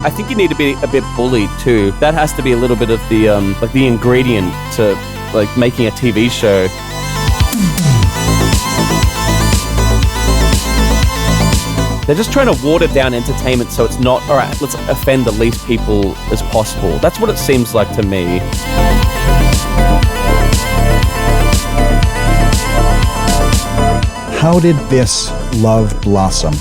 I think you need to be a bit bullied too. That has to be a little bit of the like the ingredient to like making a TV show. They're just trying to water down entertainment so it's not, all right, let's offend the least people as possible. That's what it seems like to me. How did this love blossom?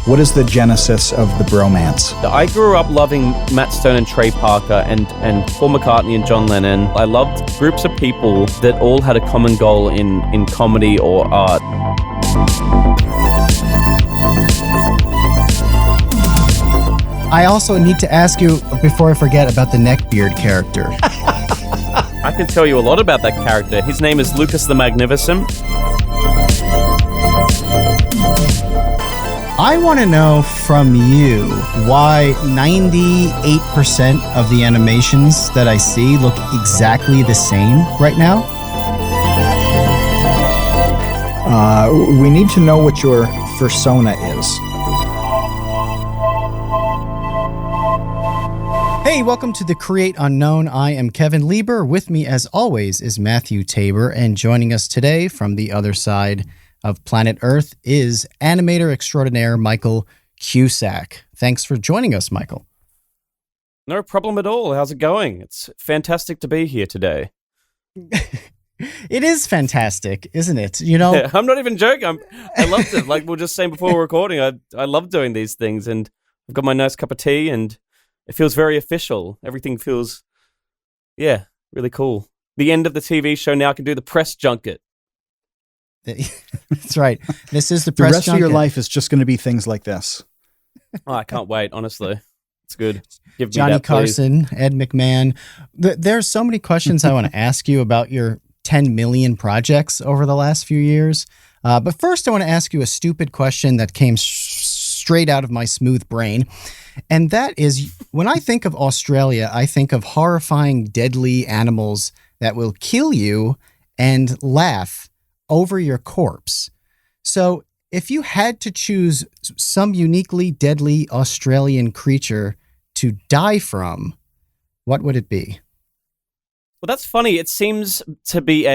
What is the genesis of the bromance? I grew up loving Matt Stone and Trey Parker and Paul McCartney and John Lennon. I loved groups of people that all had a common goal in comedy or art. I also need to ask you, before I forget, about the neckbeard character. I can tell you a lot about that character. His name is Lucas the Magnificent. I want to know from you why 98% of the animations that I see look exactly the same right now. We need to know what your persona is. Hey, welcome to the Create Unknown. I am Kevin Lieber. With me, as always, is Matthew Tabor, and joining us today from the other side of planet Earth is animator extraordinaire Michael Cusack. Thanks for joining us, Michael. No problem at all. How's it going? It's fantastic to be here today. It is fantastic, isn't it? You know, Yeah, I'm not even joking. I loved it. Like we were just saying before we're recording, I love doing these things, and I've got my nice cup of tea, and it feels very official. Everything feels, yeah, really cool. The end of the TV show now, I can do the press junket. That's right. This is the The press rest junket. of your life is just going to be things like this. Oh, I can't wait, honestly. It's good. Give me Johnny that, please. Carson, Ed McMahon. There's so many questions I want to ask you about your 10 million projects over the last few years. But first, I want to ask you a stupid question that came straight out of my smooth brain. And that is, when I think of Australia, I think of horrifying, deadly animals that will kill you and laugh over your corpse. So if you had to choose some uniquely deadly Australian creature to die from, what would it be? Well, that's funny. It seems to be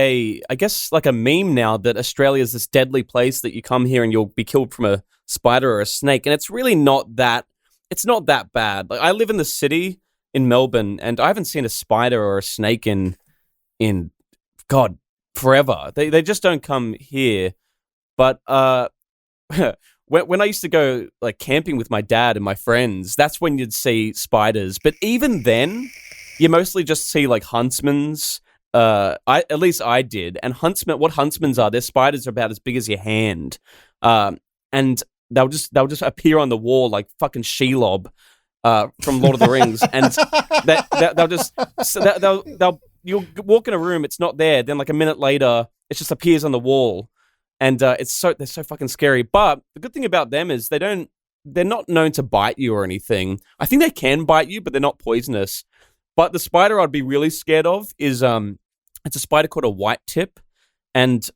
I guess, like a meme now that Australia is this deadly place that you come here and you'll be killed from a spider or a snake. And it's really not that, it's not that bad. Like, I live in the city in Melbourne, and I haven't seen a spider or a snake in God, forever. They just don't come here. But when I used to go like camping with my dad and my friends, that's when you'd see spiders. But even then, you mostly just see like huntsmans. At least I did. And what huntsmans are, their spiders are about as big as your hand. And they'll just appear on the wall like fucking Shelob from Lord of the Rings, and you'll walk in a room, it's not there. Then like a minute later, it just appears on the wall, and they're so fucking scary. But the good thing about them is they're not known to bite you or anything. I think they can bite you, but they're not poisonous. But the spider I'd be really scared of is it's a spider called a white tip, and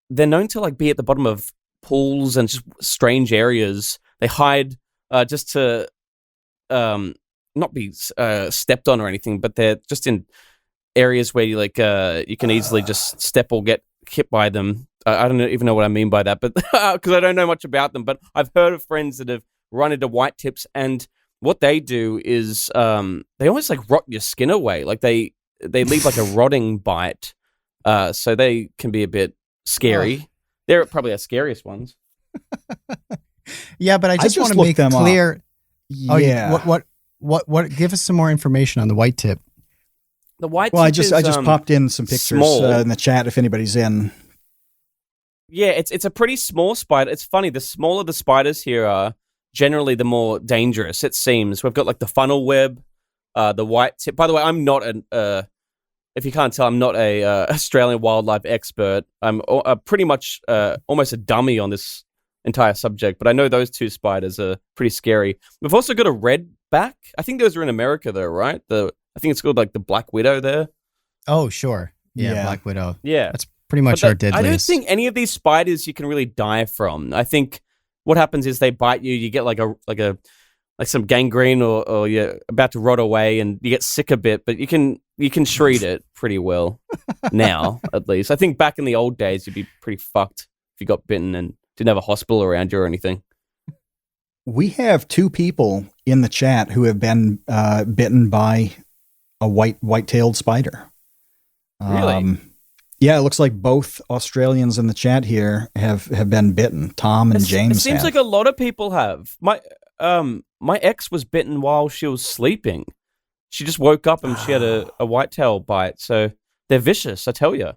they're known to like be at the bottom of pools and just strange areas. They hide just to not be stepped on or anything, but they're just in areas where you can easily just step or get hit by them. I don't even know what I mean by that, but because I don't know much about them. But I've heard of friends that have run into white tips, and what they do is they almost like rot your skin away. Like they leave like a rotting bite, so they can be a bit scary. They're probably the scariest ones. Yeah, but I just want to looked make them clear. up. Oh, Yeah. What? Give us some more information on the white tip. The white Well, tip I just popped in some pictures small. in the chat if anybody's in. Yeah, it's a pretty small spider. It's funny, the smaller the spiders here are, generally the more dangerous, it seems. We've got like the funnel web, the white tip. By the way, I'm not if you can't tell, I'm not a Australian wildlife expert. I'm pretty much almost a dummy on this entire subject, but I know those two spiders are pretty scary. We've also got a redback. I think those are in America though, right? I think it's called like the Black Widow there. Oh, sure. Yeah, Yeah. Black Widow. Yeah. That's pretty much our deadliest. I don't think any of these spiders you can really die from. I think what happens is they bite you. You get like a like some gangrene or you're about to rot away and you get sick a bit, but you can treat it pretty well now, at least. I think back in the old days, you'd be pretty fucked if you got bitten and didn't have a hospital around you or anything. We have 2 people in the chat who have been bitten by a white-tailed spider. Really? Yeah, it looks like both Australians in the chat here have been bitten. Tom and James It seems like a lot of people have. My ex was bitten while she was sleeping. She just woke up and she had a whitetail bite. So they're vicious, I tell you.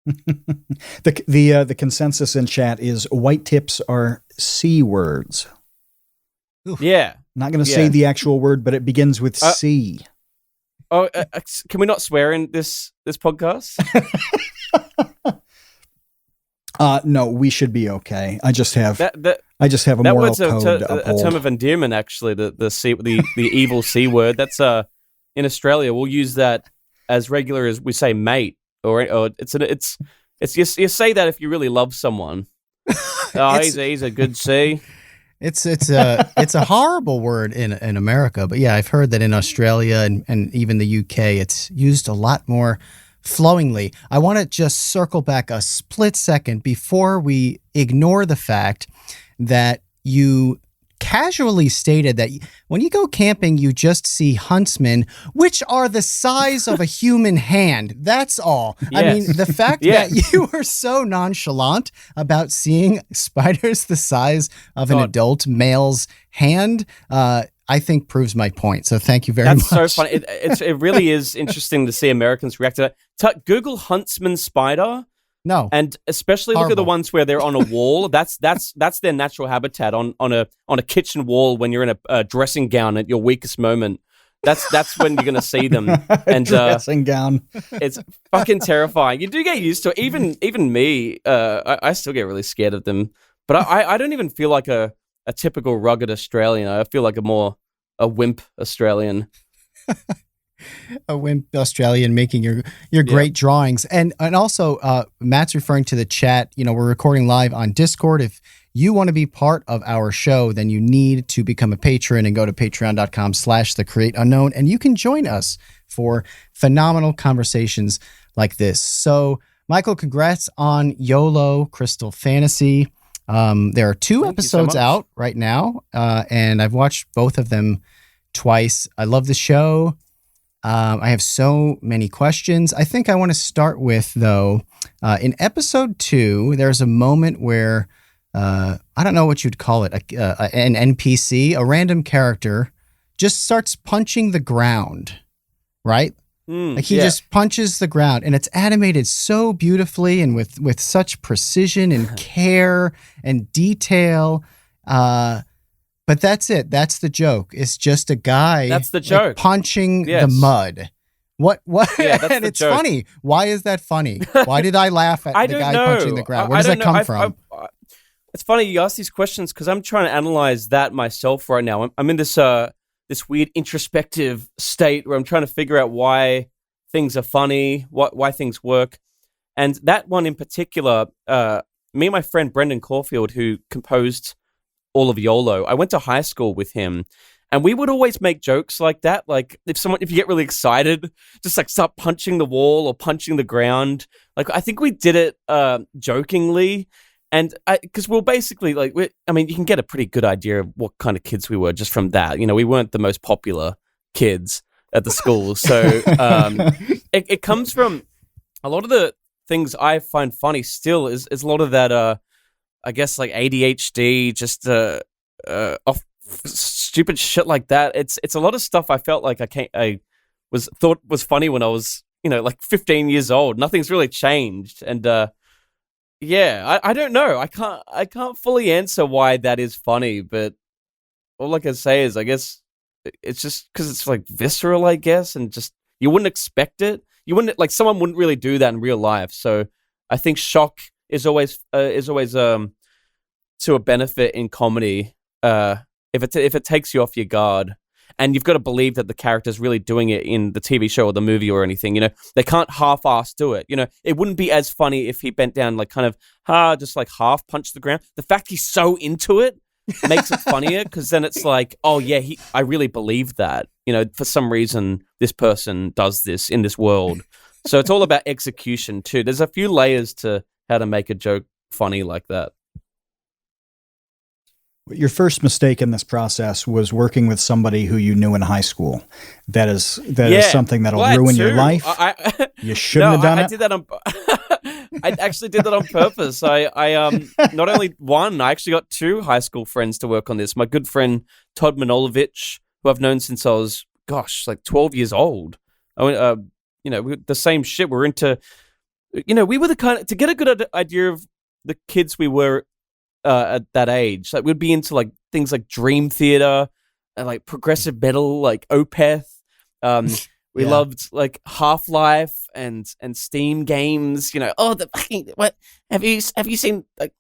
The consensus in chat is white tips are C words. Yeah. Not going to say the actual word, but it begins with C. Oh, can we not swear in this podcast? No, we should be okay. I just have a that moral word's code to a uphold. term of endearment, actually. The evil C word. That's in Australia we'll use that as regular as we say mate, or it's you say that if you really love someone. Oh, he's a good C. It's a horrible word in America, but yeah, I've heard that in Australia and even the UK, it's used a lot more flowingly. I want to just circle back a split second before we ignore the fact that you casually stated that when you go camping, you just see huntsmen, which are the size of a human hand. That's all. Yes. I mean, the fact that you were so nonchalant about seeing spiders the size of an adult male's hand, I think proves my point. So thank you very much. That's so funny. It really is interesting to see Americans react to that. Google huntsman spider. No, and especially look at the ones where they're on a wall. That's their natural habitat on a kitchen wall when you're in a dressing gown at your weakest moment. That's when you're gonna see them. And dressing gown. It's fucking terrifying. You do get used to it. Even me, I still get really scared of them. But I don't even feel like a typical rugged Australian. I feel like a wimp Australian. A wimp Australian making your great drawings. And also Matt's referring to the chat. You know, we're recording live on Discord. If you want to be part of our show, then you need to become a patron and go to patreon.com/thecreateunknown, and you can join us for phenomenal conversations like this. So Michael, congrats on YOLO Crystal Fantasy. There are 2 episodes out right now, and I've watched both of them twice. I love the show. I have so many questions. I think I want to start with, though, in episode 2, there's a moment where, I don't know what you'd call it, an NPC, a random character, just starts punching the ground, right? Like he just punches the ground, and it's animated so beautifully and with such precision and care and detail. But that's it. That's the joke. It's just a guy. That's the joke. Punching the mud. What? Yeah, that's and it's joke. funny. Why is that funny? Why did I laugh at the guy punching the ground? Where does that come from? It's funny you ask these questions because I'm trying to analyze that myself right now. I'm in this weird introspective state where I'm trying to figure out why things are funny, why things work. And that one in particular, me and my friend Brendan Caulfield, who composed all of YOLO, I went to high school with him, and we would always make jokes like that. Like if you get really excited, just like start punching the wall or punching the ground. Like I think we did it jokingly, and because we're basically like, you can get a pretty good idea of what kind of kids we were just from that. You know, we weren't the most popular kids at the school, so it comes from a lot of the things I find funny. Still, is a lot of that. I guess like ADHD, just off stupid shit like that. It's a lot of stuff I felt like I thought was funny when I was, like 15 years old. Nothing's really changed, and I don't know. I can't fully answer why that is funny, but all I can say is I guess it's just because it's like visceral, I guess, and just you wouldn't expect it. You wouldn't someone wouldn't really do that in real life. So I think shock is always to a benefit in comedy if it takes you off your guard, and you've got to believe that the character's really doing it in the TV show or the movie or anything. They can't half-ass do it. It wouldn't be as funny if he bent down just half punch the ground. The fact he's so into it makes it funnier because then it's like, oh yeah, I really believe that. For some reason, this person does this in this world. So it's all about execution too. There's a few layers to how to make a joke funny like that. Your first mistake in this process was working with somebody who you knew in high school. That is something that'll ruin your life. You shouldn't have done it. I did that on. I actually did that on purpose. I not only one, I actually got two high school friends to work on this. My good friend Todd Manolovich, who I've known since I was, like 12 years old. The same shit. We're into, we were the kind of, to get a good idea of the kids we were at that age. Like we'd be into like things like Dream Theater and like progressive metal, like Opeth. We loved like Half-Life and Steam games. The fucking what? Have you seen like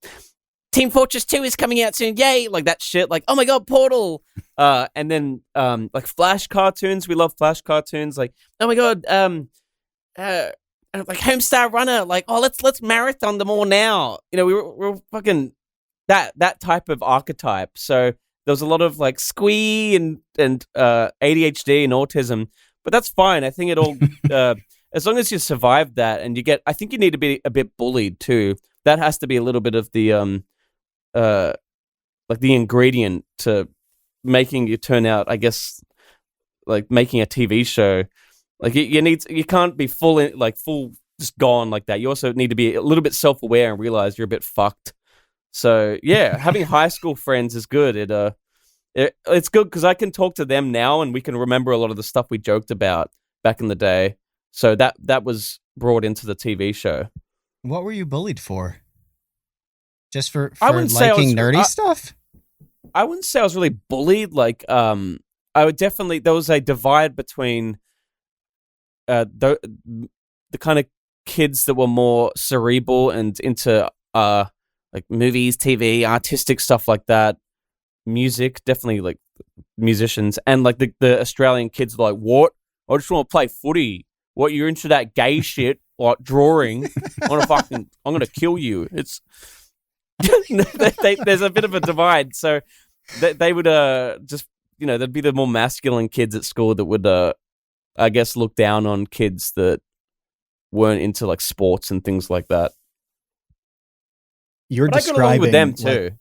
Team Fortress 2 is coming out soon? Yay! Like that shit. Like, oh my god, Portal. And then like Flash cartoons. We love Flash cartoons. Like, oh my god, like Homestar Runner. Like, oh let's marathon them all now. We were fucking that type of archetype. So there was a lot of like squee and ADHD and autism. But that's fine. I think it all, as long as you survive that and I think you need to be a bit bullied too. That has to be a little bit of the, like the ingredient to making you turn out, I guess, like making a TV show. Like you can't be full just gone like that. You also need to be a little bit self-aware and realize you're a bit fucked. So yeah, having high school friends is good. It's good because I can talk to them now and we can remember a lot of the stuff we joked about back in the day. So that was brought into the TV show. What were you bullied for? Just for liking nerdy stuff? I wouldn't say I was really bullied. Like, I would definitely, there was a divide between the kind of kids that were more cerebral and into like movies, TV, artistic stuff like that. Music, definitely like musicians, and like the Australian kids are like, what? I just want to play footy. What, you're into that gay shit, like drawing? I'm gonna kill you. It's there's a bit of a divide. So they would just there'd be the more masculine kids at school that would I guess look down on kids that weren't into like sports and things like that. You're but describing I got along with them too. Like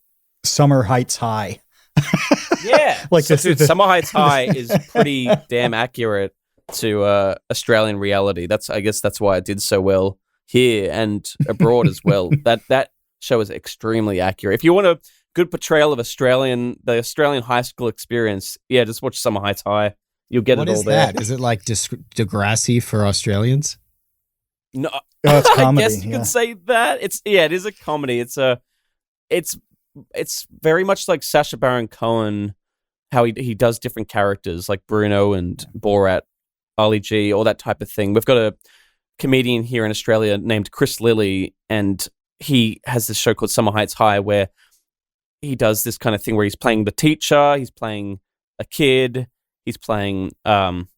Summer Heights High. Yeah, like Summer Heights High is pretty damn accurate to Australian reality. I guess that's why it did so well here and abroad as well. That show is extremely accurate. If you want a good portrayal of the Australian high school experience, yeah, just watch Summer Heights High. You'll get it all there. What is that? Is it like Degrassi for Australians? No, it's comedy. I guess you could say that. It is a comedy. It's very much like Sacha Baron Cohen, how he does different characters like Bruno and Borat, Ali G, all that type of thing. We've got a comedian here in Australia named Chris Lilly, and he has this show called Summer Heights High where he does this kind of thing where he's playing the teacher, he's playing a kid, he's playing like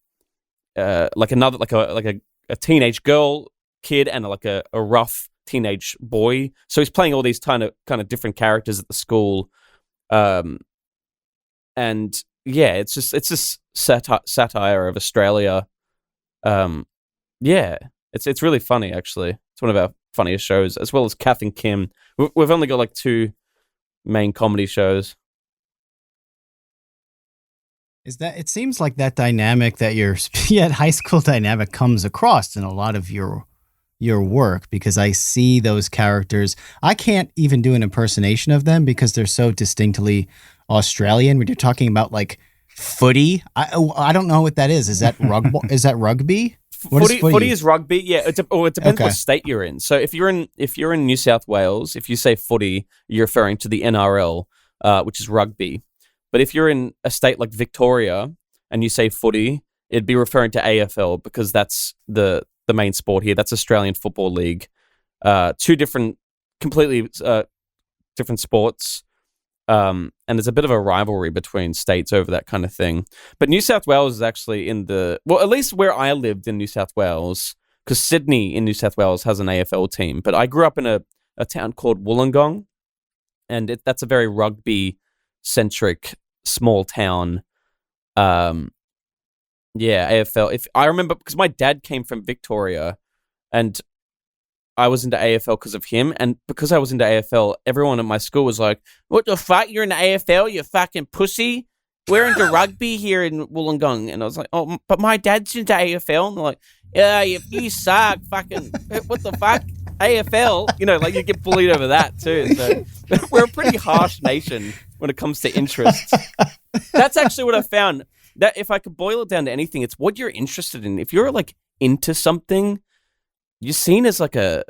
a teenage girl kid and like a rough teenage boy. So he's playing all these kind of different characters at the school, and yeah, it's just satire of Australia. Yeah, it's really funny actually. It's one of our funniest shows, as well as Kath and Kim. We've only got like two main comedy shows. It seems like that dynamic that high school dynamic comes across in a lot of your work, because I see those characters. I can't even do an impersonation of them because they're so distinctly Australian. When you're talking about like footy, I don't know what that is. Is that rugby? Is that rugby? Footy is rugby. Yeah, it depends what state you're in. So if you're in New South Wales, if you say footy, you're referring to the NRL, which is rugby. But if you're in a state like Victoria and you say footy, it'd be referring to AFL because that's the main sport here. That's Australian Football League. Two completely different sports. And there's a bit of a rivalry between states over that kind of thing. But New South Wales is actually at least where I lived in New South Wales, because Sydney in New South Wales has an AFL team. But I grew up in a town called Wollongong, and that's a very rugby centric small town. AFL. If I remember, because my dad came from Victoria, and I was into AFL because of him, and because I was into AFL, everyone at my school was like, "What the fuck? You're in the AFL? You fucking pussy! We're into rugby here in Wollongong." And I was like, "Oh, but my dad's into AFL." And they're like, "Yeah, you suck. Fucking what the fuck? AFL?" You know, like you get bullied over that too. So we're a pretty harsh nation when it comes to interests. That's actually what I found. That if I could boil it down to anything, it's what you're interested in. If you're like into something, you're seen as like a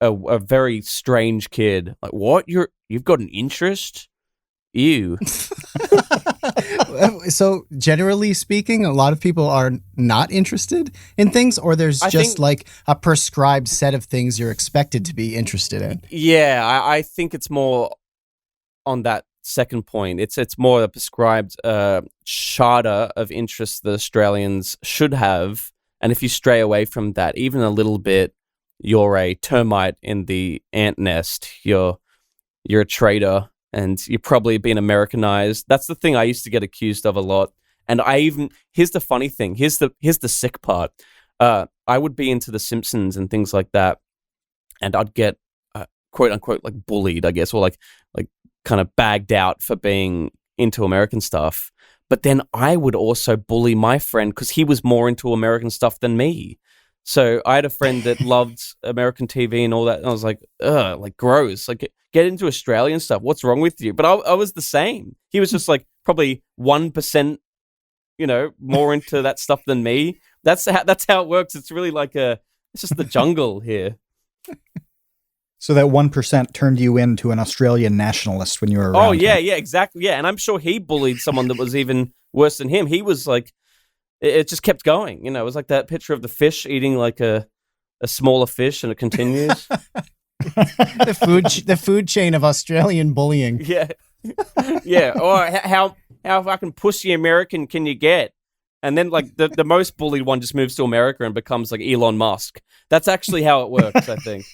very strange kid. Like, what? You've got an interest? Ew. So generally speaking, a lot of people are not interested in things, or there's just like a prescribed set of things you're expected to be interested in. Yeah, I think it's more on that second point. It's more a prescribed charter of interests that Australians should have, and if you stray away from that even a little bit, you're a termite in the ant nest. You're a traitor, and you're probably being Americanized. That's the thing I used to get accused of a lot. And here's the funny thing. Here's the sick part. I would be into The Simpsons and things like that, and I'd get quote unquote like bullied, I guess, or like kind of bagged out for being into American stuff. But then I would also bully my friend because he was more into American stuff than me. So I had a friend that loved American TV and all that, and I was like, ugh, like gross. Like get into Australian stuff. What's wrong with you? But I was the same. He was just like probably 1%, more into that stuff than me. That's how it works. It's really like it's just the jungle here. So that 1% turned you into an Australian nationalist when you were around. Oh, yeah, exactly. Yeah, and I'm sure he bullied someone that was even worse than him. He was like, it just kept going. It was like that picture of the fish eating like a smaller fish, and it continues. The food chain of Australian bullying. Yeah. Yeah. Or how fucking pussy American can you get? And then like the most bullied one just moves to America and becomes like Elon Musk. That's actually how it works, I think.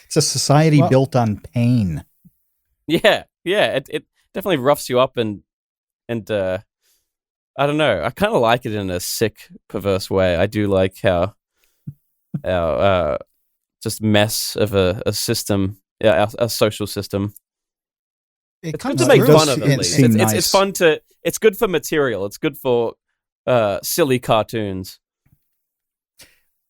It's a society built on pain. Yeah. It definitely roughs you up and I don't know. I kind of like it in a sick, perverse way. I do like how our just mess of a system, our social system. It's good to make fun of it, at least. It's fun to. It's good for material. It's good for silly cartoons.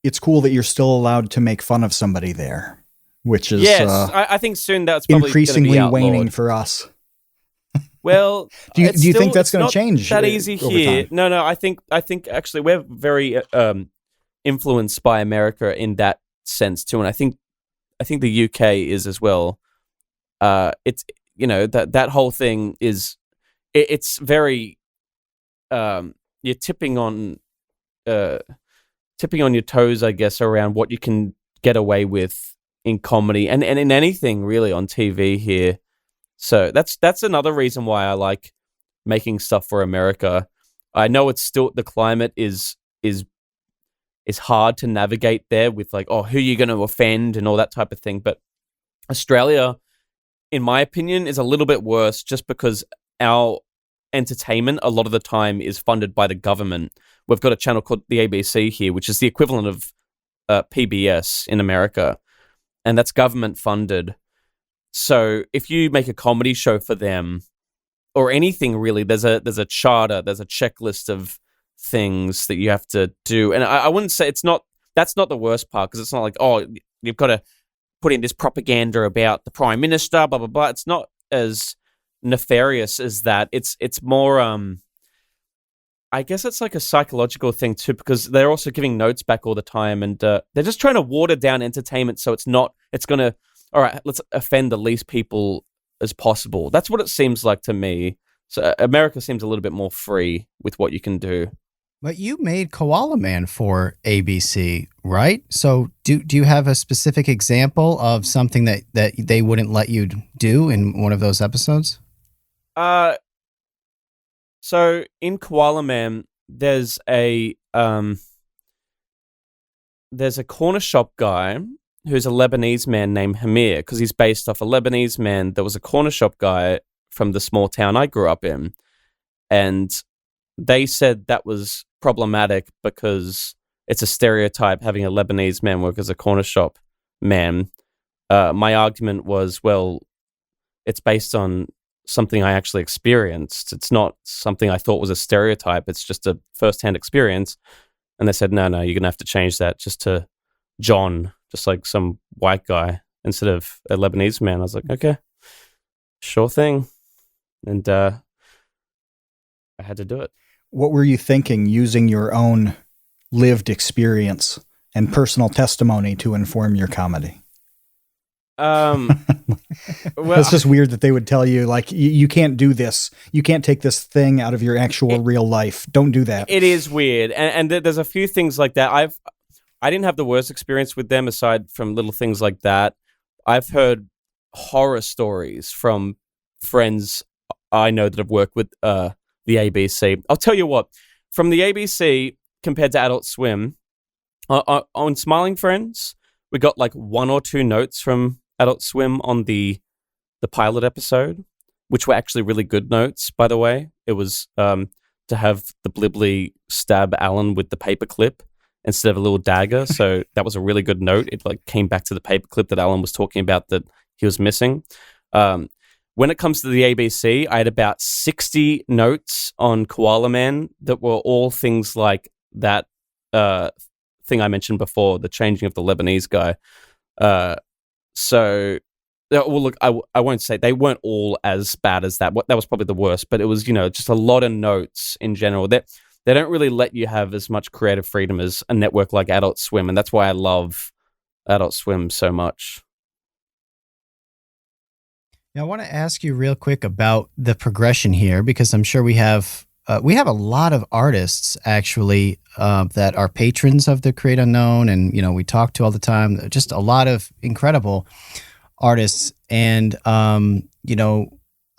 It's cool that you're still allowed to make fun of somebody there, which is I think soon that's probably increasingly waning for us. Well, do you think that's going to change? That easy here? Time? No. I think actually we're very influenced by America in that sense too, and I think the UK is as well. It's that whole thing is it's very you're tipping on your toes, I guess, around what you can get away with in comedy and in anything really on TV here. So that's another reason why I like making stuff for America. I know it's still the climate is hard to navigate there with like, oh, who are you going to offend and all that type of thing. But Australia, in my opinion, is a little bit worse just because our entertainment a lot of the time is funded by the government. We've got a channel called the ABC here, which is the equivalent of PBS in America, and that's government funded. So if you make a comedy show for them or anything really, there's a charter, there's a checklist of things that you have to do. And I wouldn't say that's not the worst part, because it's not like, oh, you've got to put in this propaganda about the Prime Minister, blah, blah, blah. It's not as nefarious as that. It's more, I guess it's like a psychological thing too, because they're also giving notes back all the time, and they're just trying to water down entertainment so it's going to, all right, let's offend the least people as possible. That's what it seems like to me. So America seems a little bit more free with what you can do. But you made Koala Man for ABC, right? So do you have a specific example of something that they wouldn't let you do in one of those episodes? So in Koala Man, there's a corner shop guy who's a Lebanese man named Hamir, because he's based off a Lebanese man that was a corner shop guy from the small town I grew up in. And they said that was problematic because it's a stereotype having a Lebanese man work as a corner shop man. My argument was, well, it's based on something I actually experienced. It's not something I thought was a stereotype. It's just a first-hand experience. And they said, no, you're going to have to change that just to John, just like some white guy instead of a Lebanese man. I was like, okay, sure thing. And I had to do it. What were you thinking using your own lived experience and personal testimony to inform your comedy? Well, it's just weird that they would tell you, like, you can't do this. You can't take this thing out of your actual real life. Don't do that. It is weird. And there's a few things like that. I didn't have the worst experience with them aside from little things like that. I've heard horror stories from friends I know that have worked with the ABC. I'll tell you what, from the ABC compared to Adult Swim, on Smiling Friends, we got like 1 or 2 notes from Adult Swim on the pilot episode, which were actually really good notes, by the way. It was to have the Blibbly stab Alan with the paperclip instead of a little dagger. So that was a really good note. It like came back to the paperclip that Alan was talking about that he was missing. When it comes to the ABC, I had about 60 notes on Koala Man that were all things like that thing I mentioned before, the changing of the Lebanese guy. So, well, look, I won't say they weren't all as bad as that. That was probably the worst, but it was, just a lot of notes in general. They don't really let you have as much creative freedom as a network like Adult Swim, and that's why I love Adult Swim so much. Now, I want to ask you real quick about the progression here, because I'm sure we have a lot of artists actually that are patrons of the Create Unknown, and we talk to all the time. Just a lot of incredible artists, and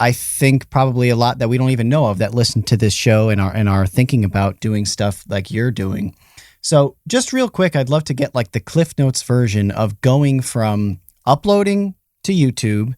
I think probably a lot that we don't even know of that listen to this show and are thinking about doing stuff like you're doing. So, just real quick, I'd love to get like the Cliff Notes version of going from uploading to YouTube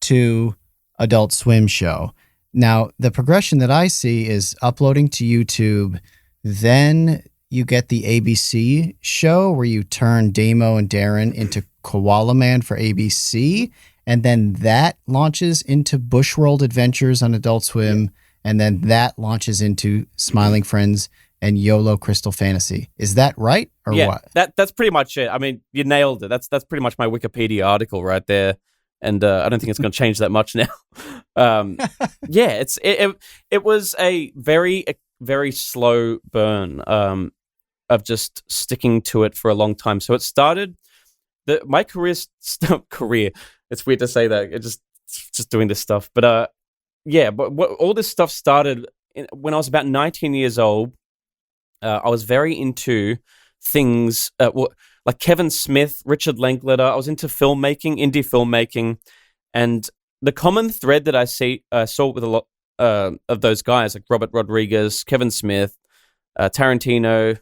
to Adult Swim show. Now, the progression that I see is uploading to YouTube, then you get the ABC show where you turn Damo and Darren into Koala Man for ABC, and then that launches into Bushworld Adventures on Adult Swim, and then that launches into Smiling Friends and YOLO Crystal Fantasy. Is that right, or what? That's pretty much it. I mean, you nailed it. That's pretty much my Wikipedia article right there. And I don't think it's going to change that much now. It was a very, very slow burn of just sticking to it for a long time. So it started my career. It's weird to say that. It's just doing this stuff, but all this stuff started when I was about 19 years old. I was very into things. Like Kevin Smith, Richard Linklater. I was into filmmaking, indie filmmaking, and the common thread that I saw with a lot of those guys, like Robert Rodriguez, Kevin Smith, Tarantino,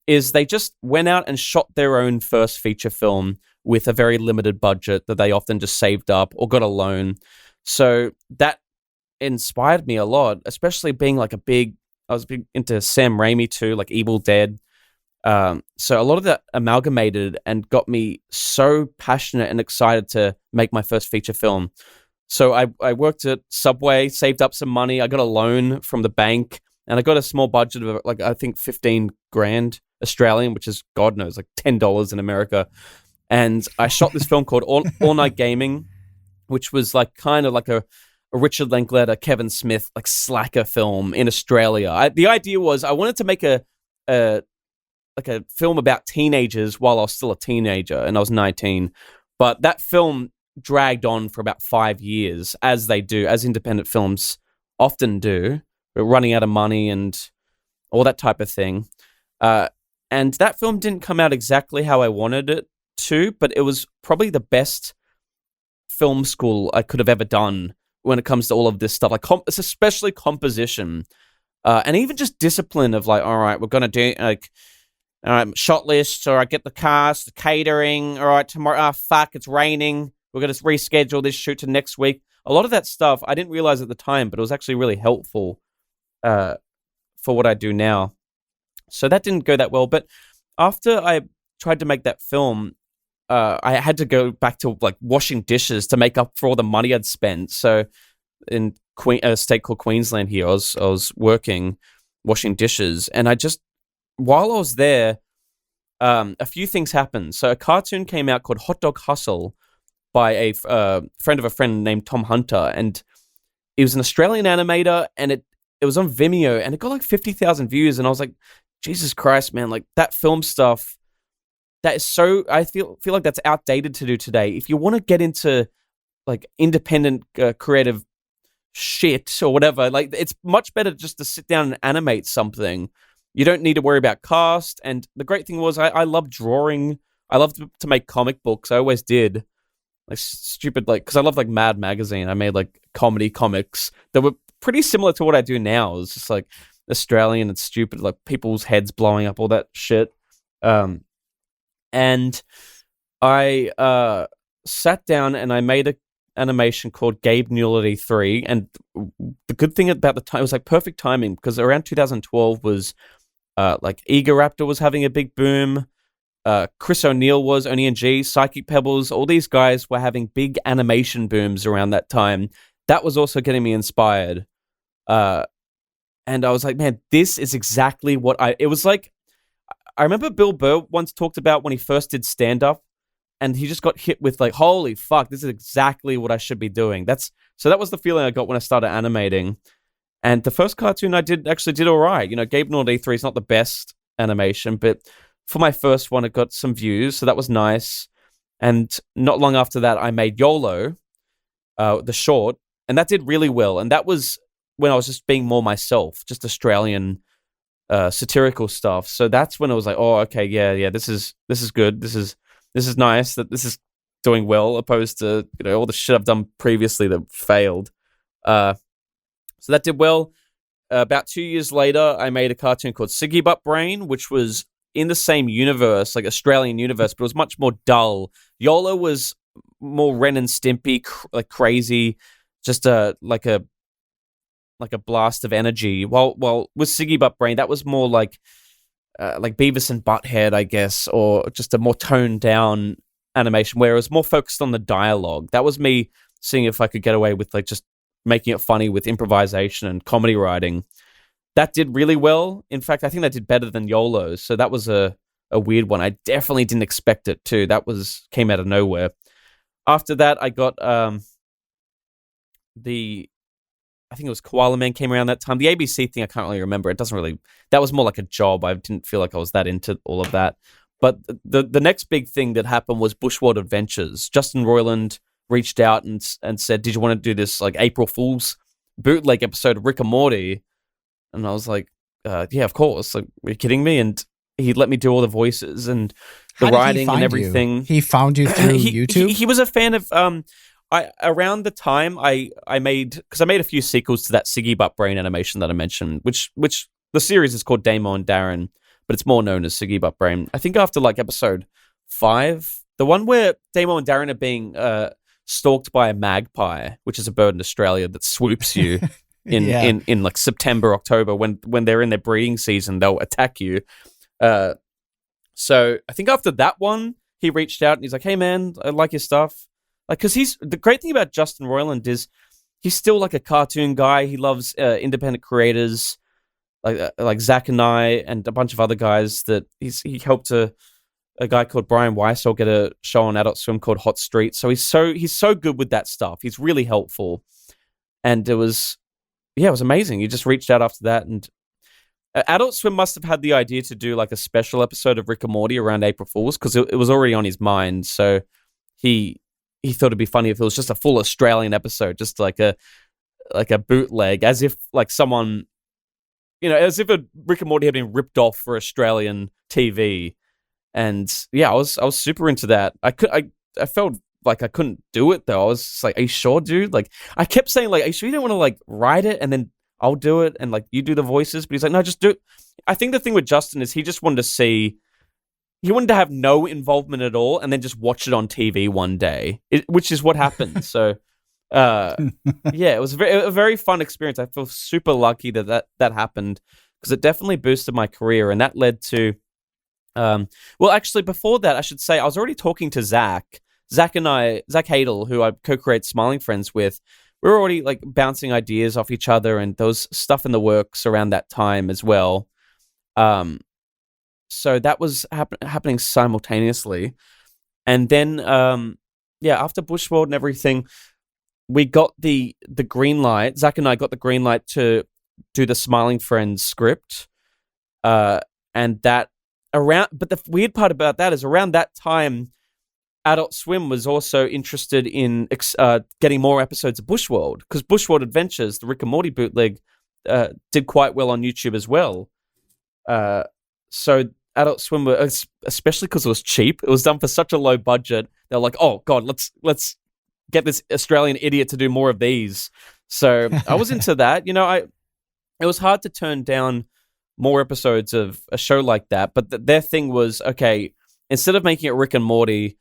is they just went out and shot their own first feature film with a very limited budget that they often just saved up or got a loan. So that inspired me a lot, especially being like I was big into Sam Raimi too, like Evil Dead. So a lot of that amalgamated and got me so passionate and excited to make my first feature film. So I worked at Subway, saved up some money. I got a loan from the bank, and I got a small budget of like, I think 15 grand Australian, which is God knows, like $10 in America. And I shot this film called All Night Gaming, which was like kind of like a Richard Linklater, Kevin Smith, like slacker film in Australia. The idea was I wanted to make a film about teenagers while I was still a teenager, and I was 19. But that film dragged on for about 5 years, as they do, as independent films often do, running out of money and all that type of thing. And that film didn't come out exactly how I wanted it to, but it was probably the best film school I could have ever done when it comes to all of this stuff, like especially composition, and even just discipline of like, all right, we're going to do like, All right, shot list. All right, get the cast, the catering. All right, tomorrow. Fuck, it's raining. We're going to reschedule this shoot to next week. A lot of that stuff I didn't realize at the time, but it was actually really helpful for what I do now. So that didn't go that well. But after I tried to make that film, I had to go back to like washing dishes to make up for all the money I'd spent. So in a state called Queensland here, I was working washing dishes, and while I was there, a few things happened. So a cartoon came out called Hot Dog Hustle by a friend of a friend named Tom Hunter, and he was an Australian animator, and it was on Vimeo, and it got like 50,000 views, and I was like, Jesus Christ, man, like that film stuff, that is so, I feel like that's outdated to do today. If you want to get into like independent creative shit or whatever, like it's much better just to sit down and animate something. You don't need to worry about cast. And the great thing was I love drawing. I love to make comic books. I always did. Like stupid, like, because I love like Mad Magazine. I made like comedy comics that were pretty similar to what I do now. It's just like Australian and stupid, like people's heads blowing up, all that shit. And I sat down and I made a animation called Gabe Newlity 3. And the good thing about the time, it was like perfect timing, because around 2012 was like Egoraptor was having a big boom. Chris O'Neill was, Oni and G, Psychicpebbles, all these guys were having big animation booms around that time. That was also getting me inspired. And I was like, man, this is exactly what it was like. I remember Bill Burr once talked about when he first did stand-up, and he just got hit with like, holy fuck, this is exactly what I should be doing. So that was the feeling I got when I started animating. And the first cartoon I did actually did all right. You know, Gabe Newlity 3 is not the best animation, but for my first one, it got some views, so that was nice. And not long after that, I made YOLO, the short, and that did really well. And that was when I was just being more myself, just Australian satirical stuff. So that's when I was like, oh, okay, yeah, this is good. This is nice that this is doing well, opposed to, you know, all the shit I've done previously that failed. So that did well. About 2 years later, I made a cartoon called Siggy Butt Brain, which was in the same universe, like Australian universe, but it was much more dull. YOLO was more Ren and Stimpy, like crazy, just like a blast of energy. While with Siggy Butt Brain, that was more like Beavis and Butthead, I guess, or just a more toned down animation where it was more focused on the dialogue. That was me seeing if I could get away with like just making it funny with improvisation and comedy writing. That did really well. In fact, I think that did better than YOLO. So that was a weird one. I definitely didn't expect it too. Came out of nowhere. After that, I got I think it was Koala Man came around that time. The ABC thing, I can't really remember. That was more like a job. I didn't feel like I was that into all of that. But the next big thing that happened was Bushworld Adventures. Justin Roiland reached out and said, did you want to do this like April Fool's bootleg episode of Rick and Morty? And I was like, yeah, of course. Like, are you kidding me? And he let me do all the voices and the writing and everything. You? He found you through YouTube? He was a fan of... around the time I made a few sequels to that Siggy Butt Brain animation that I mentioned, which the series is called Damo Darren, but it's more known as Siggy Butt Brain. I think after like episode 5, the one where Damo and Darren are being stalked by a magpie, which is a bird in Australia that swoops you in like September, October, when they're in their breeding season, they'll attack you. So I think after that one, he reached out and he's like, hey man, I like your stuff. Like, because the great thing about Justin Roiland is he's still like a cartoon guy. He loves independent creators like Zach and I and a bunch of other guys that he helped a guy called Brian Weissel get a show on Adult Swim called Hot Street. So he's so good with that stuff. He's really helpful. And it was amazing. He just reached out after that. And Adult Swim must have had the idea to do like a special episode of Rick and Morty around April Fool's, because it was already on his mind. So he thought it'd be funny if it was just a full Australian episode, just like a bootleg, as if like someone, you know, as if a Rick and Morty had been ripped off for Australian TV. And yeah, I was super into that. I felt like I couldn't do it though. I was just like, are you sure, dude? Like, I kept saying like, are you sure you don't want to like write it and then I'll do it and like you do the voices? But he's like, no, just do it. I think the thing with Justin is he just wanted to see he wanted to have no involvement at all, and then just watch it on TV one day, which is what happened. So, it was a very fun experience. I feel super lucky that happened, because it definitely boosted my career, and that led to, well, actually, before that, I should say, I was already talking to Zach Hadel, who I co-create Smiling Friends with. We were already like bouncing ideas off each other, and there was stuff in the works around that time as well. So that was happening simultaneously. And then, after Bushworld and everything, we got the green light. Zach and I got the green light to do the Smiling Friends script. And that but the weird part about that is around that time, Adult Swim was also interested in getting more episodes of Bushworld, because Bushworld Adventures, the Rick and Morty bootleg, did quite well on YouTube as well. So Adult Swim, especially because it was cheap, it was done for such a low budget. They're like, "Oh God, let's get this Australian idiot to do more of these." So I was into that. It was hard to turn down more episodes of a show like that. But their thing was, okay, instead of making it Rick and Morty,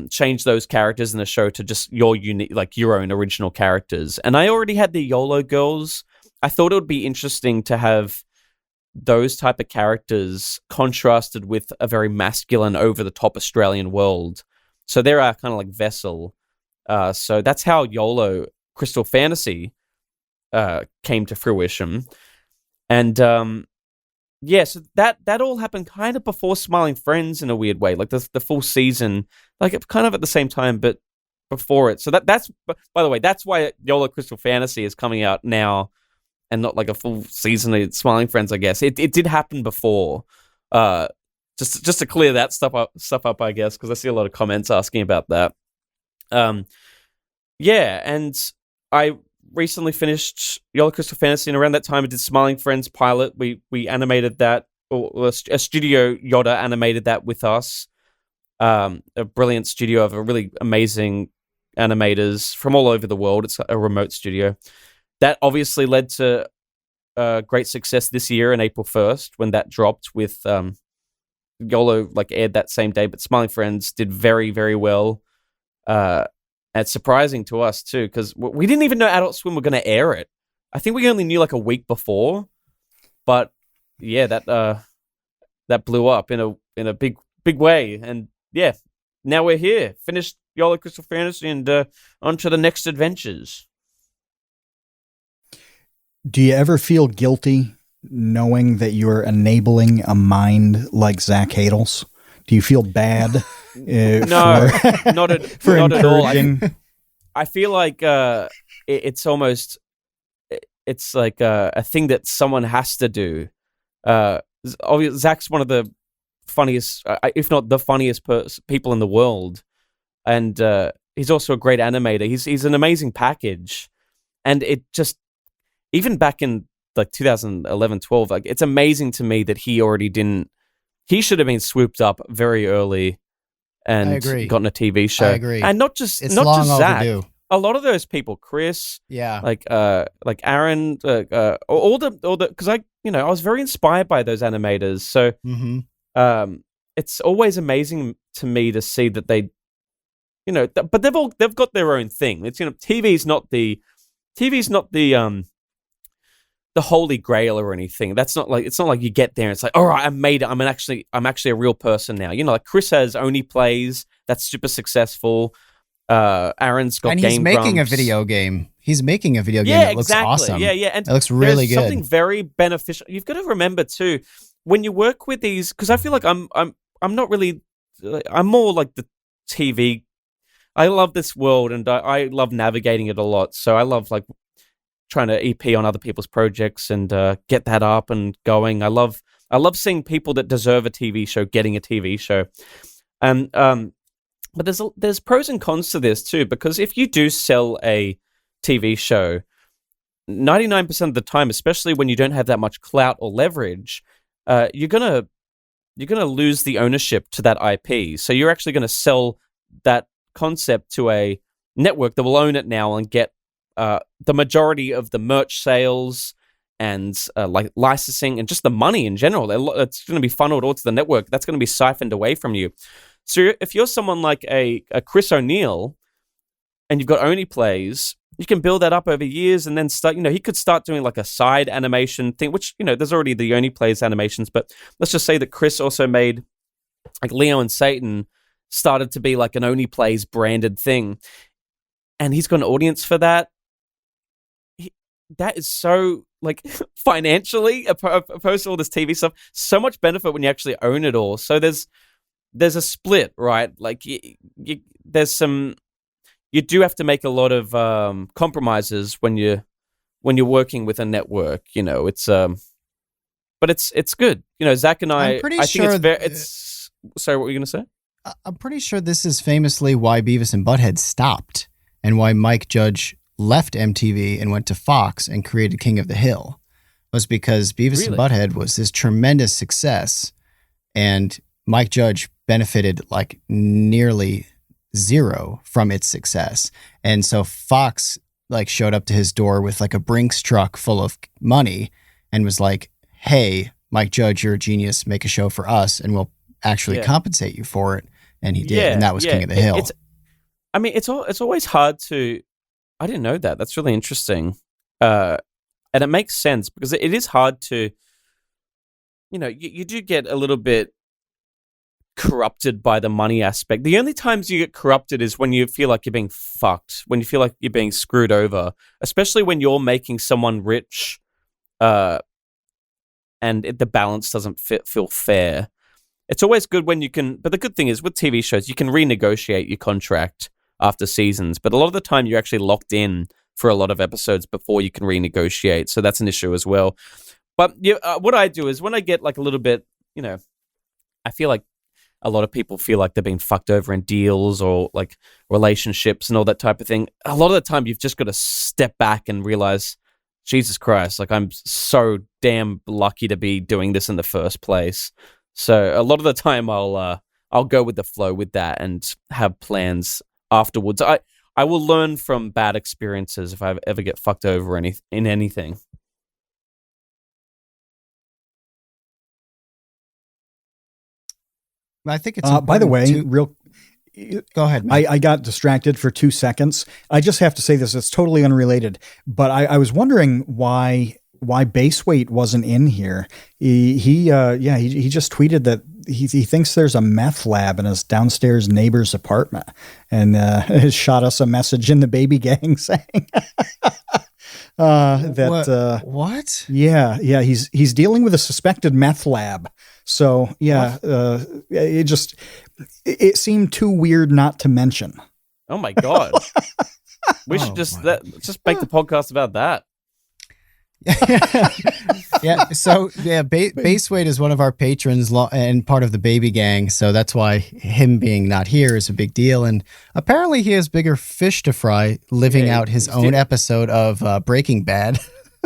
change those characters in the show to just your unique, like your own original characters. And I already had the YOLO girls. I thought it would be interesting to have those type of characters contrasted with a very masculine, over-the-top Australian world. So they're our kind of like vessel. So that's how YOLO Crystal Fantasy came to fruition. And so that all happened kind of before Smiling Friends in a weird way, like the full season, like kind of at the same time, but before it. So that's, by the way, that's why YOLO Crystal Fantasy is coming out now and not like a full season of Smiling Friends, I guess. It did happen before. Just to clear that stuff up, I guess, because I see a lot of comments asking about that. And I recently finished YOLO Crystal Fantasy, and around that time I did Smiling Friends pilot. We animated that, or a studio Yoda animated that with us. A brilliant studio of a really amazing animators from all over the world. It's a remote studio. That obviously led to great success this year on April 1st when that dropped with YOLO aired that same day, but Smiling Friends did very, very well. And it's surprising to us too, because we didn't even know Adult Swim were going to air it. I think we only knew a week before, but yeah, that blew up in a big way. And yeah, now we're here, finished YOLO Crystal Fantasy, and on to the next adventures. Do you ever feel guilty knowing that you're enabling a mind like Zach Hadel's? Do you feel bad? No, not at all. I feel like it's almost, it's like a thing that someone has to do. Obviously, Zach's one of the funniest, if not the funniest people in the world, and he's also a great animator. He's an amazing package, and it just, even back in 2011-12, it's amazing to me that he already didn't. He should have been swooped up very early and gotten a TV show. I agree. And not just Zach. Overdue. A lot of those people, Chris, like Aaron, all the, because I was very inspired by those animators. So it's always amazing to me to see that they, but they've got their own thing. It's TV's not the holy grail or anything. It's not like you get there and it's like, all right, I made it. I'm actually a real person now. Like Chris has Only Plays, that's super successful. Aaron's got Game Grumps. And he's making a video game. He's making a video game that looks awesome. Yeah. And it looks really good. Something very beneficial. You've got to remember too, when you work with these, because I feel like I'm not really, I'm more like the TV. I love this world and I love navigating it a lot. So I love trying to EP on other people's projects and get that up and going. I love seeing people that deserve a TV show getting a TV show. And but there's pros and cons to this too, because if you do sell a TV show, 99% of the time, especially when you don't have that much clout or leverage, you're gonna lose the ownership to that IP. So you're actually gonna sell that concept to a network that will own it now and get the majority of the merch sales and like licensing and just the money in general. It's going to be funneled all to the network. That's going to be siphoned away from you. So if you're someone like a Chris O'Neill and you've got Only Plays, you can build that up over years and then start, he could start doing like a side animation thing, which, there's already the Only Plays animations, but let's just say that Chris also made like Leo and Satan started to be like an Only Plays branded thing. And he's got an audience for that. That is so, like, financially, opposed to all this TV stuff, so much benefit when you actually own it all. So there's a split, right? Like, there's some, you do have to make a lot of compromises when you're working with a network. It's but it's good. Zach and I think sure it's sorry, what were you gonna say? I'm pretty sure this is famously why Beavis and Butthead stopped and why Mike Judge left MTV and went to Fox and created King of the Hill, was because Beavis and Butthead was this tremendous success and Mike Judge benefited like nearly zero from its success. And so Fox like showed up to his door with like a Brinks truck full of money and was like, hey, Mike Judge, you're a genius. Make a show for us and we'll actually compensate you for it. And he did. And that was King of the Hill. It's always hard to, I didn't know that. That's really interesting. And it makes sense because it is hard to, you do get a little bit corrupted by the money aspect. The only times you get corrupted is when you feel like you're being fucked, when you feel like you're being screwed over, especially when you're making someone rich and the balance doesn't feel fair. It's always good when you can, but the good thing is with TV shows, you can renegotiate your contract after seasons, but a lot of the time you're actually locked in for a lot of episodes before you can renegotiate. So that's an issue as well. But what I do is when I get like a little bit, I feel like a lot of people feel like they're being fucked over in deals or like relationships and all that type of thing. A lot of the time you've just got to step back and realize, Jesus Christ, like I'm so damn lucky to be doing this in the first place. So a lot of the time I'll go with the flow with that and have plans afterwards. I will learn from bad experiences if I ever get fucked over in anything. I think it's by the way, go ahead, man. I got distracted for 2 seconds. I just have to say this. It's totally unrelated, but I was wondering why base weight wasn't in here. He just tweeted that he thinks there's a meth lab in his downstairs neighbor's apartment and has shot us a message in the baby gang saying that what? Yeah, he's dealing with a suspected meth lab. So it seemed too weird not to mention. Oh my god. We should just make the podcast about that. Base weight is one of our patrons and part of the baby gang, so that's why him being not here is a big deal. And apparently he has bigger fish to fry living out his own episode of Breaking Bad.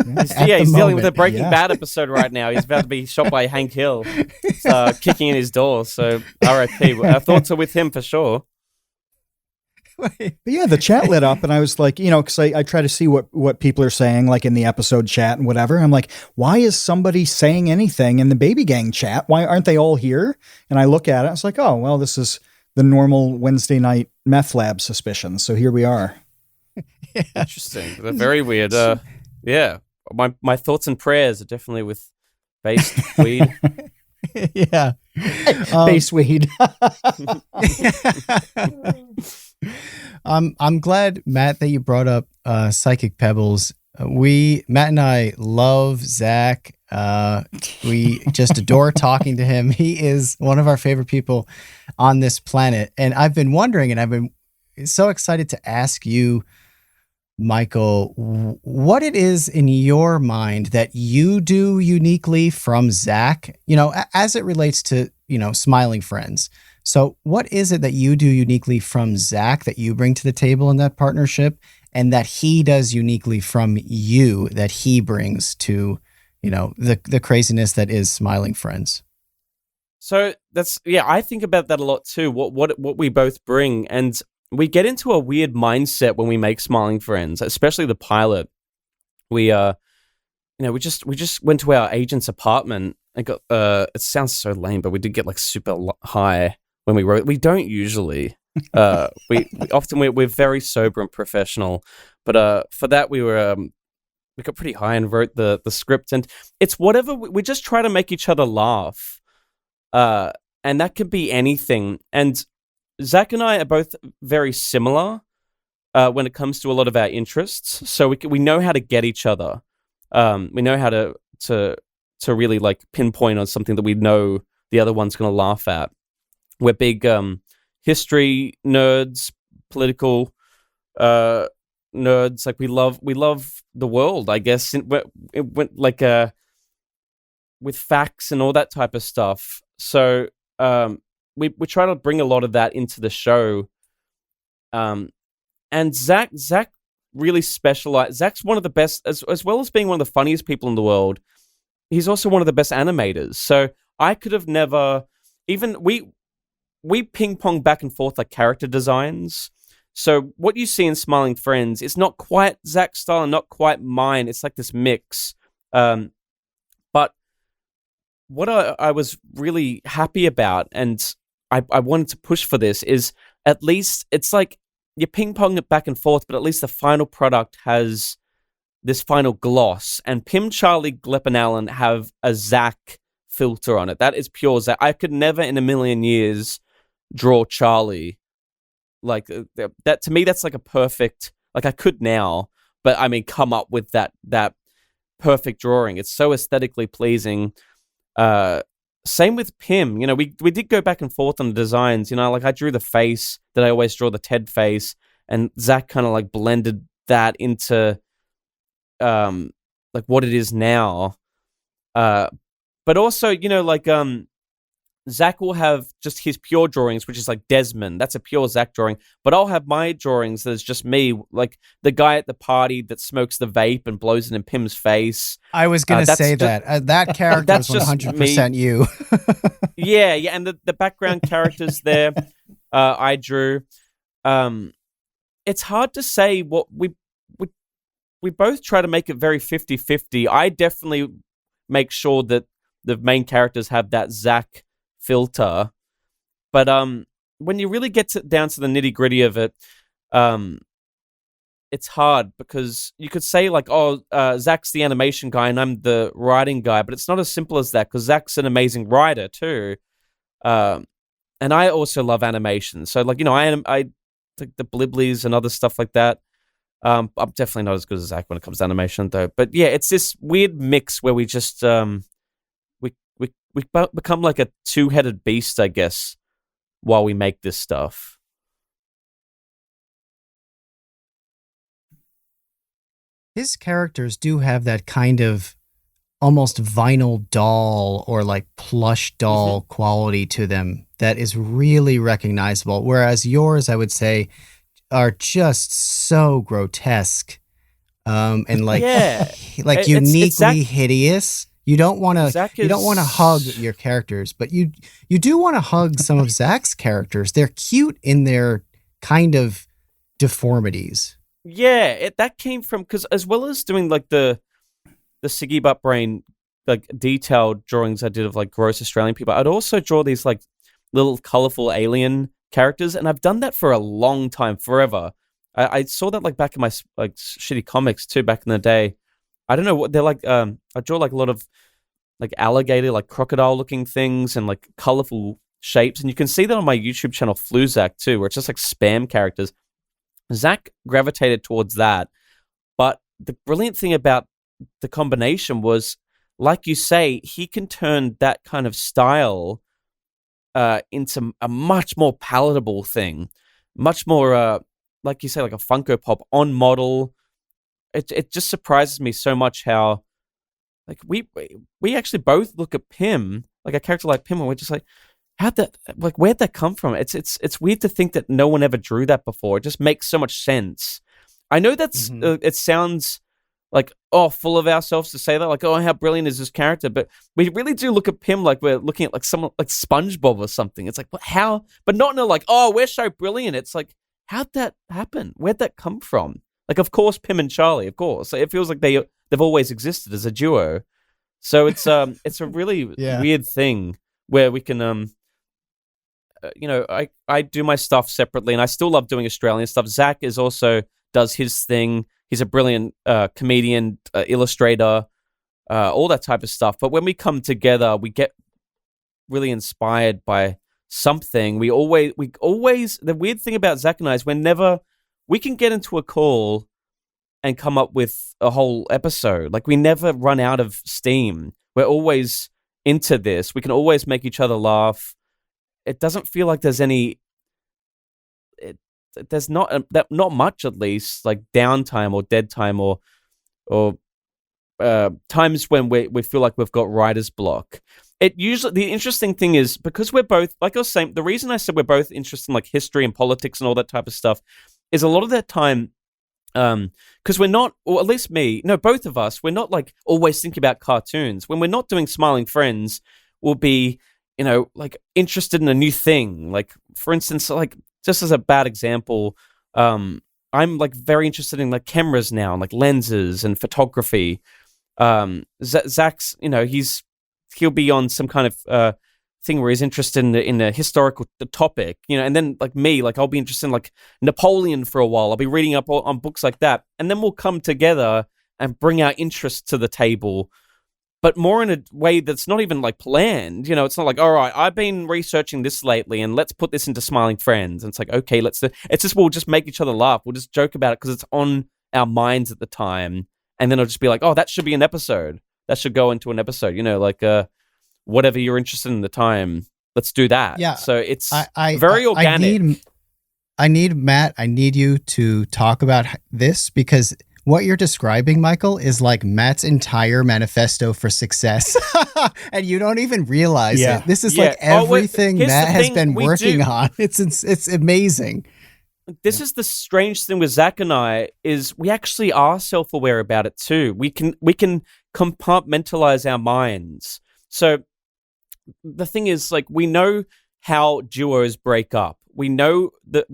He's dealing with a Breaking Bad episode right now. He's about to be shot by Hank Hill, kicking in his door. So RIP. Our thoughts are with him for sure. But yeah, the chat lit up and I was like, because I try to see what people are saying, like in the episode chat and whatever. I'm like, why is somebody saying anything in the baby gang chat? Why aren't they all here? And I look at it, it's like, oh, well, this is the normal Wednesday night meth lab suspicion. So here we are. Interesting. They're very weird. Yeah. My thoughts and prayers are definitely with based weed. Yeah. Base weed. I'm glad, Matt, that you brought up Psychicpebbles. Matt and I love Zach. We just adore talking to him. He is one of our favorite people on this planet. And I've been wondering, and I've been so excited to ask you, Michael, what it is in your mind that you do uniquely from Zach, as it relates to, Smiling Friends. So what is it that you do uniquely from Zach that you bring to the table in that partnership and that he does uniquely from you that he brings to, the craziness that is Smiling Friends? So I think about that a lot too, what we both bring. And we get into a weird mindset when we make Smiling Friends, especially the pilot. We we just went to our agent's apartment and got it sounds so lame, but we did get like super high when we wrote. We don't usually. We often we're very sober and professional, but for that we got pretty high and wrote the script, and it's whatever we just try to make each other laugh, and that could be anything. And Zach and I are both very similar when it comes to a lot of our interests, so we know how to get each other. We know how to really like pinpoint on something that we know the other one's going to laugh at. We're big history nerds, political nerds. Like we love the world, I guess. It went like with facts and all that type of stuff. So we try to bring a lot of that into the show. And Zach really specialized. Zach's one of the best, as well as being one of the funniest people in the world. He's also one of the best animators. So I could have never even we ping pong back and forth like character designs. So what you see in Smiling Friends is not quite Zach's style and not quite mine. It's like this mix. But what I was really happy about, and I wanted to push for this, is at least it's like you ping pong it back and forth, but at least the final product has this final gloss. And Pim, Charlie, Glep, and Alan have a Zach filter on it. That is pure Zach. I could never in a million years draw Charlie. Like that to me, that's like a perfect, like I could now, but I mean, come up with that perfect drawing. It's so aesthetically pleasing. Same with Pim. You know, we did go back and forth on the designs. You know, like I drew the face that I always draw, the Ted face, and Zach kind of like blended that into like what it is now. But also, you know, like Zach will have just his pure drawings, which is like Desmond. That's a pure Zach drawing. But I'll have my drawings that's just me, like the guy at the party that smokes the vape and blows it in Pim's face. I was going to say that. That character that's was 100% you. Yeah, and the background characters there I drew. It's hard to say what we both try to make it very 50-50. I definitely make sure that the main characters have that Zach filter, but when you really get down to the nitty-gritty of it, it's hard because you could say like, oh, Zach's the animation guy and I'm the writing guy, but it's not as simple as that because Zach's an amazing writer too, and I also love animation. So like, you know, I think the Bliblies and other stuff like that. I'm definitely not as good as Zach when it comes to animation though. But yeah, it's this weird mix where we just we become like a two-headed beast, I guess, while we make this stuff. His characters do have that kind of almost vinyl doll or like plush doll quality to them that is really recognizable. Whereas yours, I would say, are just so grotesque and like like uniquely hideous. You don't want to hug your characters, but you do want to hug some of Zach's characters. They're cute in their kind of deformities. Yeah, that came from because as well as doing like the Siggy Butt Brain like detailed drawings I did of like gross Australian people, I'd also draw these like little colorful alien characters, and I've done that for a long time, forever. I saw that like back in my like shitty comics too back in the day. I don't know what they're like. I draw like a lot of like alligator, like crocodile looking things and like colorful shapes. And you can see that on my YouTube channel, Fluzak too, where it's just like spam characters. Zach gravitated towards that. But the brilliant thing about the combination was, like you say, he can turn that kind of style into a much more palatable thing. Much more, like you say, like a Funko Pop on model. It just surprises me so much how, like, we actually both look at Pim, like a character like Pim, and we're just like, where'd that come from? It's weird to think that no one ever drew that before. It just makes so much sense. I know that's it sounds like full of ourselves to say that, like, oh, how brilliant is this character? But we really do look at Pim like we're looking at like someone like SpongeBob or something. It's like, what, how? But not in a like, oh, we're so brilliant. It's like, how'd that happen? Where'd that come from? Like, of course, Pim and Charlie, of course. It feels like they they've always existed as a duo. So it's a really weird thing where we can I do my stuff separately, and I still love doing Australian stuff. Zach does his thing. He's a brilliant comedian, illustrator, all that type of stuff. But when we come together, we get really inspired by something. We always the weird thing about Zach and I is we can get into a call and come up with a whole episode. Like, we never run out of steam. We're always into this. We can always make each other laugh. It doesn't feel like there's there's not much, at least, like downtime or dead time or times when we feel like we've got writer's block. The interesting thing is, because we're both, like I was saying, the reason I said we're both interested in like history and politics and all that type of stuff is a lot of that time, because we're not, or at least me, no, both of us, we're not like always thinking about cartoons. When we're not doing Smiling Friends, we'll be, like interested in a new thing. Like, for instance, like just as a bad example, I'm like very interested in like cameras now, and like lenses and photography. Zach's, he'll be on some kind of thing where he's interested in a historical topic, and then like me, like I'll be interested in like Napoleon for a while. I'll be reading up on books like that, and then we'll come together and bring our interests to the table, but more in a way that's not even like planned. It's not like, all right, I've been researching this lately and let's put this into Smiling Friends. And it's like, okay, we'll just make each other laugh. We'll just joke about it because it's on our minds at the time. And then I'll just be like, oh, that should be an episode. That should go into an episode, like whatever you're interested in at the time, let's do that. Yeah. So it's very organic. I need Matt, I need you to talk about this, because what you're describing, Michael, is like Matt's entire manifesto for success. And you don't even realize it. This is like everything Matt has been working on. It's amazing. This is the strange thing with Zach and I, is we actually are self-aware about it too. We can compartmentalize our minds. So the thing is, like, we know how duos break up. We know that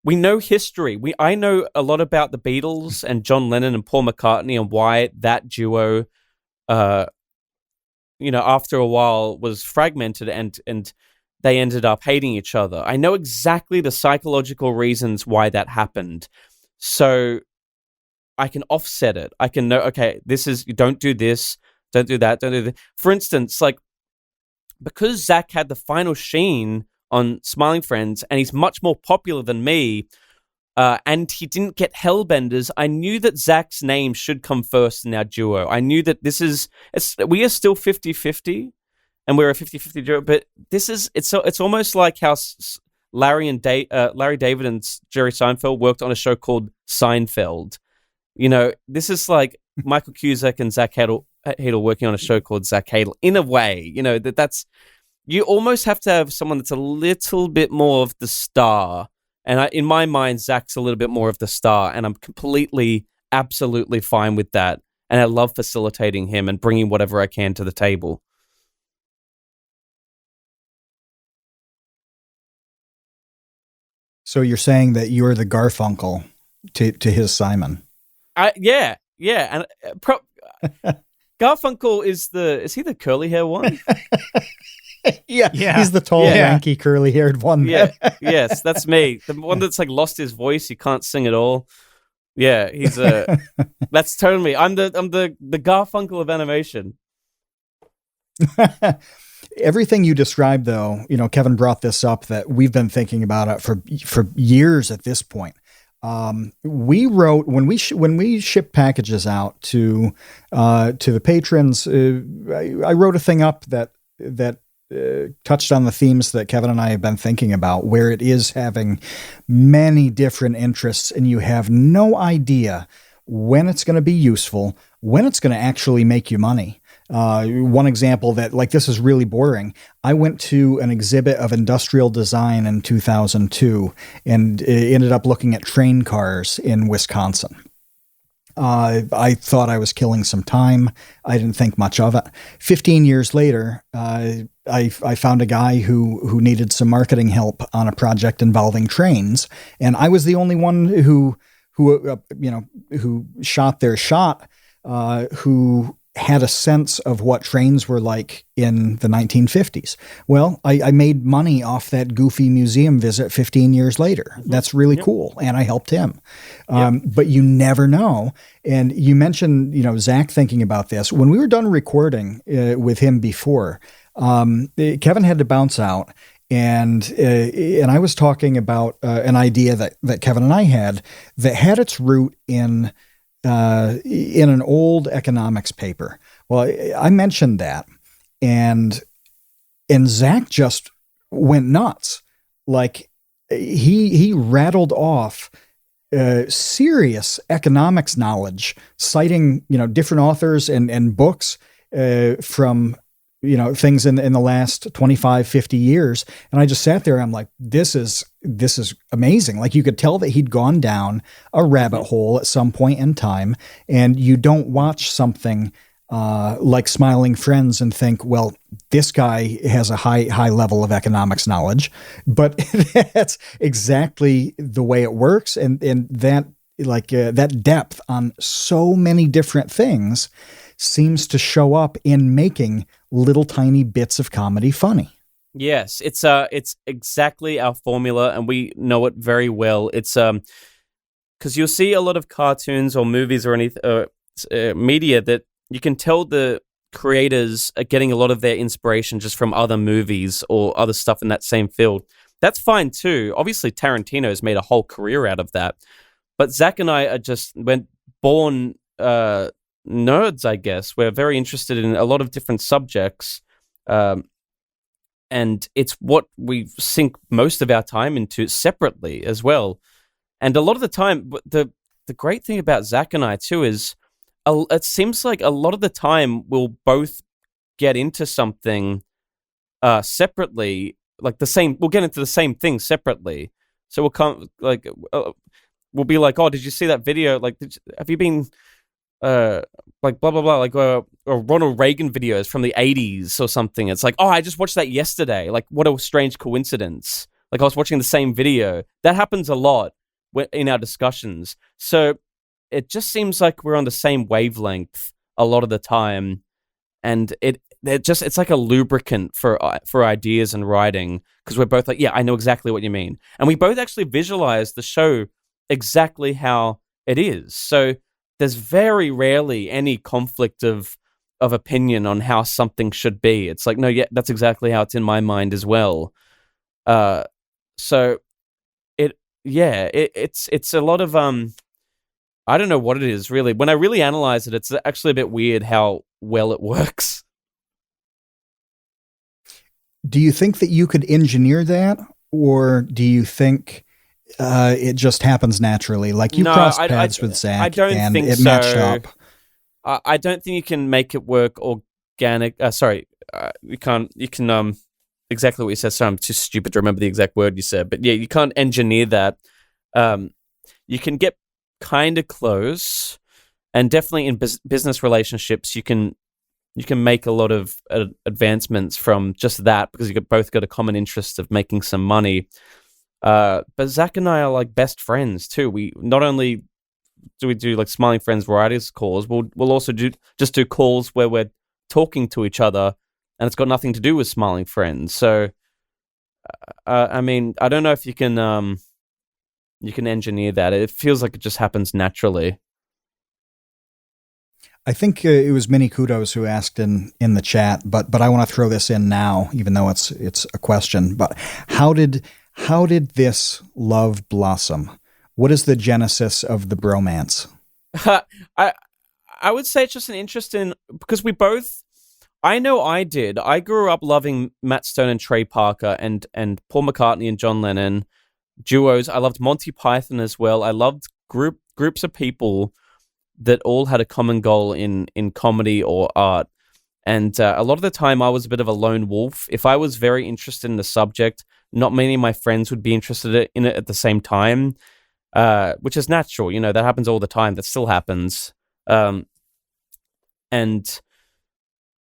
we know history. I know a lot about the Beatles and John Lennon and Paul McCartney, and why that duo, after a while was fragmented and they ended up hating each other. I know exactly the psychological reasons why that happened. So I can offset it. I can know, okay, don't do this, don't do that, don't do that. For instance, like, because Zach had the final sheen on Smiling Friends, and he's much more popular than me, and he didn't get Hellbenders, I knew that Zach's name should come first in our duo. I knew that we are still 50-50, and we're a 50-50 duo, but it's almost like how Larry David and Jerry Seinfeld worked on a show called Seinfeld. This is like Michael Cusack and Zach Hadel working on a show called Zach Hadel, in a way. That's, you almost have to have someone that's a little bit more of the star. And in my mind, Zach's a little bit more of the star, and I'm absolutely fine with that. And I love facilitating him and bringing whatever I can to the table. So you're saying that you're the Garfunkel to his Simon? Yeah. And Garfunkel is he the curly hair one? Yeah, he's the tall, lanky, curly-haired one. Yeah, yes, that's me. The one that's like lost his voice, he can't sing at all. Yeah, he's that's totally. I'm the Garfunkel of animation. Everything you described, though, Kevin brought this up, that we've been thinking about it for years at this point. We wrote, when we ship packages out to the patrons, I wrote a thing up that touched on the themes that Kevin and I have been thinking about, where it is having many different interests, and you have no idea when it's going to be useful, when it's going to actually make you money. One example that, like, this is really boring. I went to an exhibit of industrial design in 2002 and ended up looking at train cars in Wisconsin. I thought I was killing some time. I didn't think much of it. 15 years later, I found a guy who needed some marketing help on a project involving trains, and I was the only one who shot their shot. who had a sense of what trains were like in the 1950s. Well, I made money off that goofy museum visit 15 years later. That's really cool. And I helped him. But you never know. And you mentioned, Zach thinking about this. When we were done recording with him before, Kevin had to bounce out. And I was talking about an idea that Kevin and I had that had its root in an old economics paper. Well, I mentioned that, and Zach just went nuts. Like he rattled off serious economics knowledge, citing different authors and books from things in the last 25, 50 years. And I just sat there. I'm like, this is amazing. Like, you could tell that he'd gone down a rabbit hole at some point in time. And you don't watch something like Smiling Friends and think, well, this guy has a high level of economics knowledge, but that's exactly the way it works. And that that depth on so many different things seems to show up in making little tiny bits of comedy funny. Yes, it's exactly our formula, and we know it very well. It's because you'll see a lot of cartoons or movies or any media that you can tell the creators are getting a lot of their inspiration just from other movies or other stuff in that same field. That's fine too. Obviously, Tarantino's made a whole career out of that, but Zach and I are just born nerds, I guess. We're very interested in a lot of different subjects, and it's what we sink most of our time into separately as well. And a lot of the time, the great thing about Zach and I too is it seems like a lot of the time we'll both get into something separately, like the same. We'll get into the same thing separately. So we'll come we'll be like, "Oh, did you see that video? Like, have you been?" Like blah blah blah, like or Ronald Reagan videos from the 80s or something. It's like, oh, I just watched that yesterday. Like, what a strange coincidence. Like, I was watching the same video. That happens a lot in our discussions. So it just seems like we're on the same wavelength a lot of the time, and it's like a lubricant for ideas and writing, because we're both like, yeah, I know exactly what you mean, and we both actually visualize the show exactly how it is. So there's very rarely any conflict of opinion on how something should be. It's like, no, yeah, that's exactly how it's in my mind as well. So it's a lot of I don't know what it is really. When I really analyze it, it's actually a bit weird how well it works. Do you think that you could engineer that, or do you think it just happens naturally? Like, you crossed paths with Zach, I don't and think it so. matched up. I don't think you can make it work organic. You can't. You can exactly what you said. Sorry, I'm too stupid to remember the exact word you said. But yeah, you can't engineer that. You can get kind of close, and definitely in business relationships, you can make a lot of advancements from just that, because you both got a common interest of making some money. But Zach and I are like best friends too. We not only do we do like Smiling Friends writers calls, we'll also do calls where we're talking to each other, and it's got nothing to do with Smiling Friends. So, I mean, I don't know if you can engineer that. It feels like it just happens naturally. I think it was Minnie Kudos who asked in the chat, but I want to throw this in now, even though it's a question. But how did this love blossom? What is the genesis of the bromance? I would say it's just an interest in, because we both, I know I did. I grew up loving Matt Stone and Trey Parker and Paul McCartney and John Lennon duos. I loved Monty Python as well. I loved groups of people that all had a common goal in comedy or art. And a lot of the time I was a bit of a lone wolf. If I was very interested in the subject, not many of my friends would be interested in it at the same time, which is natural. You know, that happens all the time. That still happens. When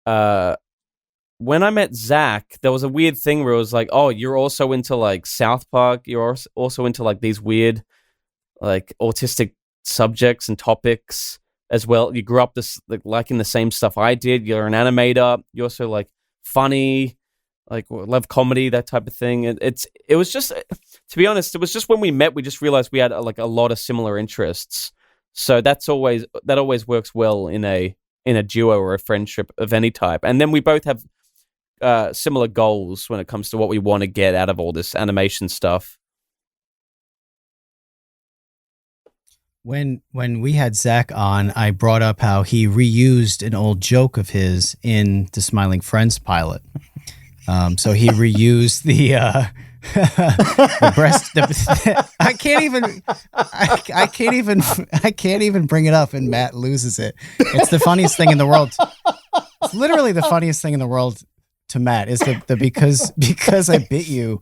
I met Zach, there was a weird thing where it was like, oh, you're also into like South Park. You're also into like these weird, like autistic subjects and topics. as well. You grew up liking the same stuff I did. You're an animator. You're also like funny, like love comedy, that type of thing. It was just, to be honest, it was just when we met, we just realized we had like a lot of similar interests. So that always works well in a duo or a friendship of any type. And then we both have similar goals when it comes to what we want to get out of all this animation stuff. When we had Zach on, I brought up how he reused an old joke of his in the Smiling Friends pilot. So he reused the breast. I can't even bring it up, and Matt loses it. It's the funniest thing in the world. It's literally the funniest thing in the world to Matt is the because I bit you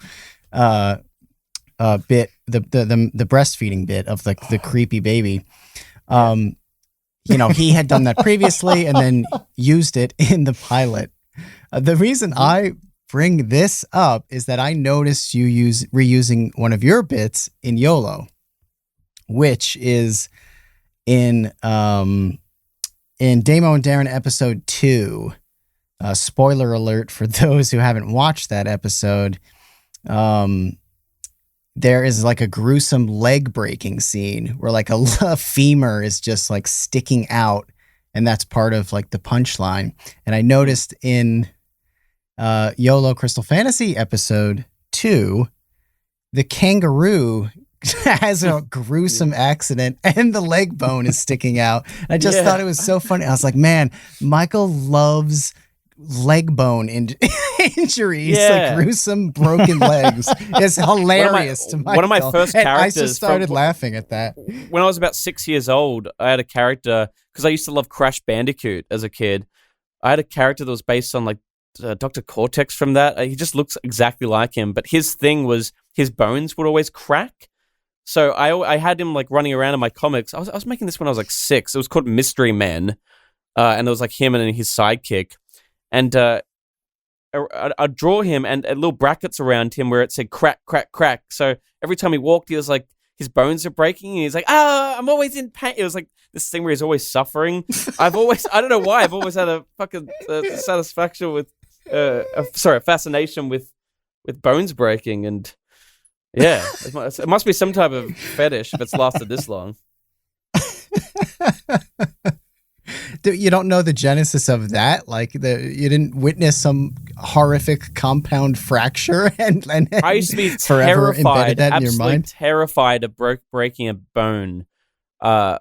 bit the breastfeeding bit of the creepy baby. He had done that previously and then used it in the pilot. The reason I bring this up is that I noticed you reusing one of your bits in YOLO, which is in Damo and Darren episode 2. Spoiler alert for those who haven't watched that episode. There is like a gruesome leg breaking scene where like a femur is just like sticking out, and that's part of like the punchline. And I noticed in YOLO Crystal Fantasy episode 2, the kangaroo has a gruesome accident and the leg bone is sticking out. I just thought it was so funny. I was like, man, Michael loves leg bone injuries, like gruesome broken legs. It's hilarious to Michael. One of my first characters. I just started laughing at that. When I was about 6 years old, I had a character, because I used to love Crash Bandicoot as a kid. I had a character that was based on like Dr. Cortex from that. He just looks exactly like him, but his thing was his bones would always crack. So I had him like running around in my comics. I was making this when I was like 6. It was called Mystery Men, and it was like him and his sidekick. And I'd draw him and little brackets around him where it said crack, crack, crack. So every time he walked, he was like, his bones are breaking. And he's like, I'm always in pain. It was like this thing where he's always suffering. I don't know why, I've always had a fucking satisfaction with, a fascination with bones breaking. And yeah, it must be some type of fetish if it's lasted this long. You don't know the genesis of that? Like you didn't witness some horrific compound fracture and I used to be forever embedded that in your mind? Terrified of breaking a bone. The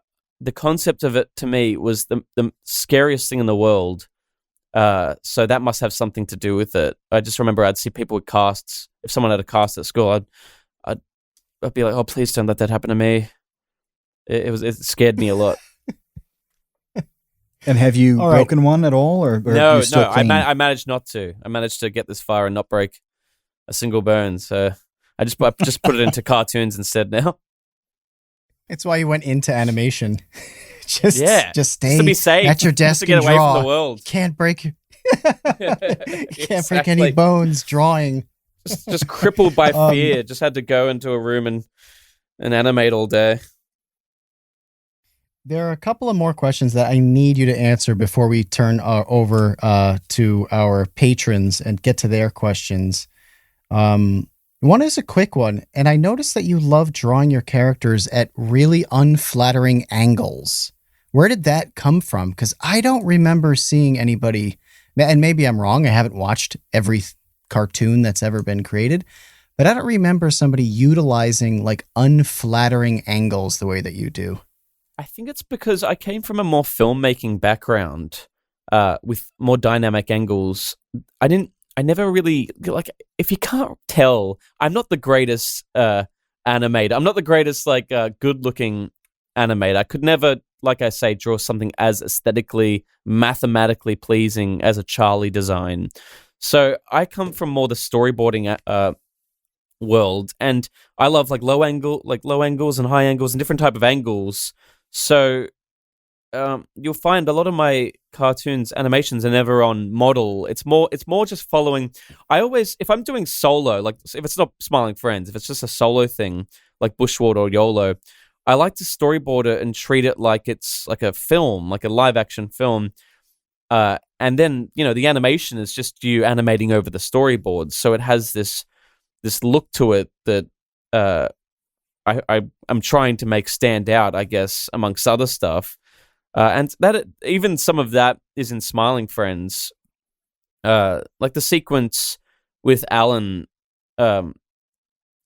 concept of it to me was the scariest thing in the world. So that must have something to do with it. I just remember I'd see people with casts. If someone had a cast at school, I'd be like, oh, please don't let that happen to me. It scared me a lot. And have you broken one at all, or no? you still clean? I managed not to. I managed to get this far and not break a single bone. So I just put it into cartoons instead now. It's why you went into animation. Just stay to be safe, at your desk to get and away draw. from the world. Can't break break any bones drawing. Just crippled by fear. Just had to go into a room and animate all day. There are a couple of more questions that I need you to answer before we turn over to our patrons and get to their questions. One is a quick one, and I noticed that you love drawing your characters at really unflattering angles. Where did that come from? Because I don't remember seeing anybody, and maybe I'm wrong, I haven't watched every cartoon that's ever been created, but I don't remember somebody utilizing like unflattering angles the way that you do. I think it's because I came from a more filmmaking background with more dynamic angles. I never really, like, if you can't tell, I'm not the greatest animator. I'm not the greatest, like, good-looking animator. I could never, like I say, draw something as aesthetically, mathematically pleasing as a Charlie design. So I come from more the storyboarding world, and I love, like, low angles and high angles and different type of angles. So you'll find a lot of my cartoons, animations are never on model. It's more just following. If I'm doing solo, like if it's not Smiling Friends, if it's just a solo thing like Bushworld or YOLO, I like to storyboard it and treat it like it's like a film, like a live action film. And then, the animation is just you animating over the storyboard. So it has this look to it that I'm trying to make stand out, I guess, amongst other stuff. And even some of that is in Smiling Friends. Like the sequence with Alan,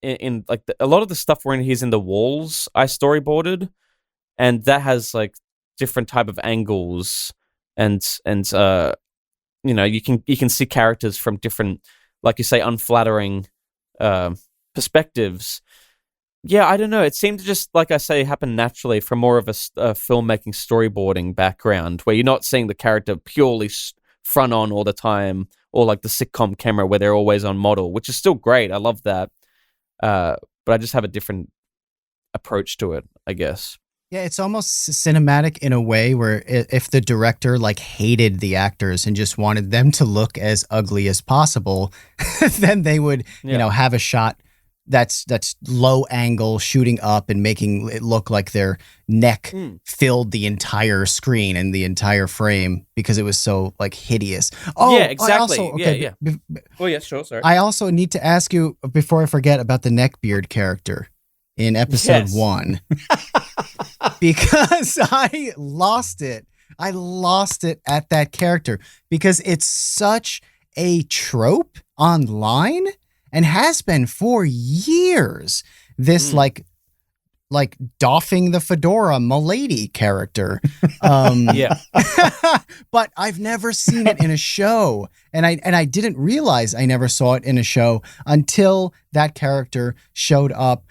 in like a lot of the stuff where he's in the walls, I storyboarded, and that has like different type of angles, and you can see characters from different, like you say, unflattering perspectives. Yeah, I don't know. It seemed to just, like I say, happen naturally from more of a filmmaking storyboarding background, where you're not seeing the character purely front on all the time, or like the sitcom camera where they're always on model, which is still great. I love that. But I just have a different approach to it, I guess. Yeah, it's almost cinematic in a way where if the director like hated the actors and just wanted them to look as ugly as possible, then they would, have a shot that's low angle, shooting up and making it look like their neck filled the entire screen and the entire frame because it was so like hideous. Oh, yeah, exactly. Yeah. Oh, yeah, sure. Sorry. I also need to ask you before I forget about the neckbeard character in episode 1 because I lost it. I lost it at that character because it's such a trope online. And has been for years. This like doffing the fedora milady character. Yeah. But I've never seen it in a show. And I didn't realize I never saw it in a show until that character showed up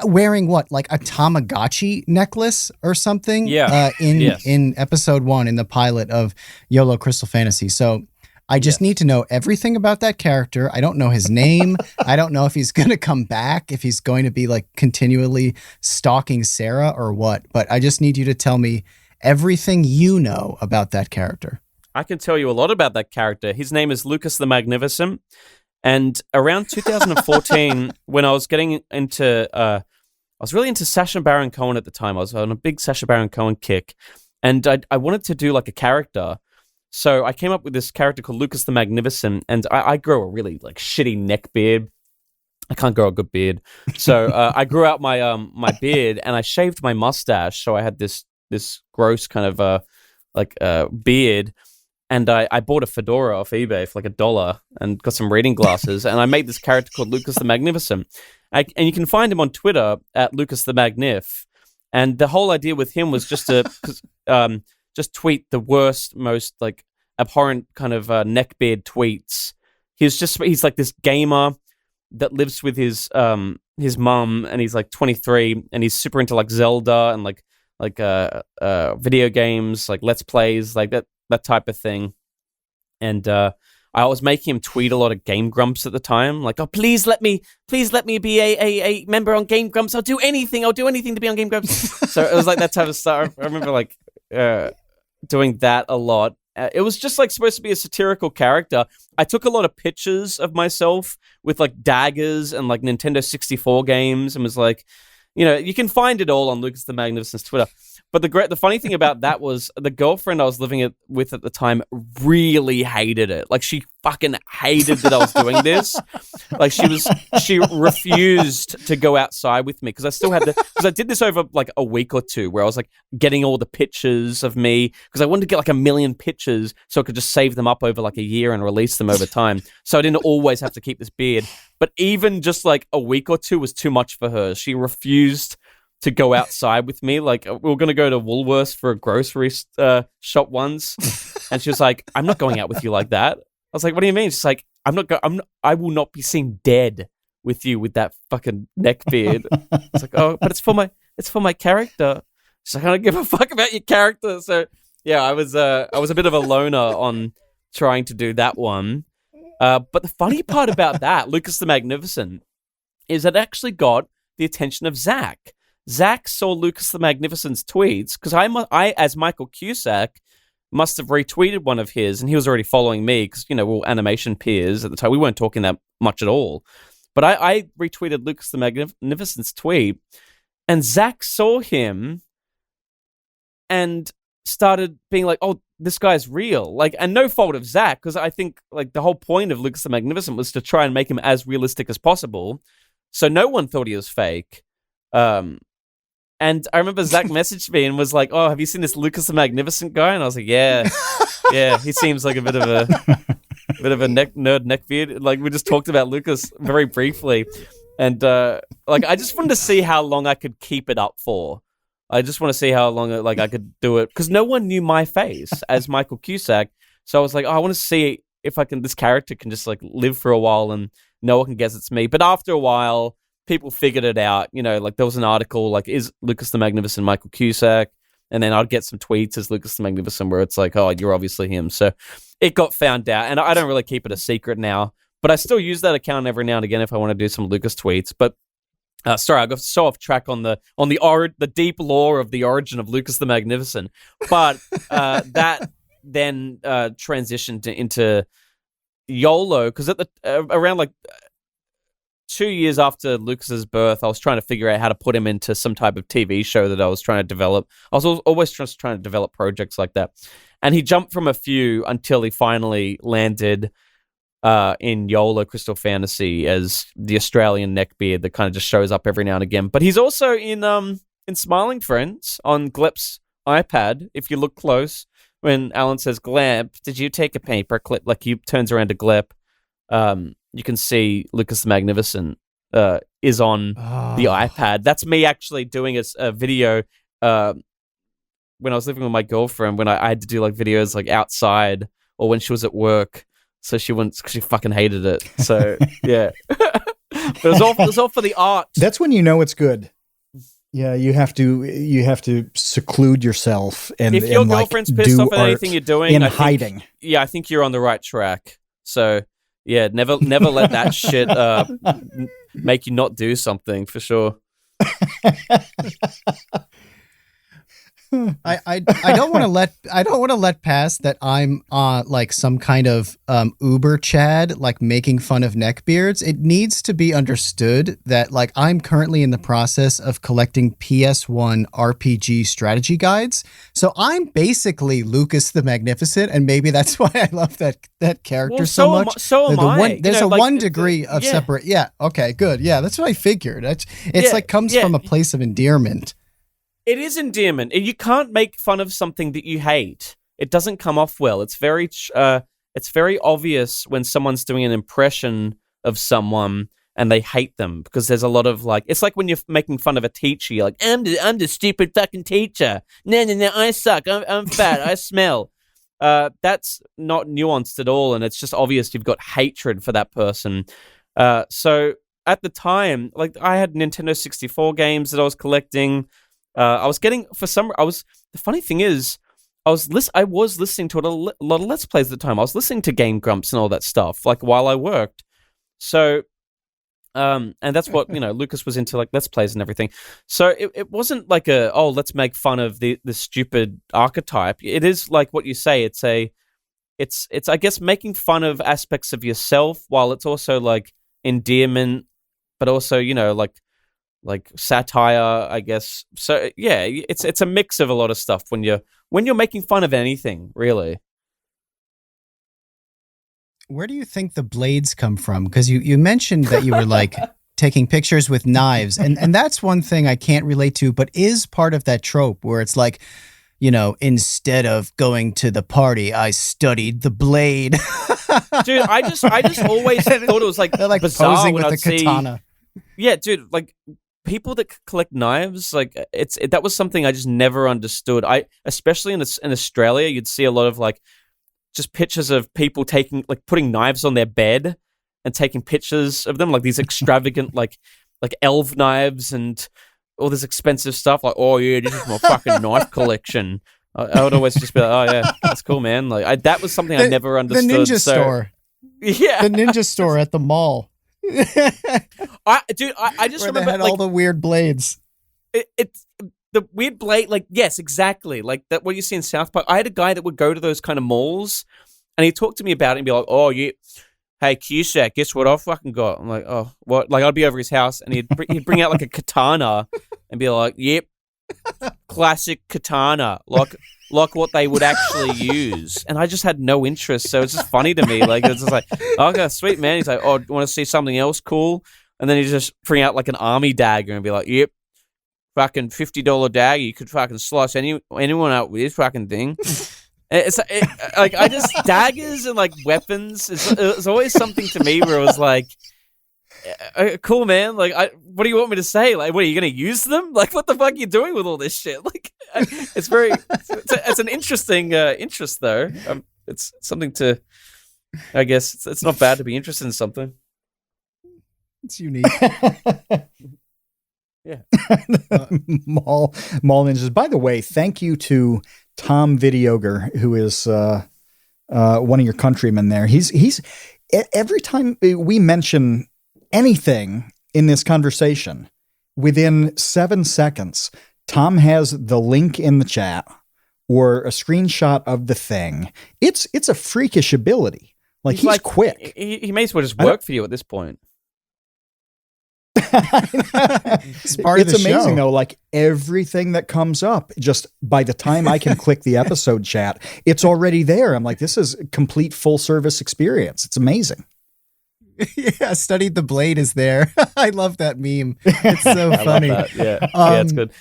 wearing what, like a Tamagotchi necklace or something? Yeah. In episode 1 in the pilot of YOLO Crystal Fantasy. So I just need to know everything about that character. I don't know his name. I don't know if he's going to come back, if he's going to be like continually stalking Sarah or what. But I just need you to tell me everything you know about that character. I can tell you a lot about that character. His name is Lucas the Magnificent. And around 2014, when I was getting into, I was really into Sacha Baron Cohen at the time. I was on a big Sacha Baron Cohen kick. And I wanted to do like a character. So I came up with this character called Lucas the Magnificent, and I grow a really like shitty neck beard. I can't grow a good beard, so I grew out my my beard, and I shaved my mustache, so I had this gross kind of beard, and I bought a fedora off eBay for like $1 and got some reading glasses, and I made this character called Lucas the Magnificent, and you can find him on Twitter at Lucas the Magnif, and the whole idea with him was just to just tweet the worst, most like abhorrent kind of neckbeard tweets. He's like this gamer that lives with his mum, and he's like 23, and he's super into like Zelda and like video games, like Let's Plays, like that type of thing. And I was making him tweet a lot of Game Grumps at the time, like, oh, please let me be a member on Game Grumps. I'll do anything to be on Game Grumps. So it was like that type of stuff. I remember like doing that a lot. It was just like supposed to be a satirical character. I took a lot of pictures of myself with like daggers and like Nintendo 64 games, and was like, you can find it all on Lucas the Magnificent's Twitter. But the funny thing about that was the girlfriend I was living with at the time really hated it. Like, she fucking hated that I was doing this. Like, she refused to go outside with me because I still had because I did this over like a week or two where I was like getting all the pictures of me because I wanted to get like 1 million pictures so I could just save them up over like a year and release them over time. So I didn't always have to keep this beard. But even just like a week or two was too much for her. She refused to go outside with me. Like, we were going to go to Woolworths for a grocery shop once. And she was like, I'm not going out with you like that. I was like, what do you mean? She's like, I will not be seen dead with you with that fucking neck beard. I was like, oh, but it's for my character. She's like, I don't give a fuck about your character. So yeah, I was a bit of a loner on trying to do that one. But the funny part about that, Lucas the Magnificent, is it actually got the attention of Zach. Zach saw Lucas the Magnificent's tweets because I, as Michael Cusack, must have retweeted one of his, and he was already following me because, we were animation peers at the time. We weren't talking that much at all. But I retweeted Lucas the Magnificent's tweet, And Zach saw him and started being like, oh, this guy's real. Like, and no fault of Zach, because I think like the whole point of Lucas the Magnificent was to try and make him as realistic as possible. So no one thought he was fake. And I remember Zach messaged me and was like, oh, have you seen this Lucas the Magnificent guy? And I was like, yeah, he seems like a bit of a nerd neckbeard. Like, we just talked about Lucas very briefly. And like, I just wanted to see how long I could keep it up for. I just want to see how long like I could do it, because no one knew my face as Michael Cusack. So I was like, oh, I want to see if this character can just like live for a while and no one can guess it's me. But after a while, people figured it out. You know, like there was an article like, is Lucas the Magnificent Michael Cusack? And then I'd get some tweets as Lucas the Magnificent where it's like, oh, you're obviously him. So it got found out, and I don't really keep it a secret now, but I still use that account every now and again if I want to do some Lucas tweets. But sorry, I got so off track on the deep lore of the origin of Lucas the Magnificent. But that then transitioned into YOLO, because at the around like 2 years after Lucas's birth, I was trying to figure out how to put him into some type of TV show that I was trying to develop. I was always just trying to develop projects like that, and he jumped from a few until he finally landed in YOLO Crystal Fantasy as the Australian neckbeard that kind of just shows up every now and again. But he's also in Smiling Friends on Glep's iPad. If you look close, when Alan says, "Glep, did you take a paper clip?" Like he turns around to Glep, you can see Lucas the Magnificent is on the iPad. That's me actually doing a video when I was living with my girlfriend, when I had to do like videos like outside or when she was at work. So she wouldn't, because she fucking hated it. So yeah, but it was all for the art. That's when you know it's good. Yeah, you have to seclude yourself and if your girlfriend's pissed off at anything you're doing in hiding. I think you're on the right track. So yeah, never let that shit make you not do something, for sure. I don't want to let pass that I'm like some kind of Uber Chad, like making fun of neckbeards. It needs to be understood that like I'm currently in the process of collecting PS1 RPG strategy guides. So I'm basically Lucas the Magnificent, and maybe that's why I love that character so much. So am I. There's one degree of separate. Yeah. Okay. Good. Yeah. That's what I figured. It's like comes from a place of endearment. It is endearment. You can't make fun of something that you hate. It doesn't come off well. It's very obvious when someone's doing an impression of someone and they hate them, because there's a lot of like, it's like when you're making fun of a teacher. You're like, I'm the stupid fucking teacher. No, I suck. I'm fat. I smell. That's not nuanced at all, and it's just obvious you've got hatred for that person. So at the time, like I had Nintendo 64 games that I was collecting. I was getting the funny thing is, I was listening to a lot of Let's Plays at the time. I was listening to Game Grumps and all that stuff, like while I worked. So, and that's what, Lucas was into, like Let's Plays and everything. So it wasn't like let's make fun of the stupid archetype. It is like what you say. It's I guess making fun of aspects of yourself, while it's also like endearment, but also, like satire, I guess. So yeah, it's a mix of a lot of stuff when you're making fun of anything, really. Where do you think the blades come from? Because you mentioned that you were like taking pictures with knives, and that's one thing I can't relate to, but is part of that trope where it's like, instead of going to the party, I studied the blade. Dude, I just always thought it was like, they're like bizarre posing when with I'd the katana. Yeah, dude, like people that collect knives, like that was something I just never understood. Especially in Australia, you'd see a lot of like just pictures of people putting knives on their bed and taking pictures of them, like these extravagant like elf knives and all this expensive stuff. Like, oh yeah, this is my fucking knife collection. I would always just be like, oh yeah, that's cool, man. Like that was something I never understood. The ninja store, yeah, the ninja store at the mall. I just where remember they had all the weird blades. It's the weird blade, like yes, exactly, like that. What you see in South Park. I had a guy that would go to those kind of malls, and he'd talk to me about it and be like, "Oh, yeah, hey Cusack, guess what I fucking got?" I'm like, "Oh, what?" Like I'd be over his house, and he'd bring out like a katana, and be like, "Yep, classic katana, like what they would actually use." And I just had no interest, so it's just funny to me. Like it's just like, okay, sweet man. He's like, "Oh, want to see something else cool?" And then he just bring out like an army dagger and be like, "Yep, fucking $50 dagger. You could fucking slice anyone out with this fucking thing." Like I just daggers and like weapons. It's always something to me where it was like, cool, man. Like, what do you want me to say? Like, what are you gonna use them? Like, what the fuck are you doing with all this shit? Like, it's an interesting interest though. It's something to, I guess it's not bad to be interested in something. It's unique. Yeah. Mall Ninjas. By the way, thank you to Tom Videoger, who is one of your countrymen there. He's every time we mention anything in this conversation, within 7 seconds, Tom has the link in the chat or a screenshot of the thing. It's a freakish ability. Like he's quick. He may as well just work for you at this point. It's part of the amazing show. though, like everything that comes up, just by the time I can click the episode chat, it's already there. I'm like, this is a complete full service experience. It's amazing. Yeah, Studied the Blade is there. I love that meme. It's so funny. Yeah. Yeah, it's good.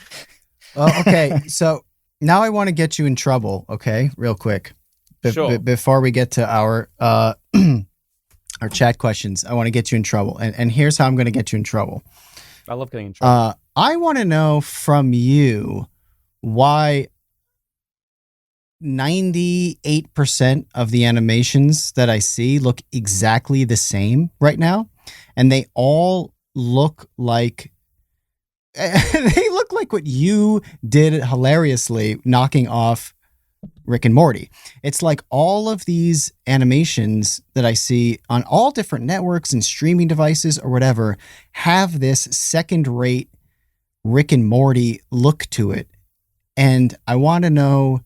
Well, okay, so now I want to get you in trouble, okay? Real quick. Sure. Before we get to our our chat questions, I want to get you in trouble. And here's how I'm going to get you in trouble. I love getting in trouble. I want to know from you why 98% of the animations that I see look exactly the same right now. And they all look like what you did hilariously, knocking off Rick and Morty. It's like all of these animations that I see on all different networks and streaming devices or whatever have this second-rate Rick and Morty look to it. And I want to know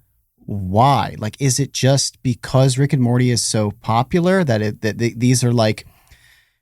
why. Like, is it just because Rick and Morty is so popular that these are like,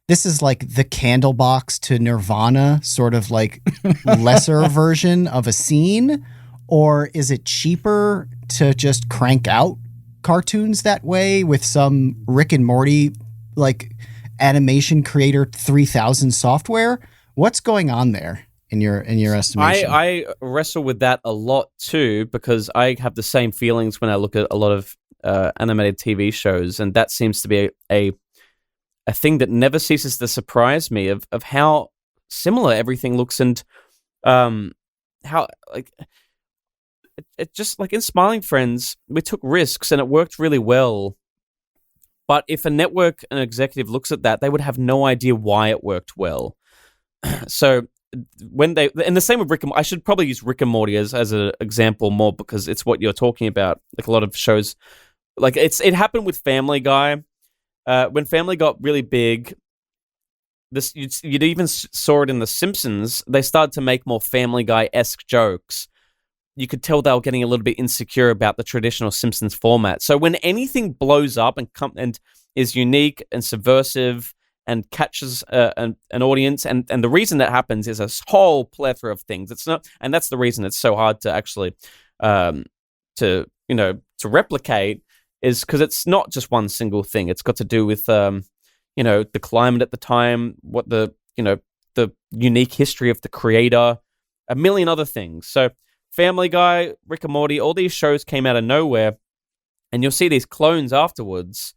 this is like the Candlebox to Nirvana, sort of like lesser version of a scene? Or is it cheaper to just crank out cartoons that way with some Rick and Morty like animation creator 3000 software? What's going on there in your estimation? I wrestle with that a lot too, because I have the same feelings when I look at a lot of animated TV shows, and that seems to be a thing that never ceases to surprise me of how similar everything looks, and how like it just like in Smiling Friends, we took risks and it worked really well. But if a network and executive looks at that, they would have no idea why it worked well. So when they, and the same with Rick and, I should probably use Rick and Morty as an example more because it's what you're talking about. Like a lot of shows, like it happened with Family Guy. When Family got really big, this you'd even saw it in The Simpsons. They started to make more Family Guy-esque jokes. You could tell they were getting a little bit insecure about the traditional Simpsons format. So when anything blows up and is unique and subversive and catches an audience, and the reason that happens is a whole plethora of things. It's not, and that's the reason it's so hard to actually to replicate, is because it's not just one single thing. It's got to do with the climate at the time, what the unique history of the creator, a million other things. So Family Guy, Rick and Morty, all these shows came out of nowhere, and you'll see these clones afterwards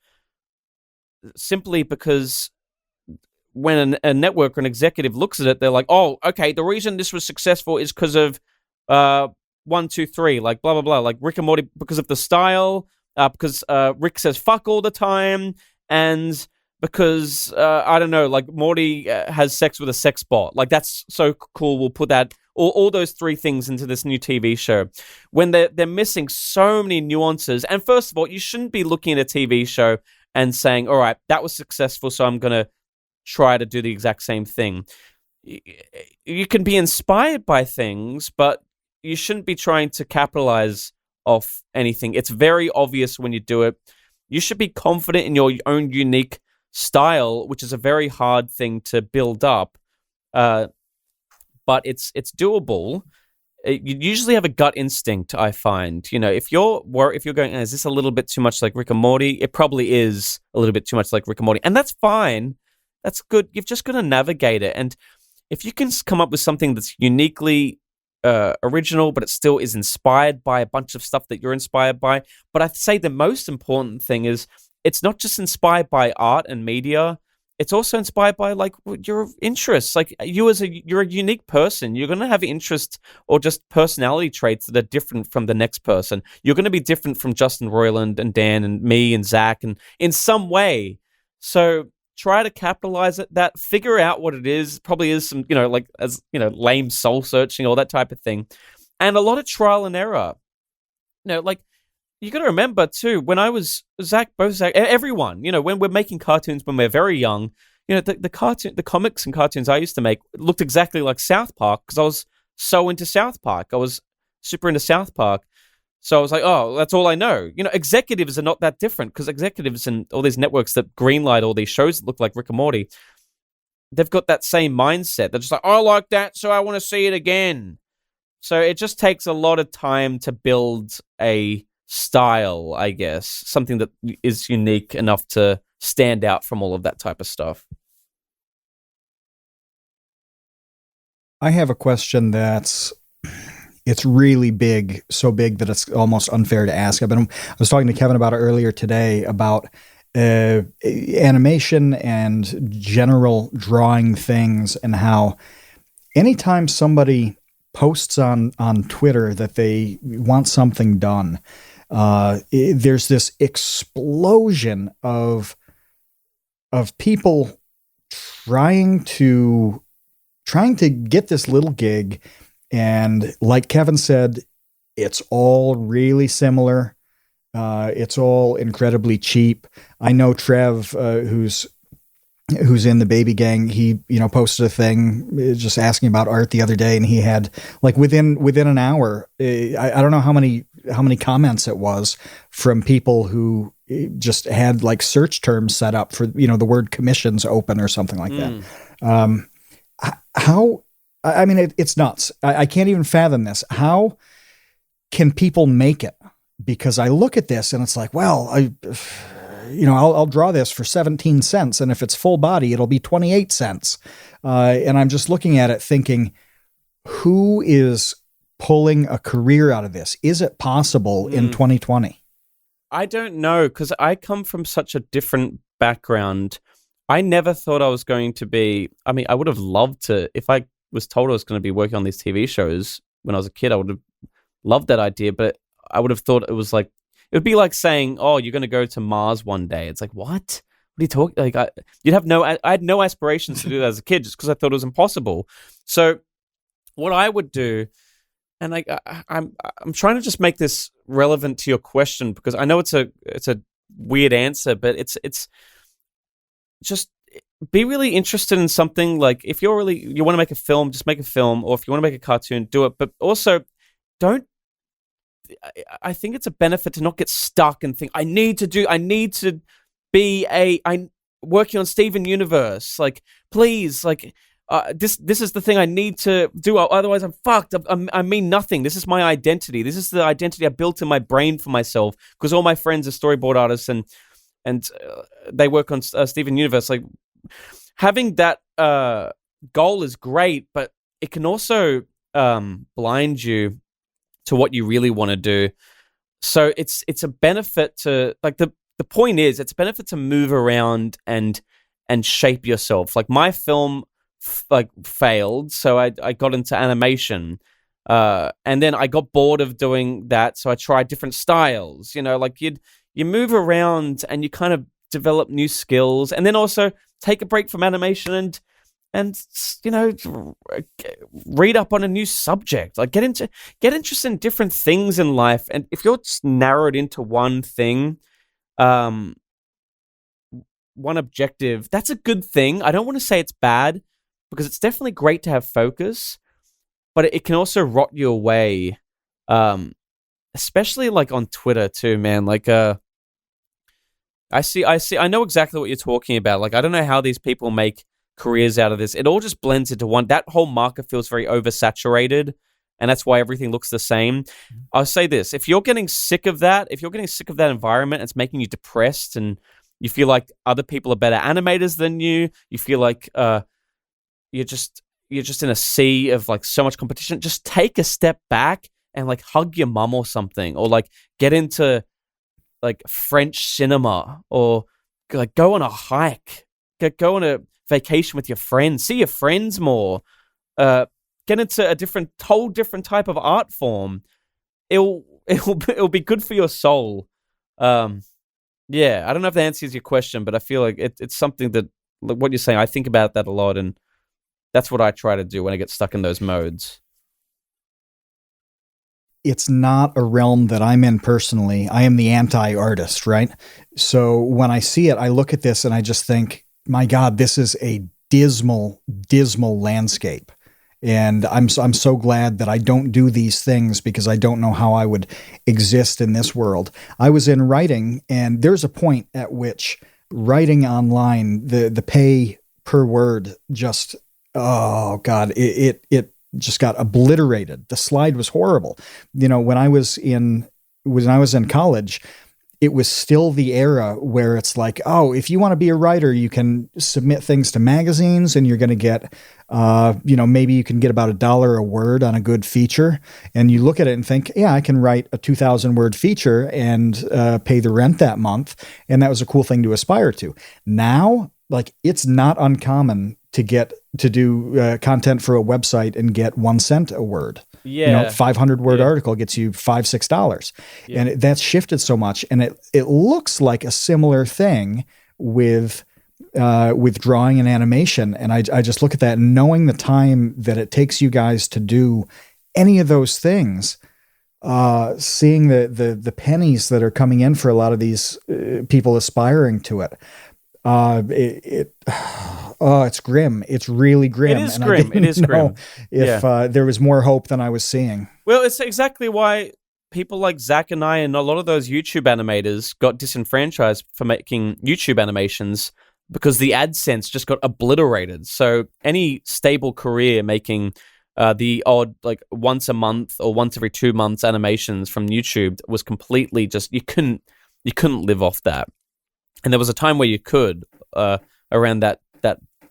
simply because when a network or an executive looks at it, they're like, oh, okay, the reason this was successful is because of 1, 2, 3, like blah, blah, blah. Like Rick and Morty, because of the style, because Rick says fuck all the time, and because, I don't know, like Morty has sex with a sex bot. Like that's so cool, we'll put that, all those 3 things into this new TV show. When they're missing so many nuances. And first of all, you shouldn't be looking at a TV show and saying, all right, that was successful, so I'm going to try to do the exact same thing. You can be inspired by things, but you shouldn't be trying to capitalize off anything. It's very obvious when you do it. You should be confident in your own unique style, which is a very hard thing to build up. but it's doable. You usually have a gut instinct, I find. If you're going, is this a little bit too much like Rick and Morty? It probably is a little bit too much like Rick and Morty, and that's fine. That's good. You've just got to navigate it, and if you can come up with something that's uniquely original, but it still is inspired by a bunch of stuff that you're inspired by. But I'd say the most important thing is it's not just inspired by art and media. It's also inspired by like your interests. Like you're a unique person. You're going to have interests or just personality traits that are different from the next person. You're going to be different from Justin Roiland and Dan and me and Zach and in some way. So try to capitalize that, figure out what it is. Probably is some, lame soul searching, all that type of thing. And a lot of trial and error. You got to remember too, when I was Zach, everyone, when we're making cartoons when we're very young, the comics and cartoons I used to make looked exactly like South Park because I was so into South Park. I was super into South Park. So I was like, oh, that's all I know. Executives are not that different because executives and all these networks that greenlight all these shows that look like Rick and Morty, they've got that same mindset. They're just like, I like that, so I want to see it again. So it just takes a lot of time to build a style, I guess, something that is unique enough to stand out from all of that type of stuff. I have a question it's really big, so big that it's almost unfair to ask. I was talking to Kevin about it earlier today about animation and general drawing things and how anytime somebody posts on Twitter that they want something done, there's this explosion of people trying to get this little gig. And like Kevin said, it's all really similar. It's all incredibly cheap. I know Trev, who's in the Baby Gang, he posted a thing just asking about art the other day, and he had like within an hour, I don't know how many comments it was from people who just had like search terms set up for the word commissions open or something like that. It's nuts. I can't even fathom this. How can people make it? Because I look at this and it's like, well, I'll draw this for 17 cents. And if it's full body, it'll be 28 cents. And I'm just looking at it thinking, who is pulling a career out of this? Is it possible in 2020? I don't know, because I come from such a different background. I never thought I was going to be, I would have loved to, if I was told I was going to be working on these TV shows when I was a kid, I would have loved that idea, but I would have thought it would be like saying, oh, you're going to go to Mars one day. It's like, what? What are you talking? Like, I had no aspirations to do that as a kid just because I thought it was impossible. So what I would do, and I'm trying to just make this relevant to your question because I know it's a weird answer, but it's just be really interested in something. Like if you want to make a film, just make a film, or if you want to make a cartoon, do it. But also I think it's a benefit to not get stuck and think I need to be I'm working on Steven Universe. Like, please, like this is the thing I need to do. Otherwise I'm fucked. I mean nothing. This is my identity. This is the identity I built in my brain for myself because all my friends are storyboard artists and they work on Steven Universe. Like, having that goal is great, but it can also blind you to what you really want to do. So it's a benefit to, like, the point is, it's a benefit to move around and shape yourself. Like my film failed, so I got into animation, and then I got bored of doing that, so I tried different styles. Like you move around and you kind of develop new skills, and then also take a break from animation and read up on a new subject. Like get interested in different things in life. And if you're just narrowed into one thing, one objective, that's a good thing. I don't want to say it's bad because it's definitely great to have focus, but it can also rot you away. Especially like on Twitter too, man. Like I know exactly what you're talking about. Like, I don't know how these people make careers out of this. It all just blends into one. That whole market feels very oversaturated, and that's why everything looks the same. I'll say this: if you're getting sick of that, environment, it's making you depressed, and you feel like other people are better animators than you. You feel like you're just in a sea of like so much competition. Just take a step back and like hug your mum or something, or like get into like French cinema, or like go on a hike, go on a vacation with your friends, see your friends more, get into a whole different type of art form. It'll be good for your soul. Yeah, I don't know if that answers your question, but I feel like it's something that, like what you're saying, I think about that a lot, and that's what I try to do when I get stuck in those modes. It's not a realm that I'm in personally. I am the anti-artist, right? So when I see it, I look at this and I just think, my God, this is a dismal, dismal landscape. And I'm so glad that I don't do these things, because I don't know how I would exist in this world. I was in writing, and there's a point at which writing online, the pay per word just, oh God, it just got obliterated. The slide was horrible. You know, when I was in college, it was still the era where it's like, oh, if you want to be a writer, you can submit things to magazines and you're going to get, maybe you can get about $1 a word on a good feature. And you look at it and think, yeah, I can write a 2,000 word feature and pay the rent that month. And that was a cool thing to aspire to. Now, like, it's not uncommon to do content for a website and get 1 cent a word. Yeah. 500 word article gets you $5-6. Yeah. And that's shifted so much. And it looks like a similar thing with drawing and animation. And I just look at that, and knowing the time that it takes you guys to do any of those things, seeing the pennies that are coming in for a lot of these people aspiring to it. It's grim. It's really grim. It is grim. It is grim. If there was more hope than I was seeing. Well, it's exactly why people like Zach and I and a lot of those YouTube animators got disenfranchised for making YouTube animations, because the AdSense just got obliterated. So any stable career making the odd like once a month or once every 2 months animations from YouTube was completely just, you couldn't live off that. And there was a time where you could, around that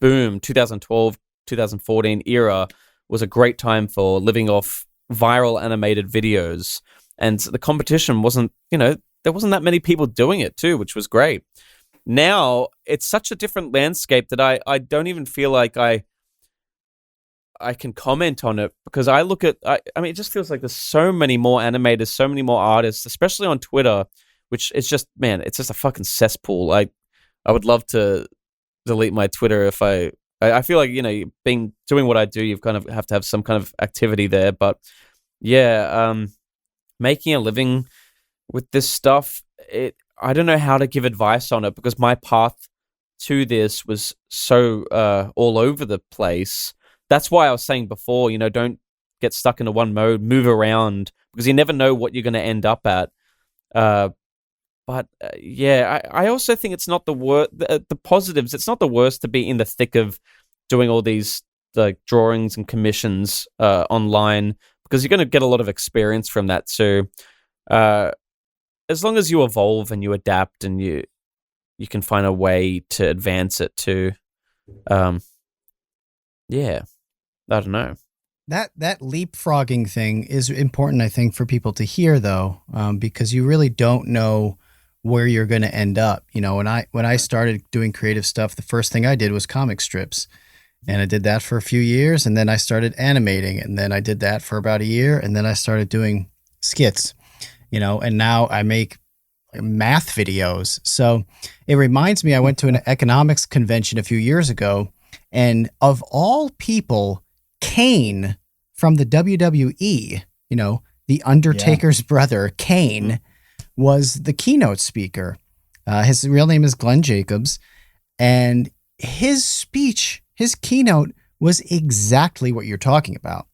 boom, 2012, 2014 era was a great time for living off viral animated videos. And the competition wasn't, there wasn't that many people doing it too, which was great. Now, it's such a different landscape that I don't even feel like I can comment on it, because I look at, it just feels like there's so many more animators, so many more artists, especially on Twitter, which is just, man, it's just a fucking cesspool. I would love to delete my Twitter if I feel like, doing what I do, you've kind of have to have some kind of activity there. But yeah, making a living with this stuff, I don't know how to give advice on it, because my path to this was so all over the place. That's why I was saying before, don't get stuck into one mode, move around, because you never know what you're going to end up at. But I also think it's not the worst. The positives, it's not the worst to be in the thick of doing all these like drawings and commissions online, because you're going to get a lot of experience from that. So as long as you evolve and you adapt and you can find a way to advance it too. I don't know. That leapfrogging thing is important, I think, for people to hear, though, because you really don't know where you're going to end up. When I started doing creative stuff, the first thing I did was comic strips, and I did that for a few years, and then I started animating, and then I did that for about a year, and then I started doing skits, and now I make math videos. So it reminds me, I went to an economics convention a few years ago, and of all people, Kane from the WWE, the Undertaker's brother, Kane, was the keynote speaker. His real name is Glenn Jacobs, and his speech, his keynote, was exactly what you're talking about.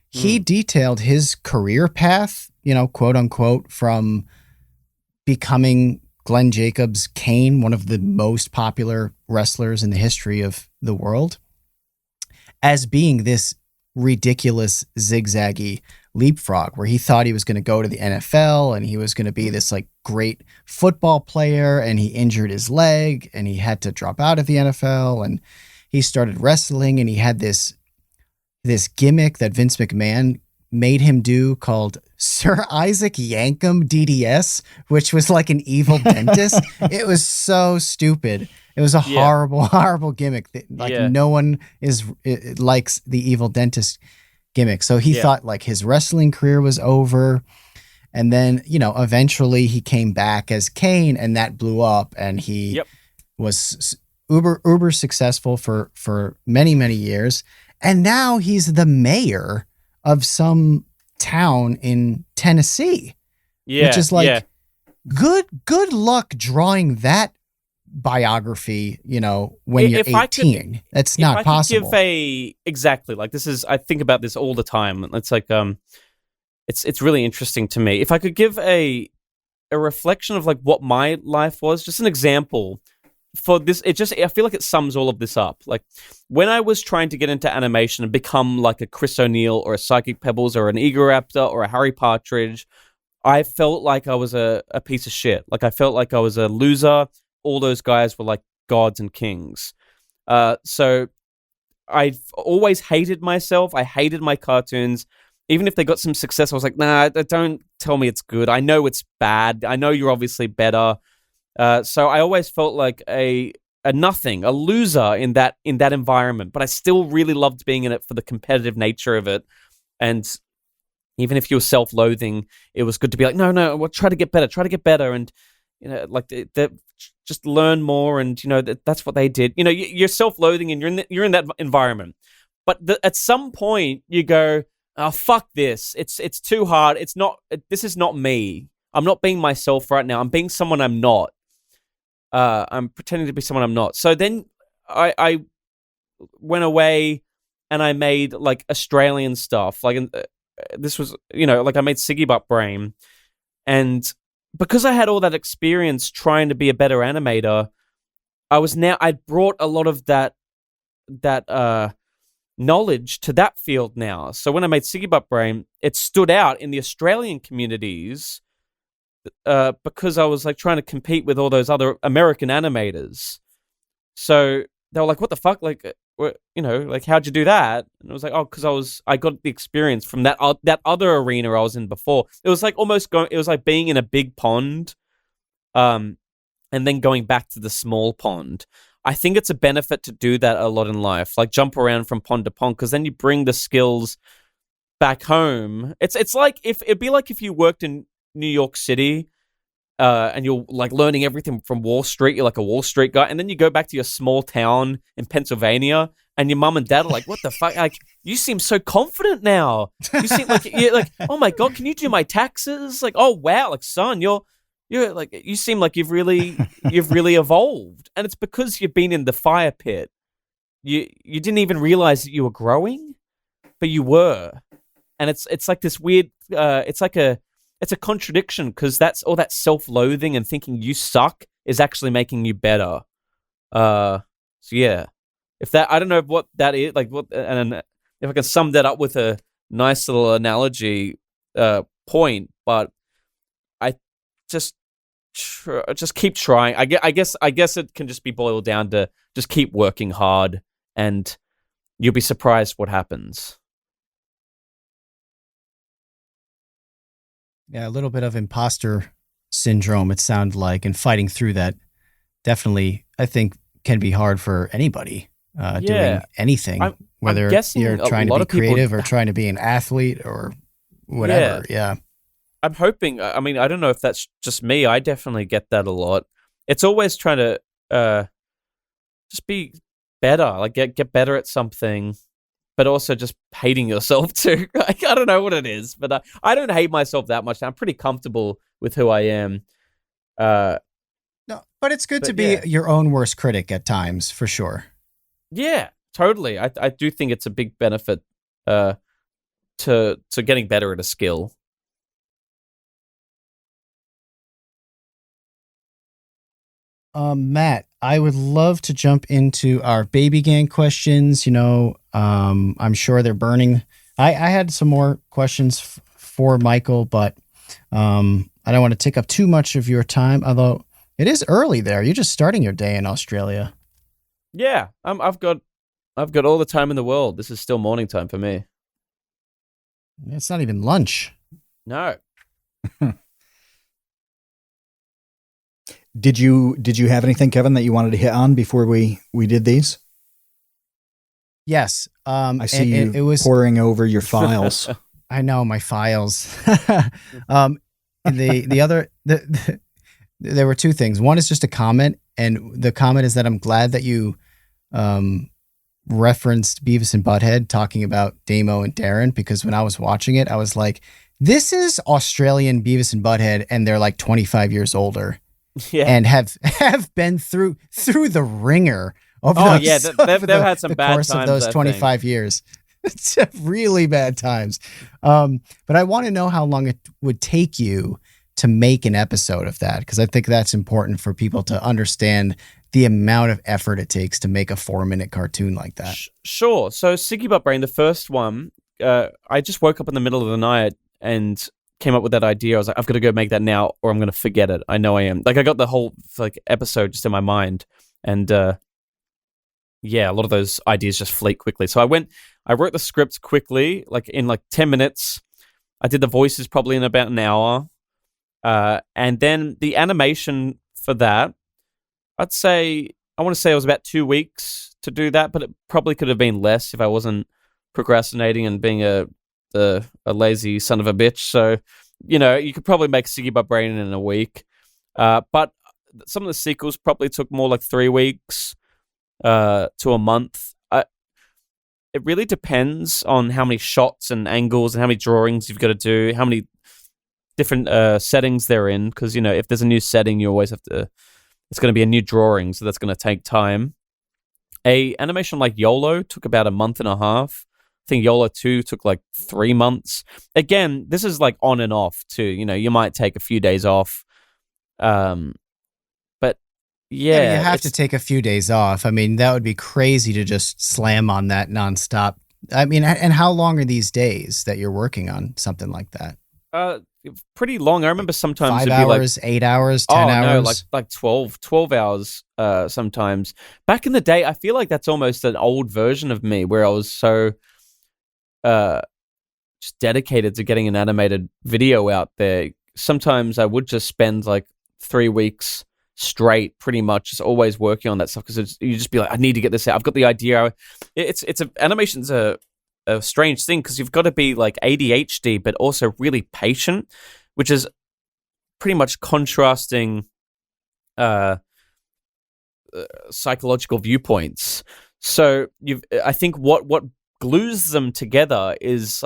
He detailed his career path, quote unquote, from becoming Glenn Jacobs Kane, one of the most popular wrestlers in the history of the world, as being this ridiculous zigzaggy leapfrog where he thought he was going to go to the NFL and he was going to be this like great football player, and he injured his leg and he had to drop out of the NFL, and he started wrestling, and he had this gimmick that Vince McMahon made him do called Sir Isaac Yankem DDS, which was like an evil dentist. It was so stupid. It was a horrible gimmick. No one likes the evil dentist gimmick. So he thought like his wrestling career was over. And then, eventually he came back as Kane, and that blew up, and he was uber successful for many, many years. And now he's the mayor of some town in Tennessee, which is like good luck drawing that biography, when you're 18. That's not possible. Exactly. Like this is, I think about this all the time. It's like, it's really interesting to me. If I could give a reflection of like what my life was, just an example for this, I feel like it sums all of this up. Like when I was trying to get into animation and become like a Chris O'Neill or a Psychicpebbles or an Egoraptor or a Harry Partridge, I felt like I was a piece of shit. Like I felt like I was a loser. All those guys were like gods and kings. So I've always hated myself. I hated my cartoons. Even if they got some success, I was like, nah, don't tell me it's good. I know it's bad. I know you're obviously better. So I always felt like a nothing, a loser in that environment. But I still really loved being in it for the competitive nature of it. And even if you were self-loathing, it was good to be like, no, we'll try to get better. And, like just learn more. And, that's what they did. You're self-loathing and you're in that environment. But at some point you go, oh, fuck this. It's too hard. This is not me. I'm not being myself right now. I'm being someone I'm not. I'm pretending to be someone I'm not. So then I went away and I made like Australian stuff. Like this was, like I made Siggy Butt Brain. And because I had all that experience trying to be a better animator, I'd brought a lot of that knowledge to that field now. So when I made Siggy Butt Brain, it stood out in the Australian communities because I was like trying to compete with all those other American animators. So they were like, "What the fuck? Like, like how'd you do that?" And I was like, "Oh, because I got the experience from that other arena I was in before." It was like it was like being in a big pond, and then going back to the small pond. I think it's a benefit to do that a lot in life, like jump around from pond to pond, because then you bring the skills back home. It's like it'd be like if you worked in New York City, and you're like learning everything from Wall Street. You're like a Wall Street guy, and then you go back to your small town in Pennsylvania, and your mum and dad are like, "What the fuck? Like, you seem so confident now. You seem like you're like, oh my god, can you do my taxes? Like, oh wow, like son, you're like, you seem like you've really evolved." And it's because you've been in the fire pit. You didn't even realize that you were growing, but you were. And it's like this weird. It's a contradiction, because that's all that self-loathing and thinking you suck is actually making you better. So yeah, I don't know what that is, like what, and if I can sum that up with a nice little analogy point, but I just keep trying. I guess it can just be boiled down to just keep working hard, and you'll be surprised what happens. Yeah, a little bit of imposter syndrome, it sounded like, and fighting through that definitely, I think, can be hard for anybody doing anything, whether you're trying to be creative or trying to be an athlete or whatever. Yeah. I'm hoping, I mean, I don't know if that's just me. I definitely get that a lot. It's always trying to just be better, like get better at something, but also just hating yourself too. Like, I don't know what it is, but I don't hate myself that much. I'm pretty comfortable with who I am. No, but it's good to be your own worst critic at times, for sure. Yeah, totally. I do think it's a big benefit to getting better at a skill. Matt, I would love to jump into our baby gang questions. I'm sure they're burning. I had some more questions for Michael, but I don't want to take up too much of your time, although it is early there. You're just starting your day in Australia. Yeah, I've got all the time in the world. This is still morning time for me. It's not even lunch. No. Did you have anything, Kevin, that you wanted to hit on before we did these? Yes. I see you it was pouring over your files. I know my files. There were two things. One is just a comment, and the comment is that I'm glad that you referenced Beavis and Butthead talking about Damo and Darren, because when I was watching it, I was like, this is Australian Beavis and Butthead, and they're like 25 years older. Yeah. And have been through the ringer of they've had some bad course times of those 25 years. It's really bad times. But I want to know how long it would take you to make an episode of that, because I think that's important for people to understand the amount of effort it takes to make a 4-minute cartoon like that. Sure. So Siggy Butt Brain, the first one, I just woke up in the middle of the night and came up with that idea. I was like, I've got to go make that now or I'm going to forget it. I know I am. Like, I got the whole episode just in my mind. And a lot of those ideas just fleet quickly. So I wrote the script quickly, in 10 minutes. I did the voices probably in about an hour. And then the animation for that, I want to say it was about 2 weeks to do that, but it probably could have been less if I wasn't procrastinating and being a lazy son of a bitch. So, you could probably make Siggy Butt Brain in a week. But some of the sequels probably took more like 3 weeks to a month. It really depends on how many shots and angles and how many drawings you've got to do, how many different settings they're in. Because, if there's a new setting, you always have to... It's going to be a new drawing, so that's going to take time. A animation like YOLO took about a month and a half. I think YOLO 2 took 3 months. Again, this is on and off too. You might take a few days off. But yeah, you have to take a few days off. I mean, that would be crazy to just slam on that nonstop. I mean, and how long are these days that you're working on something like that? Pretty long. I remember sometimes 5 it'd hours, be 8 hours, 10 hours. No, 12 hours sometimes. Back in the day, I feel like that's almost an old version of me where I was so just dedicated to getting an animated video out there. Sometimes I would just spend 3 weeks straight, pretty much, just always working on that stuff, because you just be like, I need to get this out. I've got the idea. Animation's a strange thing, because you've got to be ADHD but also really patient, which is pretty much contrasting psychological viewpoints. So I think what glues them together is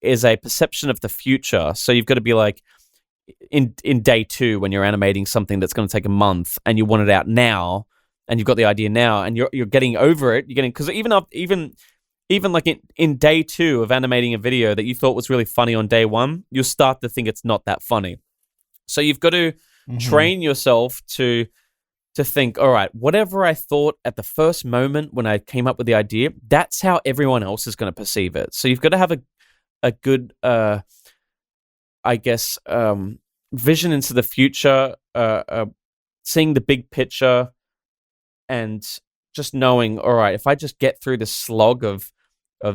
is a perception of the future. So you've got to be in day 2 when you're animating something that's going to take a month and you want it out now, and you've got the idea now, and you're getting over it. You're getting, because even in day 2 of animating a video that you thought was really funny on day 1, you'll start to think it's not that funny. So you've got to train yourself to think, all right, whatever I thought at the first moment when I came up with the idea, that's how everyone else is going to perceive it. So you've got to have a good, vision into the future, seeing the big picture, and just knowing, all right, if I just get through the slog of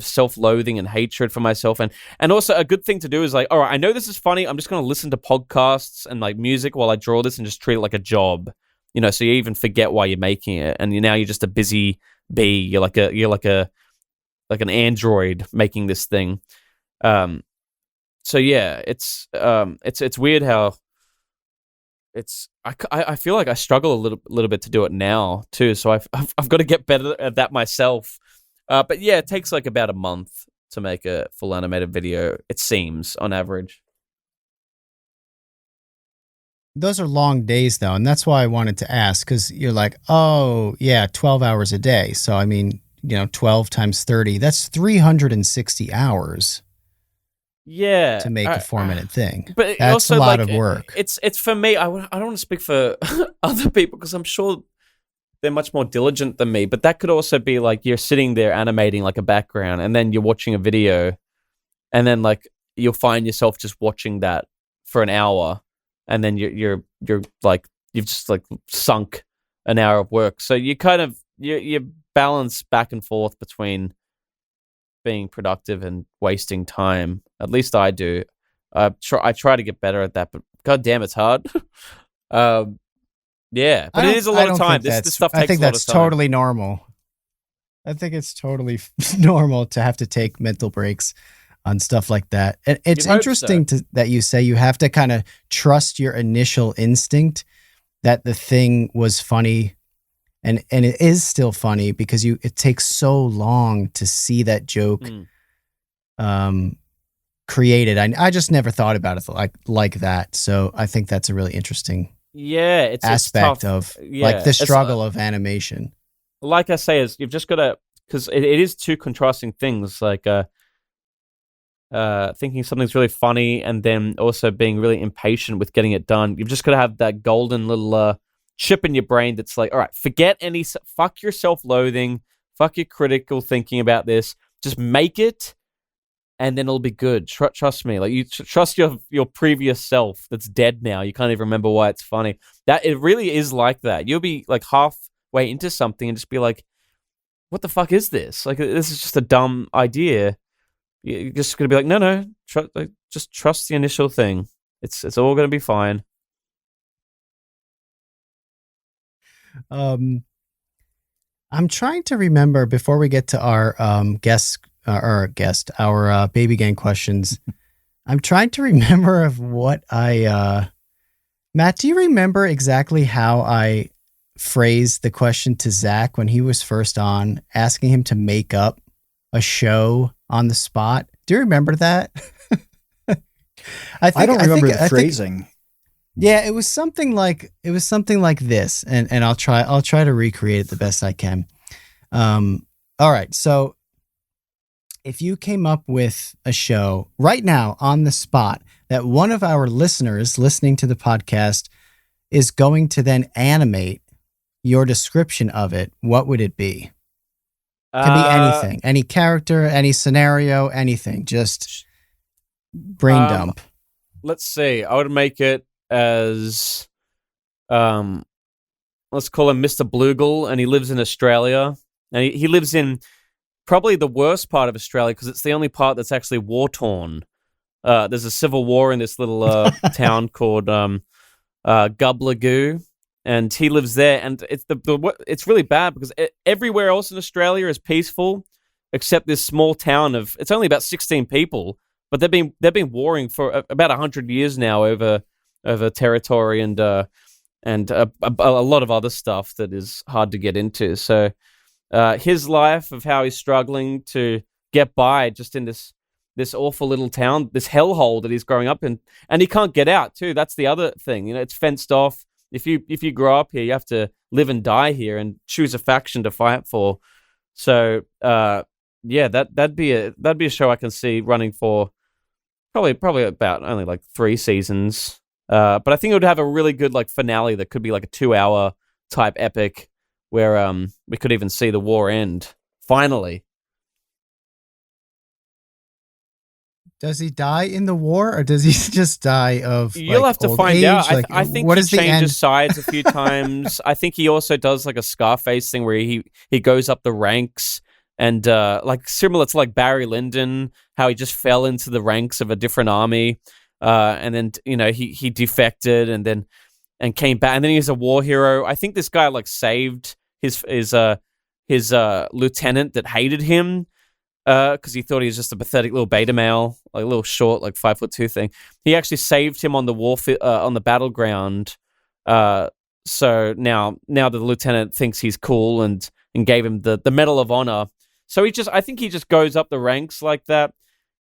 self-loathing and hatred for myself, and also a good thing to do is all right, I know this is funny, I'm just going to listen to podcasts and music while I draw this and just treat it like a job, so you even forget why you're making it, and you're just a busy bee. You're like an android making this thing. So yeah, it's weird how I feel like I struggle a little bit to do it now too. So I've got to get better at that myself. But yeah, it takes about a month to make a full animated video, it seems, on average. Those are long days though, and that's why I wanted to ask, because you're like, oh yeah, 12 hours a day. So I mean, 12 times 30, that's 360 hours. Yeah. to make a 4-minute thing. But That's also, a lot like, of work. It's for me. I don't want to speak for other people because I'm sure they're much more diligent than me. But that could also be like you're sitting there animating like a background, and then you're watching a video, and then like you'll find yourself just watching that for an hour, and then you're like you've just like sunk an hour of work. So you kind of you balance back and forth between being productive and wasting time. At least I do. I try to get better at that, but god damn, it's hard. Yeah, but it is a lot of time. This stuff takes a lot of time. I think that's totally normal. I think it's totally normal to have to take mental breaks on stuff like that. And it's interesting that you say you have to kind of trust your initial instinct that the thing was funny, and it is still funny because it takes so long to see that joke created. I just never thought about it like that. So I think that's a really interesting it's aspect tough. of like the struggle of animation. Like I say, is you've just got to, because it is two contrasting things, like thinking something's really funny and then also being really impatient with getting it done. You've just got to have that golden little chip in your brain that's like, all right, fuck your self-loathing, fuck your critical thinking about this, just make it, and then it'll be good. Trust me. Like, you trust your previous self that's dead now. You can't even remember why it's funny. That it really is like that. You'll be like halfway into something and just be like, what the fuck is this? Like, this is just a dumb idea. You're just going to be like, no, just trust the initial thing. It's all going to be fine. I'm trying to remember before we get to our our baby gang questions. I'm trying to remember of what Matt, do you remember exactly how I phrased the question to Zach when he was first on, asking him to make up a show on the spot? Do you remember that? I don't remember the phrasing. Yeah, it was something like this, and I'll try to recreate it the best I can. All right, so if you came up with a show right now on the spot that one of our listeners listening to the podcast is going to then animate your description of it, what would it be? Can be anything, any character, any scenario, anything. Just brain dump. Let's see. I would make it as, let's call him Mr. Bluegill, and he lives in Australia. And he lives in probably the worst part of Australia because it's the only part that's actually war-torn. There's a civil war in this little town called Gubblagoo, and he lives there. And it's really bad because everywhere else in Australia is peaceful except this small town of, it's only about 16 people, but they've been warring for about 100 years now over territory and a lot of other stuff that is hard to get into. So his life of how he's struggling to get by just in this awful little town, this hellhole that he's growing up in, and he can't get out too. That's the other thing. You know, it's fenced off. If you grow up here, you have to live and die here and choose a faction to fight for. So yeah, that'd be a show I can see running for probably about only like 3 seasons. But I think it would have a really good like finale that could be like a 2-hour type epic where we could even see the war end finally. Does he die in the war, or does he just die of? You'll have to find age? out. Like, I think what he is the end? changes sides a few times. I think he also does like a Scarface thing where he goes up the ranks and like similar to like Barry Lyndon, how he just fell into the ranks of a different army, and then he defected and came back, and then he's a war hero. I think this guy like saved his lieutenant that hated him. Because he thought he was just a pathetic little beta male, like a little short, like 5'2" thing. He actually saved him on the on the battleground. So now the lieutenant thinks he's cool and gave him the Medal of Honor. So I think he just goes up the ranks like that.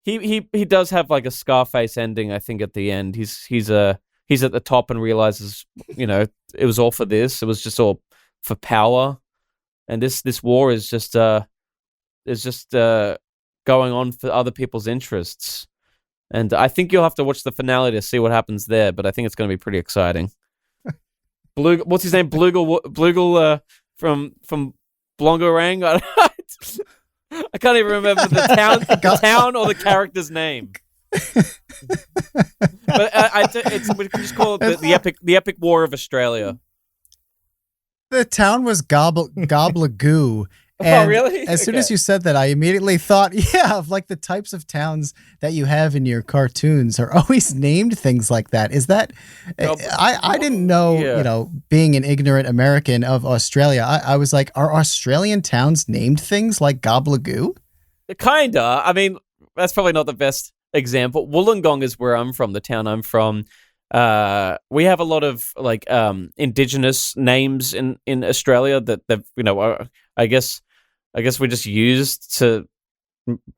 He does have like a Scarface ending. I think at the end he's at the top and realizes it was all for this. It was just all for power, and this war is just going on for other people's interests. And I think you'll have to watch the finale to see what happens there, but I think it's going to be pretty exciting. What's his name? Bloogle from Blongorang? I can't even remember the town or the character's name. But we can just call it the epic war of Australia. The town was Gobblagoo. And really? As soon as you said that, I immediately thought, of like the types of towns that you have in your cartoons are always named things like that. Is that? I didn't know. Being an ignorant American of Australia, I was like, are Australian towns named things like Gobblagoo? Kinda. I mean, that's probably not the best example. Wollongong is where I'm from, the town I'm from. We have a lot of like indigenous names in Australia that I guess we just used to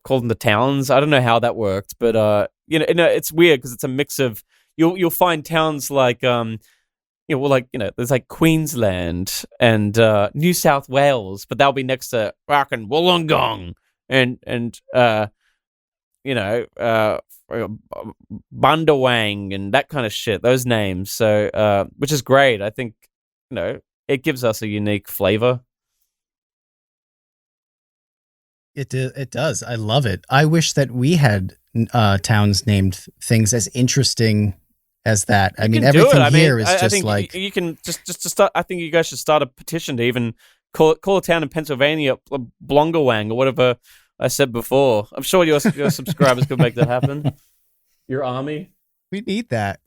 call them the towns. I don't know how that worked, but it's weird because it's a mix of you'll find towns like there's like Queensland and New South Wales, but that'll be next to fucking Wollongong and Bundawang and that kind of shit. Those names, so which is great. I think it gives us a unique flavor. It does. I love it. I wish that we had towns named things as interesting as that. I mean, everything here is just like you can just start. I think you guys should start a petition to even call a town in Pennsylvania Blongawang or whatever I said before. I'm sure your subscribers could make that happen. Your army. We need that.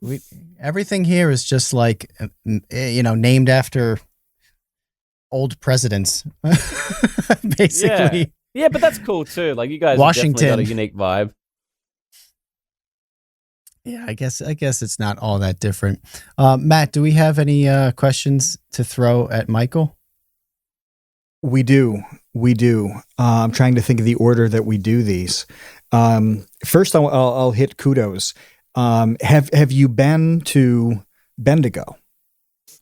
Everything here is just like named after old presidents, basically. Yeah, but that's cool too. Like you guys Washington. have definitely got a unique vibe. Yeah, I guess it's not all that different. Matt, do we have any questions to throw at Michael? We do. I'm trying to think of the order that we do these. First, I'll hit kudos. Have you been to Bendigo?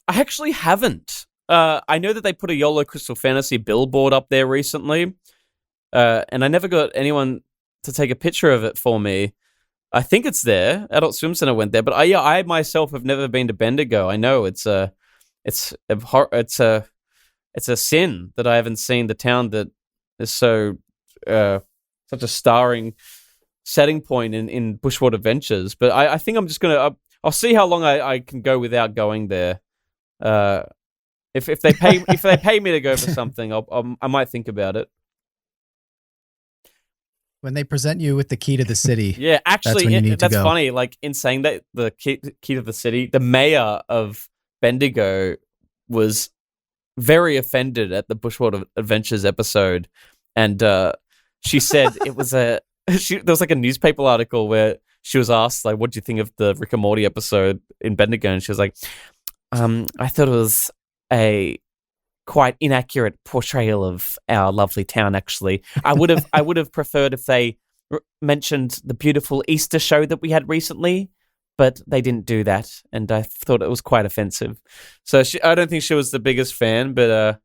I actually haven't. I know that they put a YOLO Crystal Fantasy billboard up there recently. And I never got anyone to take a picture of it for me. I think it's there. Adult Swim Center went there, but I myself have never been to Bendigo. I know it's a sin that I haven't seen the town that is so such a starring setting point in Bushworld Adventures. But I think I'm just I'll see how long I can go without going there. If they pay me to go for something, I might think about it. When they present you with the key to the city. Yeah, actually, that's go. funny. Like, in saying that, the key to the city, the mayor of Bendigo was very offended at the Bushworld Adventures episode. And she said it was there was like a newspaper article where she was asked, like, what do you think of the Rick and Morty episode in Bendigo? And she was like, I thought it was a quite inaccurate portrayal of our lovely town. Actually, I would have preferred if they mentioned the beautiful Easter show that we had recently, but they didn't do that, and I thought it was quite offensive. So I don't think she was the biggest fan, but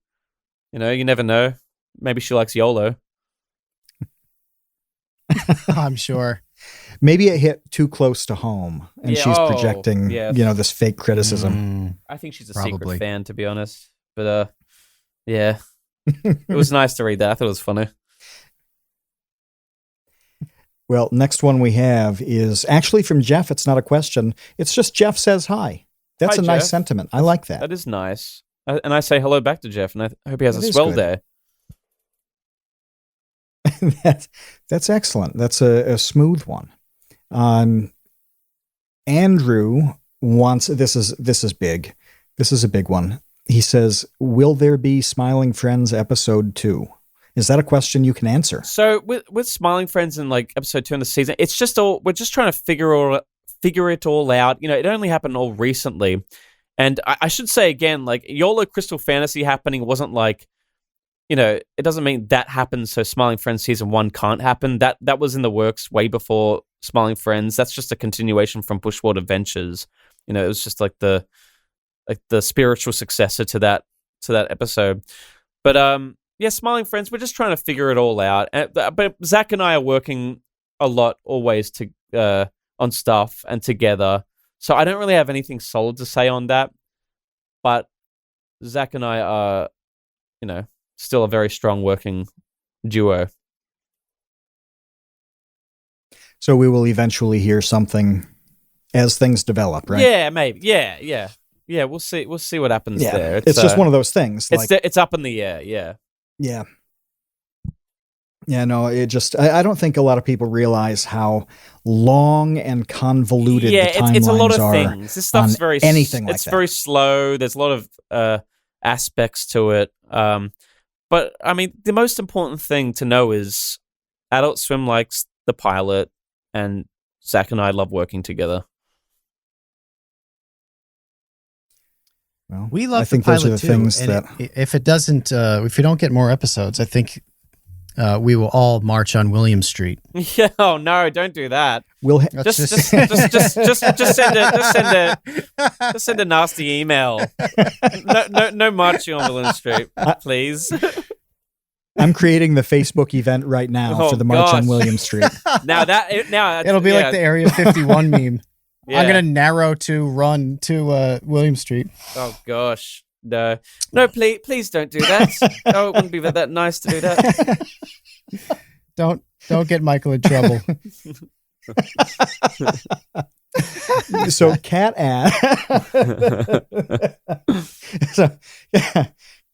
you never know. Maybe she likes YOLO. I'm sure. Maybe it hit too close to home, and she's projecting, this fake criticism. I think she's a secret fan, to be honest. But yeah, it was nice to read that. I thought it was funny. Well, next one we have is actually from Jeff. It's not a question. It's just Jeff says hi. That's hi, a nice Jeff. sentiment. I like that. That is nice. And I say hello back to Jeff, and I hope he has a swell day. That's excellent. That's a smooth one. Andrew wants, this is big. This is a big one. He says, will there be Smiling Friends episode 2? Is that a question you can answer? So with Smiling Friends in like episode 2 in the season, it's just we're just trying to figure it all out. It only happened all recently. And I should say again, like YOLO Crystal Fantasy happening wasn't like, it doesn't mean that happens so Smiling Friends season 1 can't happen. That was in the works way before Smiling Friends. That's just a continuation from Bushworld Adventures. It was just like the spiritual successor to that episode. But yeah, Smiling Friends, we're just trying to figure it all out. But Zach and I are working a lot always on stuff and together. So I don't really have anything solid to say on that. But Zach and I are, still a very strong working duo. So we will eventually hear something as things develop, right? Yeah, maybe. Yeah. We'll see. We'll see what happens there. It's just one of those things. It's up in the air. Yeah. Yeah. Yeah, no, I don't think a lot of people realize how long and convoluted the timelines it's a lot of are things. This stuff's very anything like it's that. very slow. There's a lot of aspects to it. But I mean, the most important thing to know is Adult Swim likes the pilot, and Zach and I love working together. Well, we love I think the pilot those are the too. things And that if you don't get more episodes, I think we will all march on William Street. Yeah, oh no, don't do that. we'll Just send a nasty email. No marching on William Street, please. I'm creating the Facebook event right now for the March on William Street. Now It'll be like the Area 51 meme. Yeah. I'm gonna narrow to run to William Street. Oh gosh, no, please don't do that. Oh, it wouldn't be that nice to do that. Don't get Michael in trouble. So Kat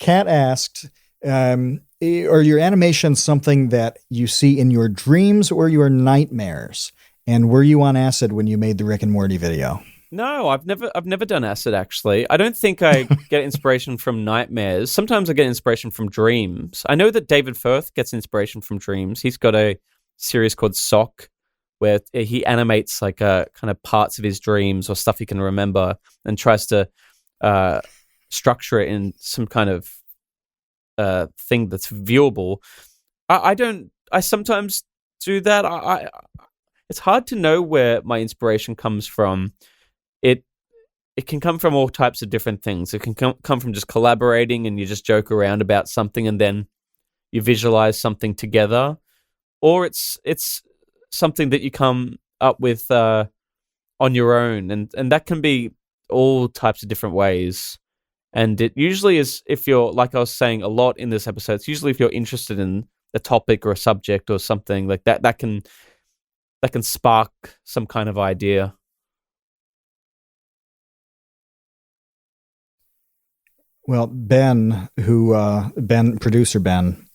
asked, are your animations something that you see in your dreams or your nightmares? And were you on acid when you made the Rick and Morty video? No, I've never done acid actually. I don't think I get inspiration from nightmares. Sometimes I get inspiration from dreams. I know that David Firth gets inspiration from dreams. He's got a series called Sock where he animates like kind of parts of his dreams or stuff he can remember and tries to structure it in some kind of thing that's viewable. I sometimes do that. It's hard to know where my inspiration comes from. It can come from all types of different things. It can come from just collaborating and you just joke around about something and then you visualize something together, or it's something that you come up with on your own, and that can be all types of different ways. And it usually is, if you're, like I was saying a lot in this episode, it's usually if you're interested in a topic or a subject or something like that, that can spark some kind of idea. Well, producer Ben,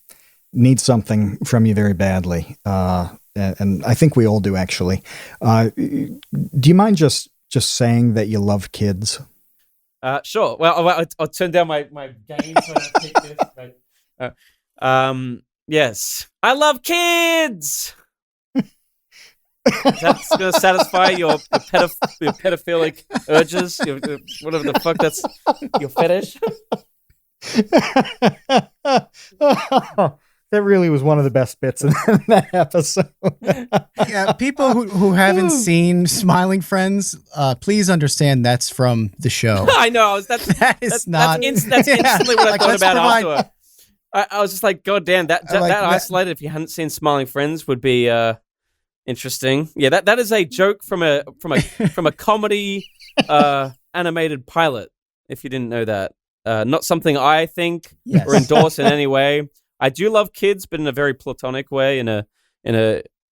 needs something from you very badly. And I think we all do, actually. Do you mind just saying that you love kids? Sure. Well, I'll turn down my gain so I don't take this. Right? Yes. I love kids! That's going to satisfy your pedophilic urges, whatever the fuck that's your fetish. That really was one of the best bits in that episode. Yeah, people who haven't seen Smiling Friends, please understand that's from the show. I know. That's instantly what I thought about after. I was just like, God damn, that isolated, if you hadn't seen Smiling Friends, would be interesting. Yeah, that is a joke from a comedy animated pilot. If you didn't know that, not something I think or endorse in any way. I do love kids, but in a very platonic way, in a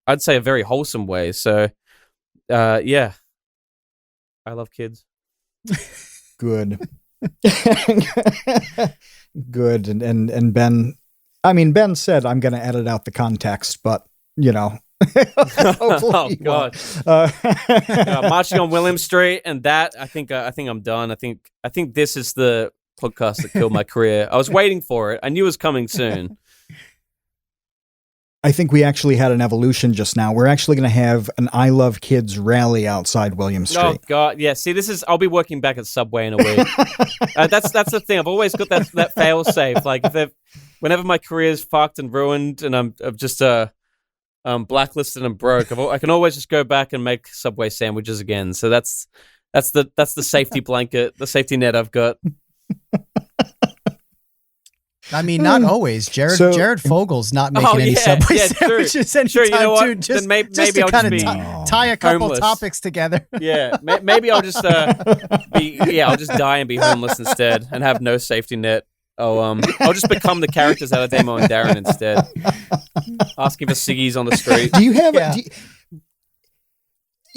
I'd say a very wholesome way. So, yeah, I love kids. Good. Good. And Ben, Ben said I'm going to edit out the context, but Oh God! Marching on William Street, and that I think I'm done. I think this is the podcast that killed my career. I was waiting for it. I knew it was coming soon. I think we actually had an evolution just now. We're actually going to have an I Love Kids rally outside William Street. Oh God, yeah. See, I'll be working back at Subway in a week. That's the thing. I've always got that fail safe. Like whenever my career is fucked and ruined, and I'm just blacklisted and broke, I can always just go back and make Subway sandwiches again. So that's the safety blanket, the safety net I've got. I mean, not always. Jared Fogel's not making any Subway sandwiches anytime, sure, you know what? too. Just, then just maybe to I'll kind just of tie a couple homeless. topics together. Yeah, maybe I'll just I'll just die and be homeless instead and have no safety net. I'll just become the characters out of Damo and Darren instead. Asking for ciggies on the street. Do you have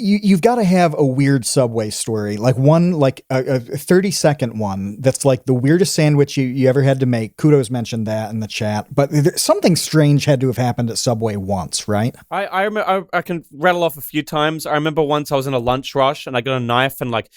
you've got to have a weird Subway story, like one, like a 30-second one that's like the weirdest sandwich you ever had to make. Kudos mentioned that in the chat, but something strange had to have happened at Subway once, right? I remember, I can rattle off a few times. I remember once I was in a lunch rush and I got a knife and like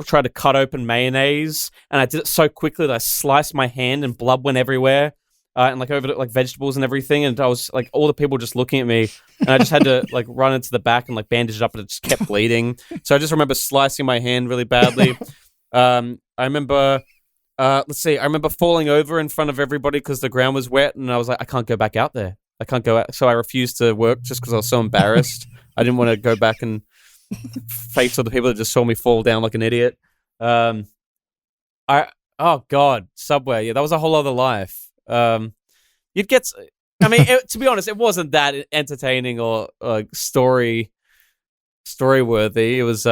tried to cut open mayonnaise, and I did it so quickly that I sliced my hand and blood went everywhere. And like over like vegetables and everything, and I was like, all the people just looking at me, and I just had to like run into the back and like bandage it up, and it just kept bleeding. So I just remember slicing my hand really badly. I remember, I remember falling over in front of everybody because the ground was wet, and I was like, I can't go back out there. I can't go out. So I refused to work just because I was so embarrassed. I didn't want to go back and face all the people that just saw me fall down like an idiot. Oh God, Subway. Yeah, that was a whole other life. You'd get. I mean, to be honest, it wasn't that entertaining or story worthy. It was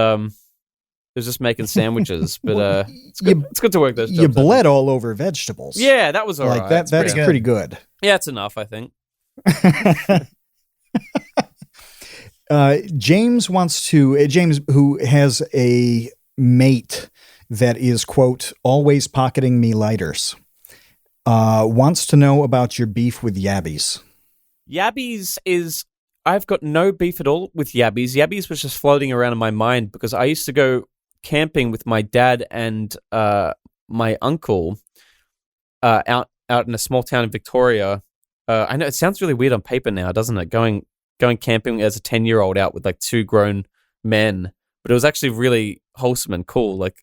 just making sandwiches, but it's good to work those jobs. You bled all over vegetables. Yeah, that was all like right. That's pretty good. Yeah, it's enough, I think. James, who has a mate that is, quote, always pocketing me lighters, wants to know about your beef with Yabbies. Yabbies is... I've got no beef at all with Yabbies. Yabbies was just floating around in my mind because I used to go camping with my dad and my uncle out in a small town in Victoria. I know it sounds really weird on paper now, doesn't it? Going camping as a 10-year-old out with like two grown men, but it was actually really wholesome and cool. Like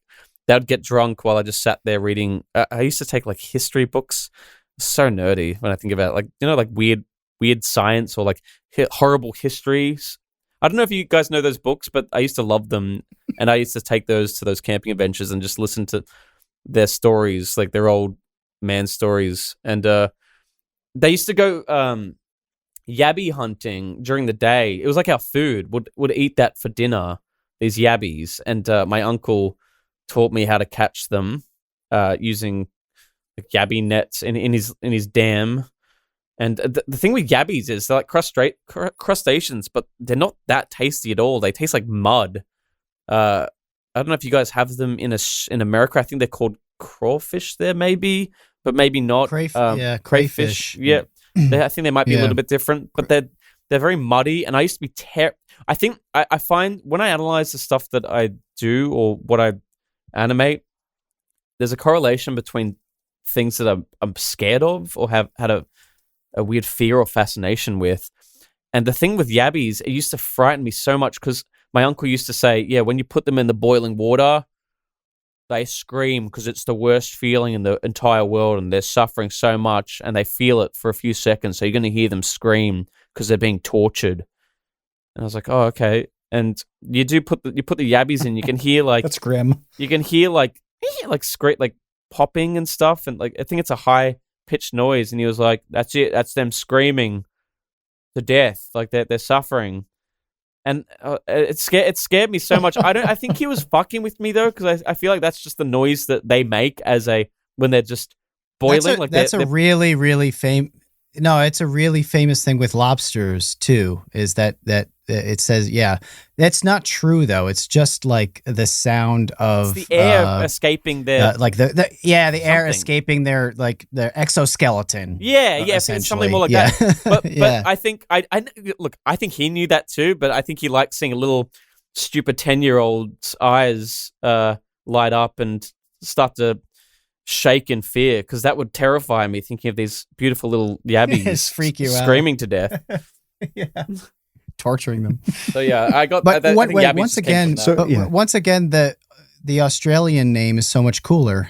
they'd get drunk while I just sat there reading. I used to take like history books. So nerdy when I think about it. Like, you know, like weird science or like horrible histories. I don't know if you guys know those books, but I used to love them, and I used to take those to those camping adventures and just listen to their stories, like their old man stories. And they used to go yabby hunting during the day. It was like our food. Would eat that for dinner, these yabbies, and my uncle taught me how to catch them using like yabby nets in his dam. And the thing with yabbies is they're like crustaceans, but they're not that tasty at all. They taste like mud. I don't know if you guys have them in America. I think they're called crawfish there, maybe, but maybe not. Crayfish. Yeah, I think they might be a little bit different, but they're very muddy. And I used to be I think I find when I analyze the stuff that I do or what I animate, there's a correlation between things that I'm scared of or have had a weird fear or fascination with. And the thing with yabbies, it used to frighten me so much because my uncle used to say, yeah, when you put them in the boiling water, they scream because it's the worst feeling in the entire world and they're suffering so much and they feel it for a few seconds. So you're going to hear them scream because they're being tortured. And I was like, oh, okay. And you put the yabbies in, you can hear like... That's grim. You can hear like popping and stuff. And like, I think it's a high pitched noise, and he was like, that's it, that's them screaming to death, like they're suffering. And it scared me so much. I think he was fucking with me though, because I feel like that's just the noise that they make when they're just boiling. It's a really famous thing with lobsters too, is that it says, yeah, that's not true though. It's just like the sound of the air escaping their the air escaping their exoskeleton. Something more like that. But I think I think he knew that too. But I think he liked seeing a little stupid 10-year-old's eyes light up and start to shake in fear, because that would terrify me, thinking of these beautiful little yabbies freak you screaming to death. Yeah. Torturing them. So yeah, I got. But once again, the Australian name is so much cooler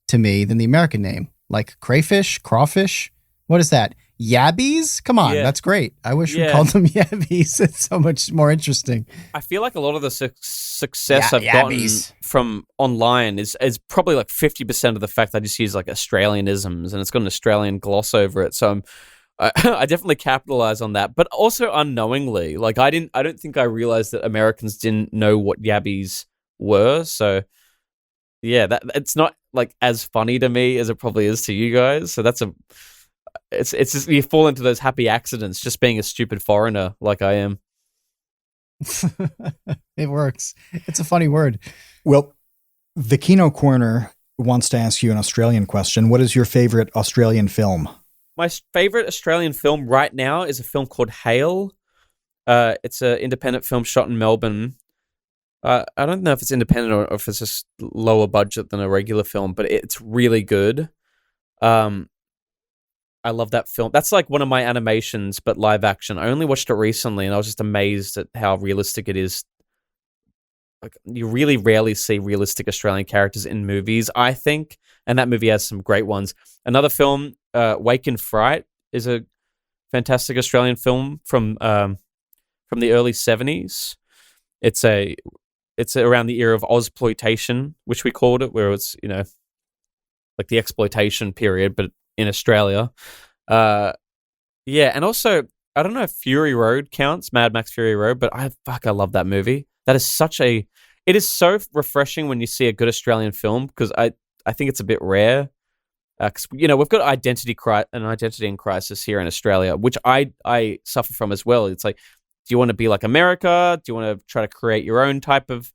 to me than the American name. Like crayfish, crawfish. What is that? Yabbies? Come on, Yeah. that's great. I wish we Yeah. called them yabbies. It's so much more interesting. I feel like a lot of the success Yeah, I've gotten yabbies. from online is probably like 50% of the fact I just use like Australianisms and it's got an Australian gloss over it. So I definitely capitalize on that, but also unknowingly. Like I don't think I realized that Americans didn't know what yabbies were. So yeah, that it's not like as funny to me as it probably is to you guys. So it's just you fall into those happy accidents just being a stupid foreigner like I am. It works. It's a funny word. Well, the Kino Corner wants to ask you an Australian question. What is your favorite Australian film? My favorite Australian film right now is a film called Hail. It's an independent film shot in Melbourne. I don't know if it's independent or if it's just lower budget than a regular film, but it's really good. I love that film. That's like one of my animations, but live action. I only watched it recently, and I was just amazed at how realistic it is. Like you really rarely see realistic Australian characters in movies, I think, and that movie has some great ones. Another film, Wake in Fright, is a fantastic Australian film from the early 70s. It's around the era of Ozploitation, which we called it, where it's like the exploitation period, but in Australia. Yeah, and also I don't know if Fury Road counts, Mad Max Fury Road, but I love that movie. That is it is so refreshing when you see a good Australian film because I think it's a bit rare. Because we've got an identity crisis here in Australia, which I suffer from as well. It's like, do you want to be like America? Do you want to try to create your own type of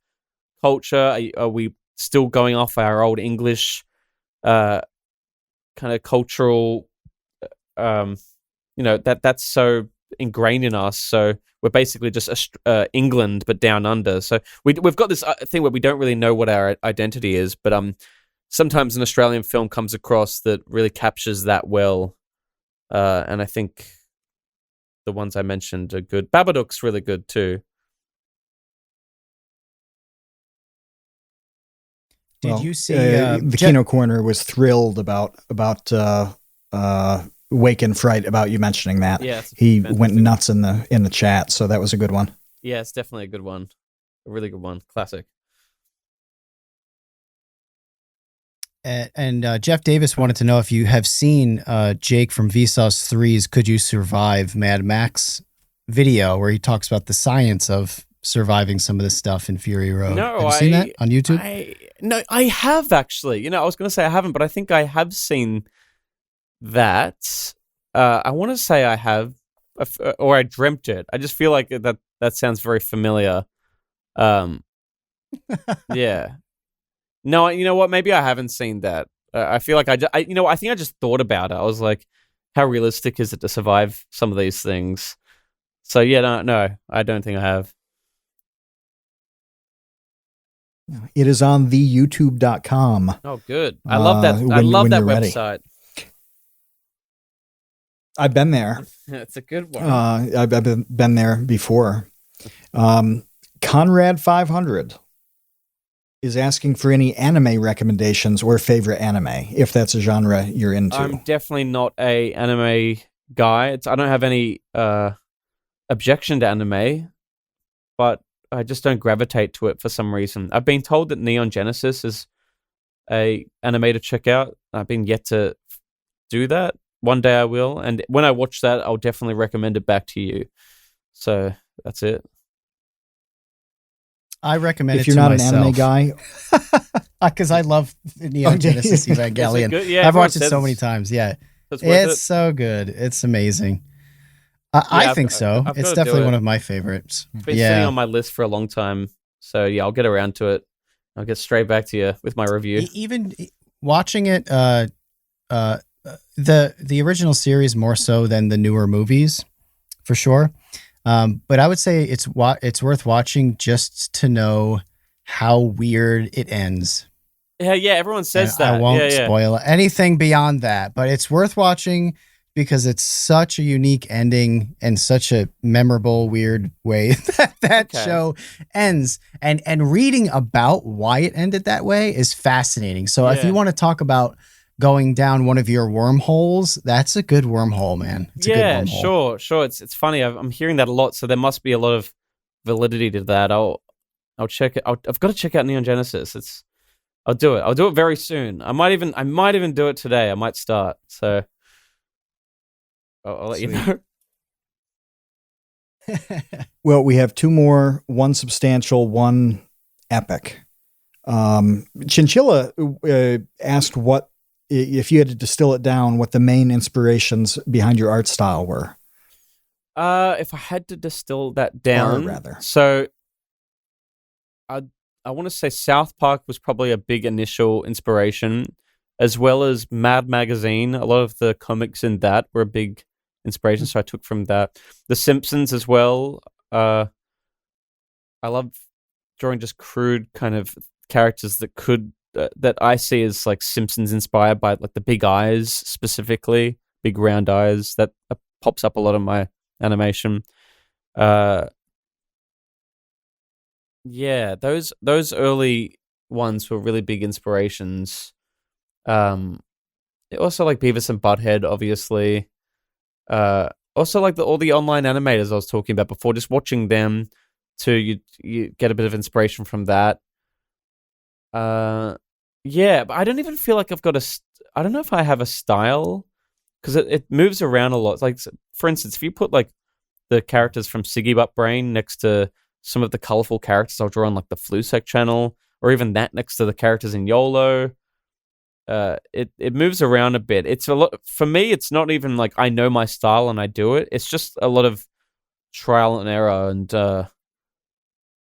culture? Are we still going off our old English kind of cultural? That's so ingrained in us. So we're basically just England, but down under. So we've got this thing where we don't really know what our identity is, but sometimes an Australian film comes across that really captures that well. And I think the ones I mentioned are good. Babadook's really good too. Did you see the Kino Corner was thrilled about Wake in Fright, about you mentioning that. Yeah, he went nuts in the chat, so that was a good one. Yeah, it's definitely a good one. A really good one. Classic. And Jeff Davis wanted to know if you have seen Jake from Vsauce 3's Could You Survive Mad Max video, where he talks about the science of surviving some of this stuff in Fury Road. No, have you seen that on YouTube? I have actually. I was going to say I haven't, but I think I have seen that. I want to say I have, or I dreamt it. I just feel like that sounds very familiar. Yeah. No, you know what? Maybe I haven't seen that. I feel like I think I just thought about it. I was like, how realistic is it to survive some of these things? So yeah, no, I don't think I have. It is on the youtube.com. Oh, good. I love that. I love that website. I've been there. It's a good one. I've been there before. Conrad 500 is asking for any anime recommendations or favorite anime, if that's a genre you're into. I'm definitely not a anime guy. I don't have any objection to anime, but I just don't gravitate to it for some reason. I've been told that Neon Genesis is a anime to check out. I've been yet to do that. One day I will, and when I watch that, I'll definitely recommend it back to you. So that's it. I recommend if it you're to not myself. an anime guy, because I love Neon Genesis Evangelion. Yeah, I've watched it so many times. Yeah, it's so good. It's amazing. I think so. It's definitely one of my favorites. It's been sitting on my list for a long time. So yeah, I'll get around to it. I'll get straight back to you with my review. Even watching it, the original series more so than the newer movies, for sure. But I would say it's worth watching just to know how weird it ends. Yeah, everyone says that. I won't spoil anything beyond that, but it's worth watching because it's such a unique ending and such a memorable, weird way that show ends. And reading about why it ended that way is fascinating. So if you want to talk about going down one of your wormholes. That's a good wormhole, man. It's a good wormhole. Sure. It's funny. I'm hearing that a lot, so there must be a lot of validity to that. I'll check it. I've got to check out Neon Genesis. I'll do it. I'll do it very soon. I might even do it today. I might start. So I'll let you know. Well, we have two more, one substantial, one epic. Chinchilla asked what, if you had to distill it down, what the main inspirations behind your art style were. If I had to distill that down, rather. So I want to say South Park was probably a big initial inspiration, as well as Mad Magazine. A lot of the comics in that were a big inspiration, so I took from that. The Simpsons as well. I love drawing just crude kind of characters that I see as like Simpsons inspired by, like the big eyes specifically, big round eyes. That pops up a lot of my animation. Yeah, those early ones were really big inspirations. Also like Beavis and Butthead, obviously. Also like all the online animators I was talking about before, just watching them you get a bit of inspiration from that. Yeah, but I don't even feel like I've got I don't know if I have a style, because it moves around a lot. Like, for instance, if you put like the characters from Siggy Butt Brain next to some of the colorful characters I'll draw on like the Flusec channel, or even that next to the characters in YOLO, it moves around a bit. It's a lot for me. It's not even like I know my style and I do it. It's just a lot of trial and error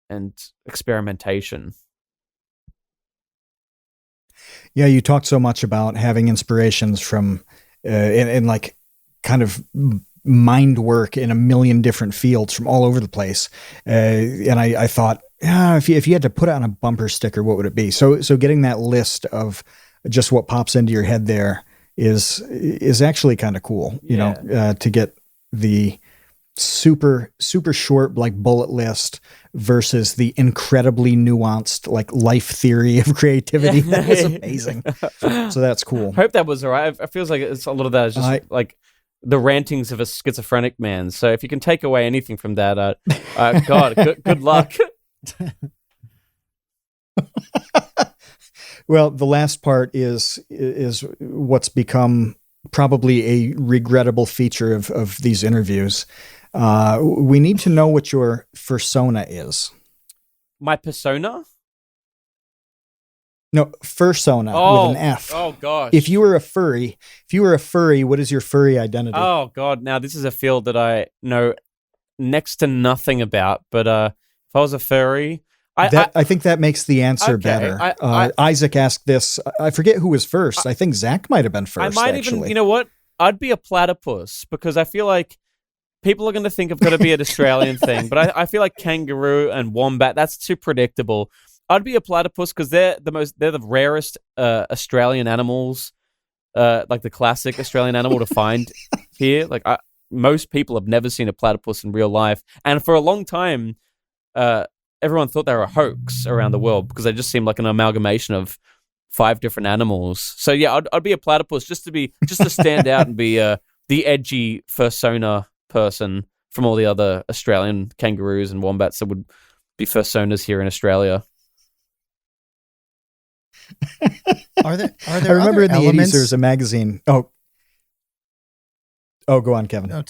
and experimentation. Yeah, you talked so much about having inspirations from and like kind of mind work in a million different fields from all over the place. And I thought, if you had to put it on a bumper sticker, what would it be? So getting that list of just what pops into your head there is actually kind of cool, you know, to get the super short, like bullet list versus the incredibly nuanced, like life theory of creativity. That was amazing. So that's cool. I hope that was all right. It feels like it's a lot of that is just like the rantings of a schizophrenic man. So if you can take away anything from that, God, good luck. Well, the last part is what's become probably a regrettable feature of these interviews. We need to know what your fursona is. My persona? No, fursona with an F. Oh gosh. If you were a furry, what is your furry identity? Oh God. Now this is a field that I know next to nothing about, but if I was a furry, I think that makes the answer better. Isaac asked this. I forget who was first. I think Zach might have been first. I might even, you know what? I'd be a platypus, because I feel like people are going to think I've got to be an Australian thing, but I feel like kangaroo and wombat, that's too predictable. I'd be a platypus because they're the rarest Australian animals, like the classic Australian animal to find here. Like most people have never seen a platypus in real life, and for a long time, everyone thought they were a hoax around the world because they just seemed like an amalgamation of 5 different animals. So yeah, I'd be a platypus just to stand out and be the edgy fursona person from all the other Australian kangaroos and wombats that would be fursonas here in Australia. Are there I remember in the elements? 80s there was a magazine. Oh, go on, Kevin. No,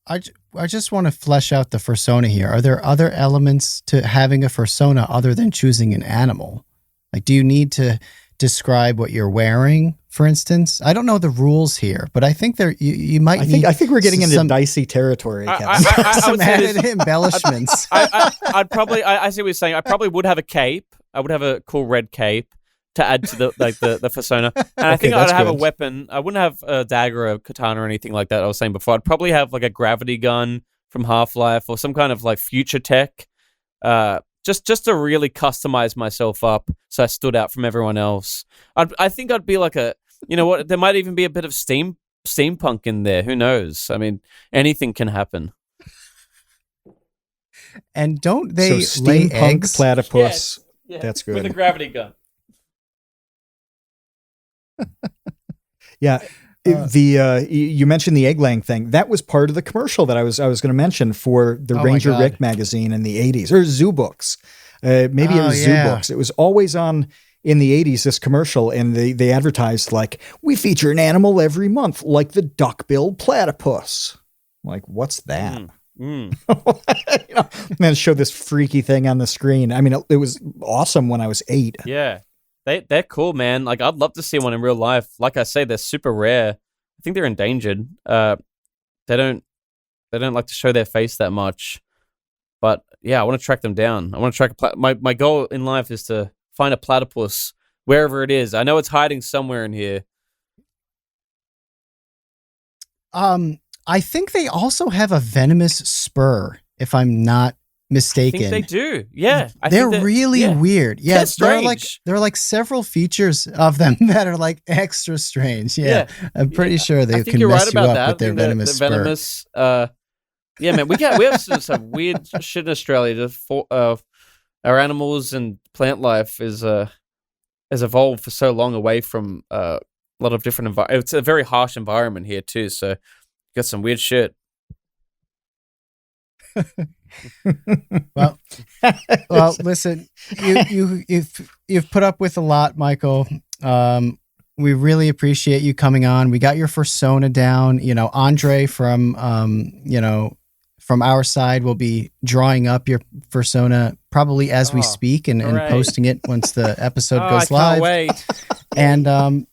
I just want to flesh out the fursona here. Are there other elements to having a fursona other than choosing an animal? Like, do you need to describe what you're wearing, for instance? I don't know the rules here, but I think you might need. I think we're getting into dicey territory, Kevin. Some added embellishments. I'd probably. I see what you're saying. I probably would have a cape. I would have a cool red cape to add to the fursona, and I think I'd have a weapon. I wouldn't have a dagger or a katana or anything like that I was saying before. I'd probably have like a gravity gun from Half-Life or some kind of like future tech, just to really customize myself up so I stood out from everyone else. I think I'd be like you know what, there might even be a bit of steampunk in there. Who knows? I mean, anything can happen. And don't they so lay steampunk eggs? Platypus. Yeah, that's good. With a gravity gun. Yeah. You mentioned the egg laying thing. That was part of the commercial that I was going to mention for the Ranger Rick magazine in the 80s, or Zoo Books. Maybe it was Zoo Books. It was always on in the 80s, this commercial, and they advertised like, we feature an animal every month, like the duck-billed platypus. Like, what's that? You know, and then show this freaky thing on the screen. I mean, it was awesome when I was 8. Yeah. They're cool, man. Like, I'd love to see one in real life. Like I say, they're super rare. I think they're endangered. They don't like to show their face that much. But yeah, I want to track them down. I want to track my goal in life is to find a platypus wherever it is. I know it's hiding somewhere in here. I think they also have a venomous spur, if I'm not mistaken. I think they do. Yeah. They're really weird. Yeah. Strange. There are like several features of them that are like extra strange. Yeah. I'm pretty sure they can mess you up with their venomous spur. Venomous, yeah, man, we have some weird shit in Australia. Our animals and plant life has evolved for so long away from a lot of different it's a very harsh environment here too, so got some weird shit. well, listen, you've put up with a lot, Michael. We really appreciate you coming on. We got your persona down. You know, Andre from from our side will be drawing up your persona probably as we speak and posting it once the episode goes live. Can't wait. And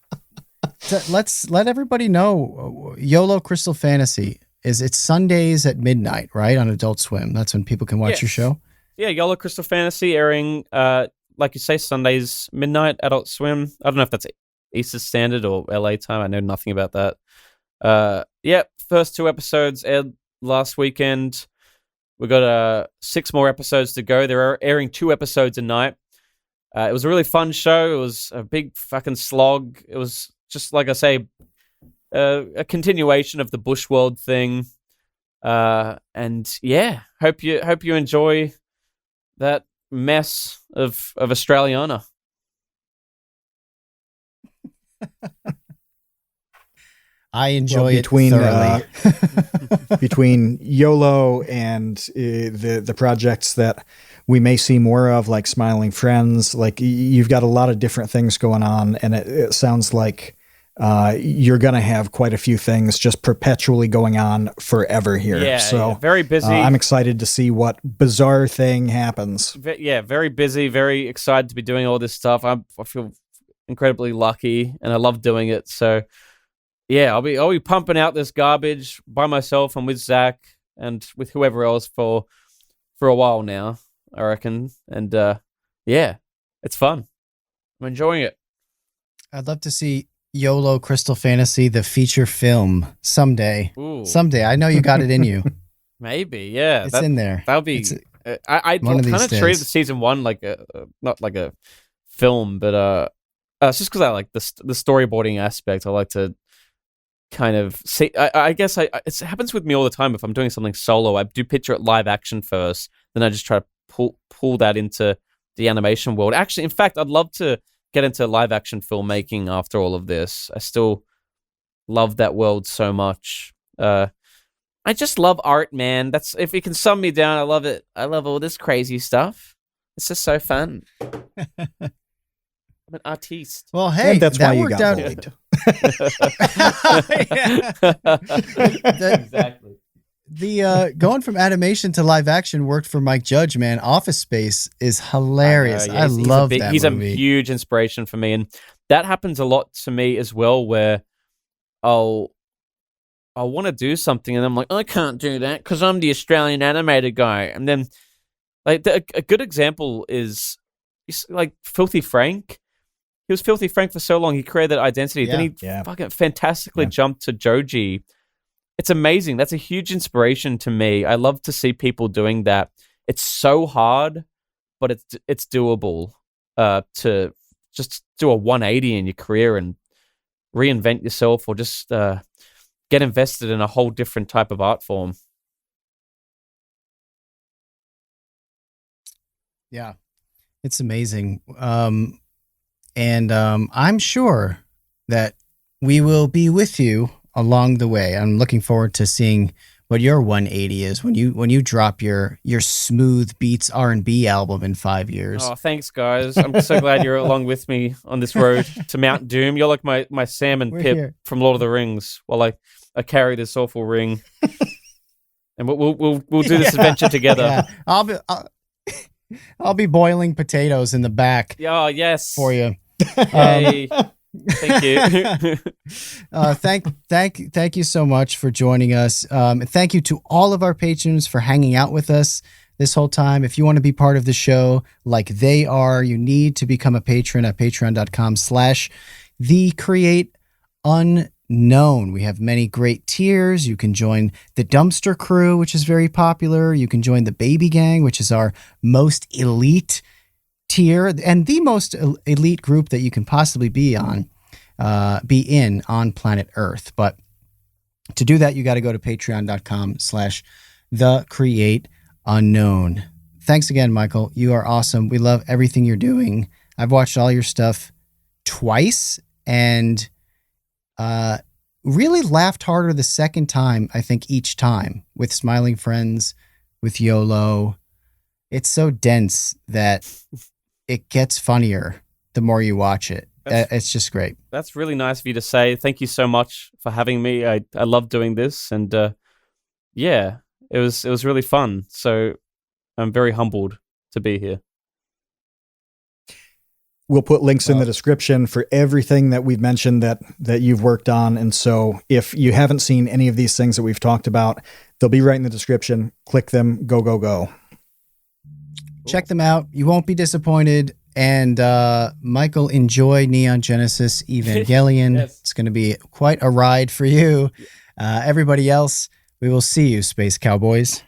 let's let everybody know YOLO Crystal Fantasy it's Sundays at midnight, right? On Adult Swim. That's when people can watch your show. Yeah, YOLO Crystal Fantasy airing, like you say, Sundays midnight, Adult Swim. I don't know if that's Eastern Standard or LA time. I know nothing about that. First 2 episodes aired last weekend. We got 6 more episodes to go. They're airing 2 episodes a night. It was a really fun show. It was a big fucking slog. It was just, like I say, a continuation of the Bushworld thing. And yeah, hope you enjoy that mess of Australiana. I enjoy it thoroughly. Between YOLO and the projects that we may see more of, like Smiling Friends, like you've got a lot of different things going on, and it sounds like you're going to have quite a few things just perpetually going on forever here. Yeah, so very busy. I'm excited to see what bizarre thing happens. Very busy, very excited to be doing all this stuff. I feel incredibly lucky, and I love doing it. So yeah, I'll be pumping out this garbage by myself and with Zach and with whoever else for a while now, I reckon. And yeah, it's fun. I'm enjoying it. I'd love to see YOLO Crystal Fantasy, the feature film, someday. Ooh. Someday. I know you got it in you. Maybe, yeah. It's in there. That'll be. I kind of treated season 1 like not like a film, but it's just because I like the storyboarding aspect. I like to kind of see. I guess it happens with me all the time. If I'm doing something solo, I do picture it live action first, then I just try to pull that into the animation world. Actually, in fact, I'd love to get into live action filmmaking after all of this. I still love that world so much. I just love art, man. That's, if you can sum me down, I love it. I love all this crazy stuff. It's just so fun. I'm an artiste. Well, hey, and that's that why you worked got out. bullied. Exactly. The going from animation to live action worked for Mike Judge, man. Office Space is hilarious. I love that He's movie. a huge inspiration for me, and that happens a lot to me as well, where I'll want to do something, and I'm like, I can't do that because I'm the Australian animator guy. And then, like, a good example is like Filthy Frank. He was Filthy Frank for so long. He created that identity. Yeah. Then he fucking fantastically jumped to Joji. It's amazing. That's a huge inspiration to me. I love to see people doing that. It's so hard, but it's doable to just do a 180 in your career and reinvent yourself, or just get invested in a whole different type of art form. Yeah, it's amazing. And I'm sure that we will be with you along the way. I'm looking forward to seeing what your 180 is when you drop your smooth beats R&B album in 5 years. Oh, thanks, guys. I'm so glad you're along with me on this road to Mount Doom. You're like my Sam and We're Pip here. from Lord of the Rings, while I carry this awful ring, and we'll do this adventure together. Yeah. I'll be boiling potatoes in the back Oh, yes. for you. Hey, thank you. Thank you so much for joining us. And thank you to all of our patrons for hanging out with us this whole time. If you want to be part of the show like they are, you need to become a patron at patreon.com/thecreateunknown. We have many great tiers. You can join the Dumpster Crew, which is very popular. You can join the Baby Gang, which is our most elite tier and the most elite group that you can possibly be in on planet Earth. But to do that, you got to go to patreon.com/thecreateunknown. Thanks again, Michael. You are awesome. We love everything you're doing. I've watched all your stuff twice and really laughed harder the second time, I think, each time, with Smiling Friends, with YOLO. It's so dense that it gets funnier the more you watch it. It's just great. That's really nice of you to say. Thank you so much for having me. I love doing this, and yeah, it was really fun. So I'm very humbled to be here. We'll put links in the description for everything that we've mentioned that you've worked on. And so if you haven't seen any of these things that we've talked about, they'll be right in the description. Click them. Go, go, go. Check them out. You won't be disappointed. And Michael, enjoy Neon Genesis Evangelion. Yes. It's going to be quite a ride for you. Everybody else, we will see you, Space Cowboys.